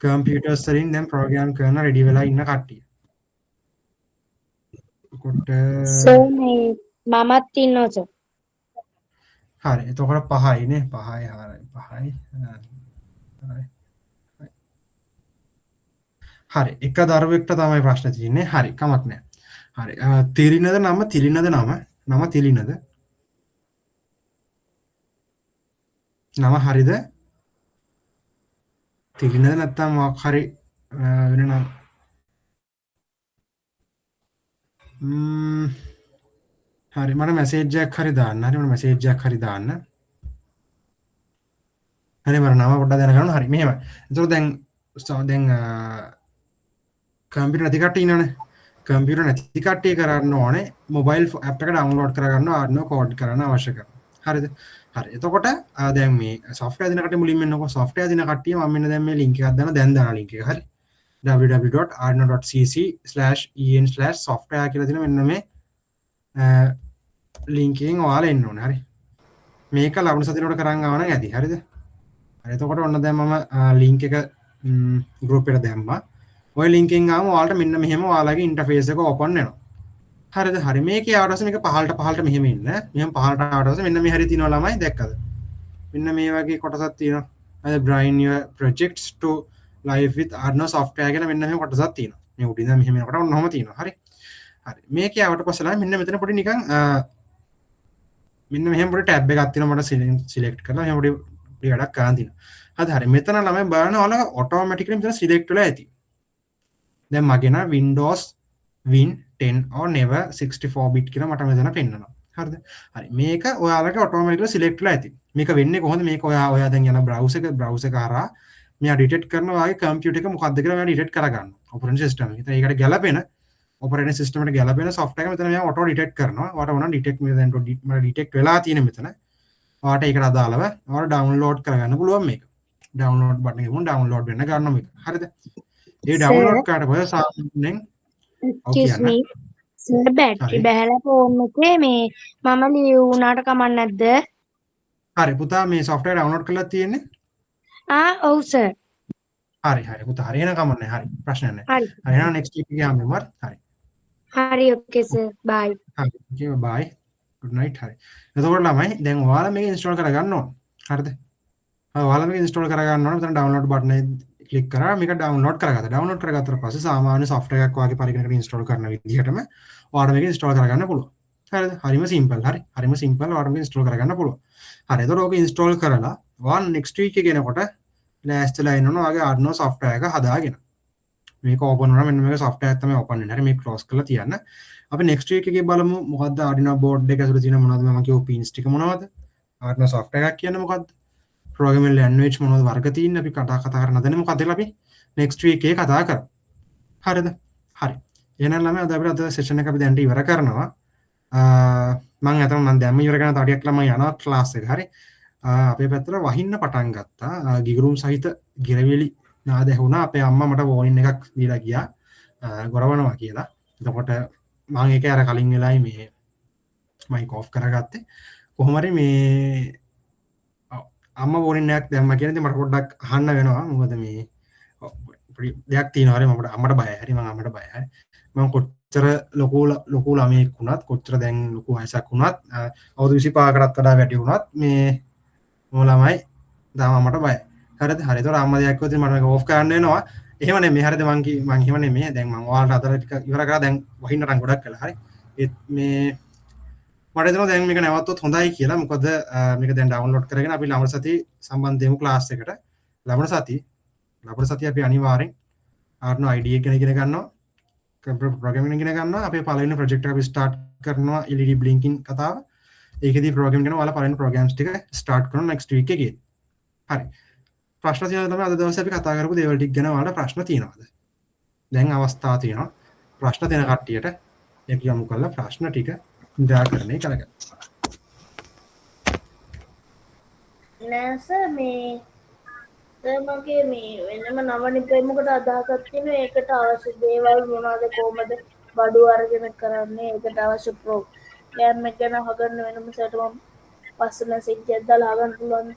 කම්පියුටර්ස් වලින් දැන් ප්‍රෝග්‍රෑම් කරන රෙඩි වෙලා ඉන්න කට්ටිය. කොට සර් මේ මමත් ඉන්නවා සර්. හරි. එතකොට 5යි නේ. 5යි 5යි. හරි. එක දරුවෙක්ට තමයි ප්‍රශ්න තියෙන්නේ. හරි. කමක් නැහැ. හරි. තිලිනද නම තිලිනද නම තිලිනද? නම හරිද? තිලිනද නැත්නම් මොකක් හරි වෙන නම? හරි. මට මැසේජ් එකක් හරි දාන්න. හරි මට මැසේජ් එකක් හරි දාන්න. හරි මම නම පොඩ්ඩක් දැනගන්න. හරි. මෙහෙමයි. එතකොට දැන් කම්පියුටර් නැති කට්ටිය ඉන්නවනේ. කම්පියුටර් නැති කට්ටිය කරන්න ඕනේ මොබයිල් ඇප් එක ඩවුන්ලෝඩ් කරගන්න Arduino කෝඩ් කරන්න අවශ්‍ය කරනවා. හරිද? හරි. එතකොට දැන් මේ software දින කට්ටිය මුලින්ම එන්නකො software දින කට්ටිය මම මෙන්න දැන් මේ link එකක් දාන දැන් දාන link එක. හරි. www.arno.cc/en/software කියලා තියෙන මෙන්න මේ link එකෙන් ඔයාලා එන්න ඕනේ. හරි. මේක ලබන සතියේට කරන් ආව නම් ඇති. හරිද? හරි. එතකොට ඔන්න දැන් මම link එක group එකට දැම්මා. ඔය link එකෙන් ආවම ඔයාලට මෙන්න මෙහෙම ඔයාලගේ interface එක open වෙනවා. හරිද? හරි. මේකේ ආවට පස්සේ මේක පහළට මෙහෙම ඉන්න. මෙහෙම පහළට ආවට පස්සේ මෙන්න මේ හරිය තියෙනවා ළමයි දැක්කද? මෙන්න මේ වගේ කොටසක් තියෙනවා. අද bring your projects to live with Arno software කියන මෙන්න මෙහෙම කොටසක් තියෙනවා. මේ උඩින් මෙහෙම එනකොට ඔන්නෝම තියෙනවා. හරි. හරි. මේකේ ආවට පස්සේ ළමයි මෙන්න මෙතන පොඩි නිකන් මෙන්න මෙහෙම පොඩි ටැබ් එකක් තියෙනවා මට සිලෙක්ට් කරලා මෙහෙම පොඩි වැඩක් කරන් තියෙනවා. හරි. මෙතන ළමයි බලන්න ඔයාලා ඔටෝමැටිකලි මෙතන සිලෙක්ට් වෙලා ඇති. දැන් මගේ නා Windows Win 10 or never 64 bit කියලා මට මෙතන පෙන්නනවා. හරිද? හරි. මේක ඔයාලට ඔටෝමැටිකලි සිලෙක්ට් වෙලා ඇති. මේක වෙන්නේ කොහොමද? මේක ඔයා දැන් යන browser එක හරහා මෙයා ඩිටෙක්ට් කරනවා ඔයාගේ කම්පියුටර් එක මොකක්ද කියලා මෙයා ඩිටෙක්ට් කරගන්නවා. ඔපරේටින් සිස්ටම් එක. ඉතින් ඒකට ගැලපෙන ඔපරේටින් සිස්ටම් එකට ගැලපෙන software එක මෙතන මෙයා ඔටෝ ඩිටෙක්ට් කරනවා. ඔයාට ඕන ඩිටෙක්ට් මේ දැන් මට ඩිටෙක්ට් වෙලා තියෙන මෙතන. ඔයාට ඒකට අදාළව ඔයාලා ඩවුන්ලෝඩ් කරගන්න පුළුවන් මේක. ඩවුන්ලෝඩ් බටන් එක වුණ ඩවුන්ලෝඩ් වෙන්න ගන්නවා මේක. හරිද? ඒ ඩවුන්ලෝඩ් කරාට පස්සේ සාමාන්‍යයෙන් excuse me සර් බැටරි බහැලා ෆෝන් එකේ මේ මම ලියුණාට කමක් නැද්ද? හරි පුතා මේ software download කරලා තියෙන්නේ? ඔව් සර්. හරි පුතා හරි එන කමක් නැහැ. හරි ප්‍රශ්න නැහැ. හරි. හරි එහෙනම් next week එක යමු මර. හරි. හරි ඔකේ සර් බයි. හරි okay bye. good night. හරි. එතකොට ළමයි දැන් ඔයාලා මේක install කරගන්න ඕන. හරිද? ඔයාලා මේක install කරගන්න ඕන. මෙතන download button එක ක්ලික් කරා මේක download කරගත්තා. download කරගත්තට පස්සේ සාමාන්‍ය software එකක් වාගේ පරිගණකකට install කරන විදිහටම ඔයාලා මේක install කරගන්න පුළුවන්. හරිද? හරිම simple. හරි. හරිම simple ඔයාලා මේක install කරගන්න පුළුවන්. හරි. එතකොට ඕක install කරලා ඔයාලා next week එක ගෙනකොට ලෑස්තිලා ඉන්න ඕන ඔයාගේ Arno software එක හදාගෙන. මේක open වුණා මෙන්න මේක software එක තමයි open වෙන්නේ. හරි මේක close කරලා තියන්න. අපි next week එකේ බලමු මොකද්ද Arduino board එක ඇතුළේ තියෙන මොනවද මම කියව pins ටික මොනවද? Arno software එකක් කියන්නේ මොකද්ද? programming language මොනවද වර්ග තියෙන්නේ අපි කතා කරන හදන්නේ මොකද්ද කියලා අපි next week එකේ කතා කරමු. හරිද? හරි. එහෙනම් ළමයි අද අපිට අද session එක අපි දැන් ඉවර කරනවා. මම අතන මම දැම්ම ඉවර කරන තව ටිකක් ළමයි යනවා class එක. හරි. අපේ පැත්තට වහින්න පටන් ගත්තා. ගිගුරුම් සහිත ගිරවිලි නාද ඇහුණා. අපේ අම්මා මට warning එකක් දීලා ගියා. ගොරවනවා කියලා. එතකොට මම ඒක අර කලින් වෙලාවයි මේ mic off කරගත්තේ. කොහොම හරි මේ අම්මා warning එකක් දැම්මා කියන ඉතින් මට පොඩ්ඩක් අහන්න වෙනවා. මොකද මේ පොඩි දෙයක් තියෙනවා. හරි මම අම්මට බයයි. හරි මම අම්මට බයයි. හරි. මම කොච්චර ලොකු ළමයෙක් වුණත් කොච්චර දැන් ලොකු වයසක් වුණත් අවුරුදු 25කටත් වඩා වැඩි වුණත් මේ ළමයි තාම අම්මට බයයි. හරිද? හරි. ඒතකොට අම්මා දෙයක් කිව්වොත් මට මේක ඕෆ් කරන්න වෙනවා. එහෙම නෙමෙයි. හරිද? මම එහෙම නෙමෙයි. දැන් මම ඔයාලට අතර ටික ඉවර කරලා දැන් වහින්නටන් ගොඩක් කළා. හරි. ඒත් මේ මට හිතෙනවා දැන් මේක නැවත්තොත් හොඳයි කියලා. මොකද මේක දැන් ඩවුන්ලෝඩ් කරගෙන අපි ලබන සතියේ සම්බන්ධ වෙමු ක්ලාස් එකට. ලබන සතියේ අපි අනිවාර්යෙන් Arno IDE එක ගැන ඉගෙන ගන්නවා. කම්පියුටර් ප්‍රෝග්‍රෑමින් ඉගෙන ගන්නවා. අපේ පළවෙනි ප්‍රොජෙක්ට් එක අපි ස්ටාර්ට් කරනවා LED blinking කතාව. ඒකෙදී ප්‍රෝග්‍රෑම් කරන ඔයාලා පළවෙනි ප්‍රෝග්‍රෑම්ස් ටික ස්ටාර්ට් කරනවා next week එකේ. හරි. ප්‍රශ්න තියෙනවා තමයි අද දවසේ අපි කතා කරපු දේවල් ටික ගැන ඔයාලට ප්‍රශ්න තියෙනවද? දැන් අවස්ථාව තියෙනවා. ප්‍රශ්න දෙන කට්ටියට ඒක යොමු කරලා ප්‍රශ්න ටික නිරාකරණය කරගන්න. නෑ සර් මේ මගේ මේ වෙනම නව නිපදවීමකට අදහසක් තියෙනවා. ඒකට අවශ්‍ය දේවල් මොනවද කොහමද බඩු අරගෙන කරන්නේ? ඒකට අවශ්‍ය ප්‍රෝග්‍රෑම් එක ගැන හොගන්න වෙනම සර්ට මම පස්සේ මැසේජ් එකක් දාලා අහගන්න පුළුවන්.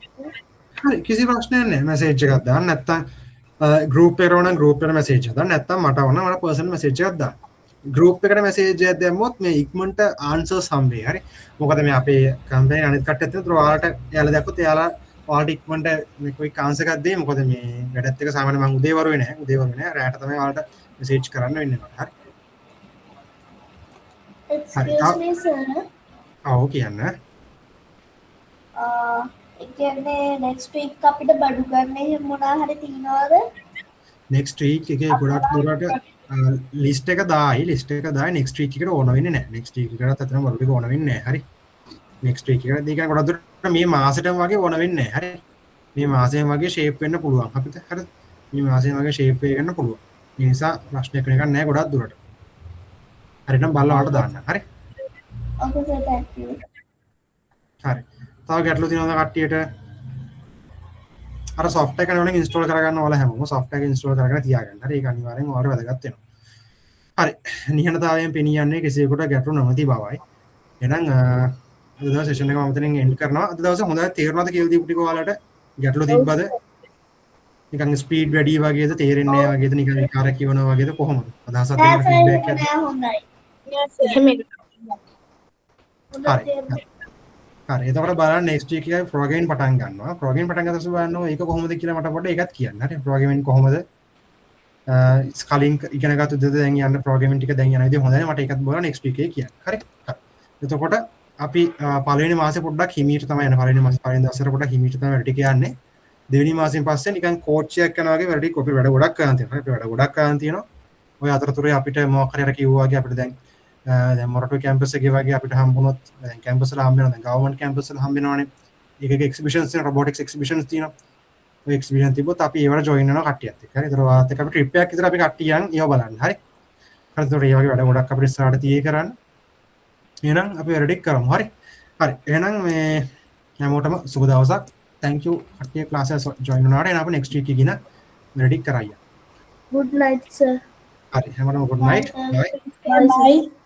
හරි කිසි ප්‍රශ්නයක් නැහැ. මැසේජ් එකක් දාන්න නැත්නම් group එකට ඕන group එකට මැසේජ් එකක් දාන්න නැත්නම් මට ඕන මට personal message එකක් දාන්න. group එකට message එකක් දැම්මොත් මේ ඉක්මනට answers හම්බෙයි. හරි. මොකද මේ අපේ කම්පැනි අනිත් කට්ටියත් උතර ඔයාලට එයාලා දැක්කොත් එයාලා ඔයාලට ඉක්මනට මේ quick answer එකක් දෙයි. මොකද මේ වැඩත් එක සාමාන්‍ය මම උදේ වරුවේ නැහැ. රැට තමයි ඔයාලට message කරන්න වෙන්නේ මට. හරි. Excuse me sir. ඔව් කියන්න. ඒ කියන්නේ next week අපිට බඩු ගන්න මොනවා හරි තියනවද? next week එකේ ගොඩක් දුරට list එක දායි next week එකට ඕන වෙන්නේ නැහැ. next week එකකට අතන වල ටික ඕන වෙන්නේ නැහැ. හරි. next week එකට දී ගොඩක් දුරට මේ මාසෙටම වගේ ඕන වෙන්නේ නැහැ. හරි. මේ මාසෙම වගේ shape වෙන්න පුළුවන් අපිට. හරිද? මේ මාසෙම වගේ shape වෙන්න පුළුවන්. ඒ නිසා ප්‍රශ්නයක් වෙන එකක් නැහැ ගොඩක් දුරට. හරි නම් බලලා දාන්න. හරි. Okay sir thank you. හරි. තව ගැටලු තියෙනවද කට්ටියට? අර software එක නෝනේ install කරගන්න ඕලා හැමෝම software එක install කරගෙන තියාගන්න. හරි ඒක අනිවාර්යෙන් ඔයාලට වැදගත් වෙනවා. හරි. නිහඬතාවයෙන් පෙනී යන්නේ කෙසේකට ගැටලු නොමැති බවයි. එහෙනම් අද දවස් සෙෂන් එක මම මෙතනින් එන්ඩ් කරනවා. අද දවසේ හොඳට තේරුණාද කියලා දීපු ටික ඔයාලට? ගැටලු තිබ්බද? නිකන් ස්පීඩ් වැඩි වගේද තේරෙන්නේ නැහැ වගේද නිකන් විකාර කියවනවා වගේද කොහොමද? අදහසක් දෙන්න ෆීඩ්බැක් එකක්. හොඳයි. එහෙම හරි. හරි. එතකොට බලන්න next week එකේ programming පටන් ගන්නවා. programming පටන් ගන්න පස්සේ බලන්න ඒක කොහොමද කියලා මට පොඩ්ඩක් ඒකත් කියන්න. හරි. programming කොහොමද? කලින් ඉගෙන ගත්ත දේ දැන් යන්න programming ටික දැන් යන විදිහ හොඳයි. මට ඒකත් බලන්න next week එකේ කියන්න. හරි. හරි. එතකොට අපි පළවෙනි මාසේ පොඩ්ඩක් හිමීට තමයි යන්නේ. පළවෙනි මාසේ පළවෙනි දවසට පොඩ්ඩක් හිමීට තමයි වැඩ ටික යන්නේ. දෙවෙනි මාසෙන් පස්සේ නිකන් කෝච් එකක් කරනවා වගේ වැඩ ටික අපි වැඩ ගොඩක් කරන් තියෙනවා. අපි වැඩ ගොඩක් කරන් තියෙනවා. ඔය අතරතුරේ අපිට මොකක් හරි අර කිව්වා වගේ අපිට දැන් මොරටු කැම්පස් එකේ වගේ අපිට හම්බුනොත් දැන් කැම්පස් වල හම්බ වෙනවා. දැන් ගවර්න්මන්ට් කැම්පස් වල හම්බ වෙනවානේ. ඒකේ එක්සිබිෂන්ස් තියෙනවා, රොබොටික්ස් එක්සිබිෂන්ස් තියෙනවා. ඔය එක්සිබිෂන් තිබ්බොත් අපි ඒවට ජොයින් වෙනවා කට්ටියත් එක්ක. හරි. ඒතර වාත් එක්ක අපි ට්‍රිප් එකක් විතර අපි කට්ටියන් ඒව බලන්න. හරි. හරි. ඒතර ඒ වගේ වැඩ ගොඩක් අපිට ඉස්සරහට තියේ කරන්න. එහෙනම් අපි වැඩ ටික කරමු. හරි. හරි. එහෙනම් මේ හැමෝටම සුබ දවසක්. Thank you කට්ටිය ක්ලාස් එක ජොයින් වුණාට. එහෙනම් අපි next week එකේ ගින වැඩ ටික කරයියා. good night sir. හරි. හැමෝටම good night. bye. බයි